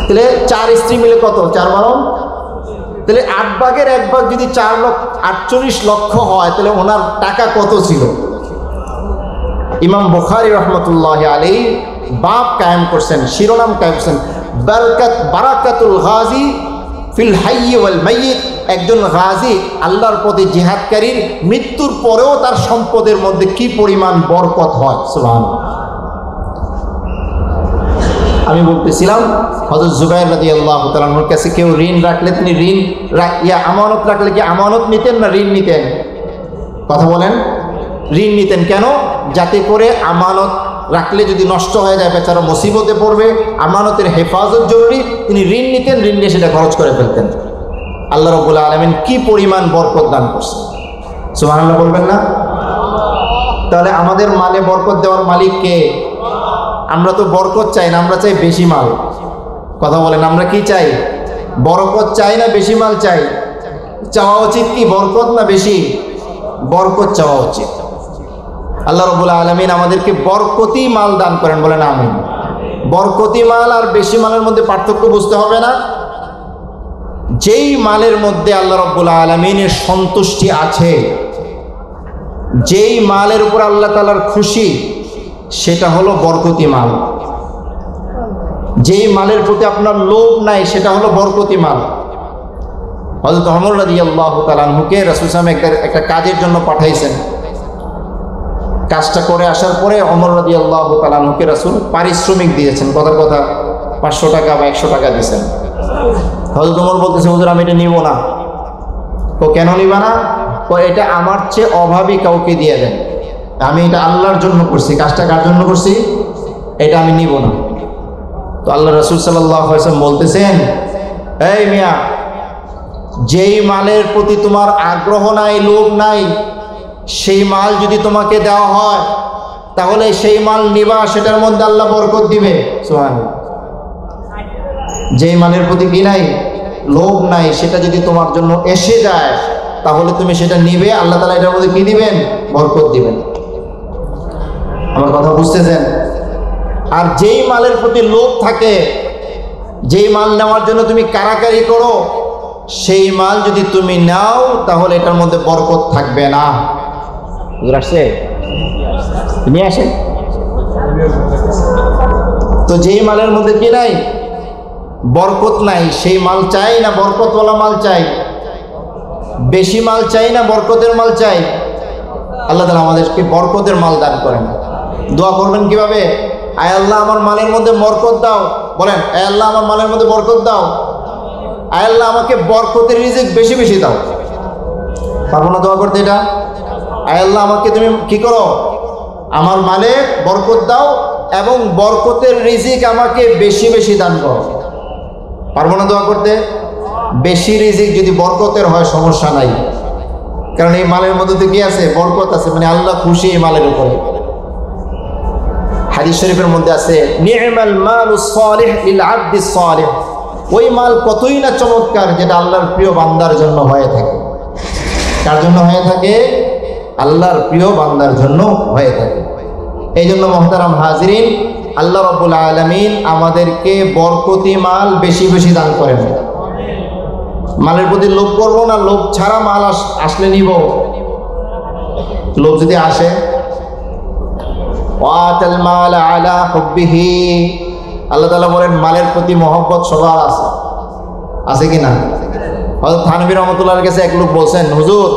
তাহলে 4 স্ত্রী মিলে কত? 4 12। তাহলে 8 ভাগের 1 ভাগ যদি 48 লক্ষ হয়, তাহলে ওনার টাকা কত ছিল? ইমাম বুখারী রাহমাতুল্লাহি আলাইহি বাব কায়েম করছেন, শিরোনাম কায়েম করছেন, বারাকাতুল গাজী ফিল হাইয়্যি ওয়াল মাইয়িত। একজন গাজী, আল্লাহর পথে জিহাদকারীর মৃত্যুর পরেও তার সম্পদের মধ্যে কি পরিমাণ বরকত হয়। সুবহানাল্লাহ। আমি বলতেছিলাম হযরত জুবাইর রাদিয়াল্লাহু তাআলা আনহুর কাছে কেউ ঋণ রাখলে তিনি আমানত রাখলে কি আমানত নিতেন না ঋণ নিতেন? কথা বলেন। ঋণ নিতেন। কেন? যাতে করে আমানত রাখলে যদি নষ্ট হয়ে যায় বেচারা মুসিবতে পড়বে, আমানতের হেফাজত জরুরি। তিনি ঋণ নিতেন, ঋণ নিয়ে সেটা খরচ করে ফেলতেন। আল্লাহ রাব্বুল আলামিন কি পরিমাণ বরকত দান করছেন, সুবহানাল্লাহ বলবেন না? তাহলে আমাদের মালে বরকত দেওয়ার মালিক কে? আমরা তো বরকত চাই না, আমরা চাই বেশি মাল। কথা বলেন, আমরা কি চাই? বরকত চাই না বেশি মাল চাই? চাওয়া উচিত কি বরকত না বেশি? বরকত চাওয়া উচিত। আল্লাহ রাব্বুল আলামিন আমাদেরকে বরকতি মাল দান করেন, বলেন আমিন। বরকতি মাল আর বেশি মালের মধ্যে পার্থক্য বুঝতে হবে না? যেই মালের মধ্যে আল্লাহ রাব্বুল আলামিনের সন্তুষ্টি আছে, যেই মালের উপর আল্লাহ তাআলার খুশি, সেটা হলো বরকতি মাল। যেই মালের প্রতি আপনার লোভ নাই, সেটা হলো বরকতি মাল। হযরত ওমর রাদিয়াল্লাহু তাআলা আনহুকে রাসূল সাল্লাল্লাহু আলাইহি ওয়াসাল্লাম একটা কাজের জন্য পাঠাইছেন। কাজটা করে আসার পরে ওমর রাদিয়াল্লাহু তাআলা আনহুকে রাসূল পারিশ্রমিক দিয়েছেন, কথার কথা 500 টাকা বা 100 টাকা দিয়েছেন। হযরত ওমর বলতেছে, হুজুর আমি এটা নিব না। তো কেন নিবা না? এটা আমার চেয়ে অভাবী কাউকে দিয়ে দেন, আমি এটা আল্লাহর জন্য করছি, কাজটা কার জন্য করছি, এটা আমি নিব না। তো আল্লাহ রাসূল সাল্লাল্লাহু আলাইহি ওয়াসাল্লাম বলতেছেন, এই মিয়া, যেই মালের প্রতি তোমার আগ্রহ নাই, লোভ নাই, সেই মাল যদি তোমাকে দেওয়া হয় তাহলে সেই মাল নিবা, সেটার মধ্যে আল্লাহ বরকত দিবে। সুবহানাল্লাহ। যেই মালের প্রতি কি নাই, লোভ নাই, সেটা যদি তোমার জন্য এসে যায় তাহলে তুমি সেটা নিবে, আল্লাহ তাআলা এটার মধ্যে কি দিবেন, বরকত দিবেন। আমার কথা বুঝতেছেন? আর যেই মালের প্রতি লোভ থাকে, যেই মাল নেওয়ার জন্য তুমি কারাকারি করো, সেই মাল যদি তুমি নাও তাহলে এটার মধ্যে বরকত থাকবে না। আসছে নিয়ে আসে। তো যেই মালের মধ্যে কি নাই, বরকত নাই, সেই মাল চাই না বরকতওয়ালা মাল চাই, বেশি মাল চাই না বরকতের মাল চাই। আল্লাহ তাআলা আমাদেরকে বরকতের মাল দান করেন। দোয়া করবেন কিভাবে? আয় আল্লাহ আমার মালের মধ্যে বরকত দাও। বলেন, আয় আল্লাহ আমার মালের মধ্যে বরকত দাও। আয় আল্লাহ আমাকে বরকতের রিজিক বেশি বেশি দাও। পারবো না দোয়া করতে এটা? আয় আল্লাহ আমাকে তুমি কি করো, আমার মালে বরকত দাও এবং বরকতের রিজিক আমাকে বেশি বেশি দান করো। পারবো না দোয়া করতে? বেশি রিজিক যদি বরকতের হয় সমস্যা নাই, কারণ এই মালের মধ্যে কি আছে, বরকত আছে, মানে আল্লাহ খুশি এই মালের উপরে। হাদিস শরীফের মধ্যে আছে, নি'মাল মালুস সালিহ লিল আবদিস সালিহ। ওই মাল কতই না চমৎকার যেটা আল্লাহর প্রিয় বান্দার জন্য হয়ে থাকে। কার জন্য হয়ে থাকে? আল্লাহর প্রিয় বান্দার জন্য হয়ে থাকে। এই জন্য মুহতারাম হাজিরিন, আল্লাহ রাব্বুল আলামিন আমাদেরকে বরকতি মাল বেশি বেশি দান করেন। মালের প্রতি লোভ করবো না, লোভ ছাড়া মাল আসলে নিব। লোভ যদি আসে, ওয়াতাল মাল আলা হুব্বিহি, আল্লাহ তাআলা বলেন মালের প্রতি মহব্বত সবার আছে, আছে কি না? হযরত থানভী রাহমাতুল্লাহর কাছে এক লোক বলছেন, হুজুর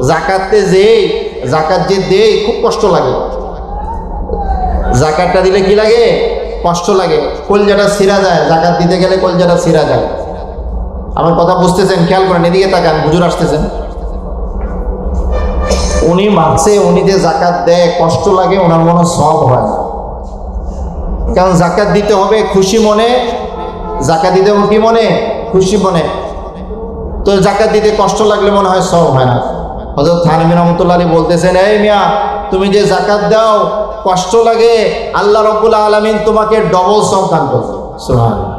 জাকাত যে দেই খুব কষ্ট লাগে। জাকাতটা দিলে কি লাগে? কষ্ট লাগে, কলজাটা ছিঁড়া যায়, জাকাত দিতে গেলে কলজাটা ছিঁড়া যায়। আমার কথা বুঝতেছেন? খেয়াল করেন, এদিকে তাকান, হুজুর আসতেছেন। উনি মানছে, উনি যে জাকাত দেয় কষ্ট লাগে, ওনার মনে সব হয় না, কারণ জাকাত দিতে হবে খুশি মনে, জাকাত দিতে হবে কি মনে, খুশি মনে। তো জাকাত দিতে কষ্ট লাগলে মনে হয় সব হয় না। হযরত থানভী রাহমাতুল্লাহ আলাইহি বলতেছেন, এই মিয়া, তুমি যে জাকাত দাও কষ্ট লাগে, আল্লাহ রাব্বুল আলামিন তোমাকে ডবল সওয়াব দান করবে। সুবহানাল্লাহ।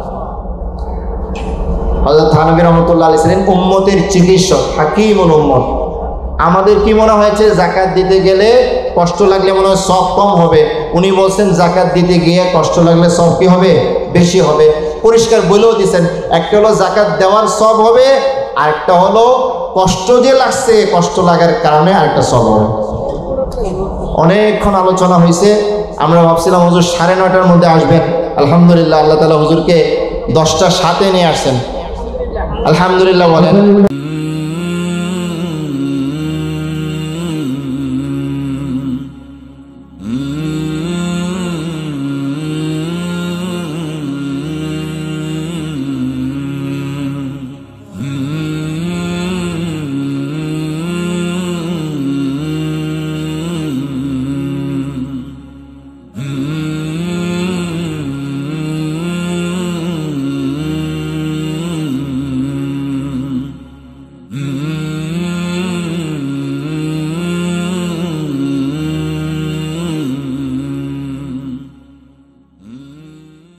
হযরত থানভী রাহমাতুল্লাহ আলাইহি ছিলেন উম্মতের চিকিৎসক, হাকিমুল উম্মত। আমাদের কি মনে হয়েছে, জাকাত দিতে গেলে কষ্ট লাগলে মনে হয় সওয়াব কম হবে। উনি বলছেন জাকাত দিতে গিয়ে কষ্ট লাগলে সওয়াব কি হবে, বেশি হবে। পরিষ্কার বলেও দিয়েছেন, একটা হলো জাকাত দেওয়ার সওয়াব হবে, আরেকটা হলো কষ্ট যে লাগছে, কষ্ট লাগার কারণে আরেকটা সওয়াব হবে। অনেকক্ষণ আলোচনা হয়েছে, আমরা ভাবছিলাম হুজুর 9:30টার মধ্যে আসবেন। আলহামদুলিল্লাহ, আল্লাহ তাআলা হুজুরকে 10টা 7-এ নিয়ে আসছেন। আলহামদুলিল্লাহ বলেন।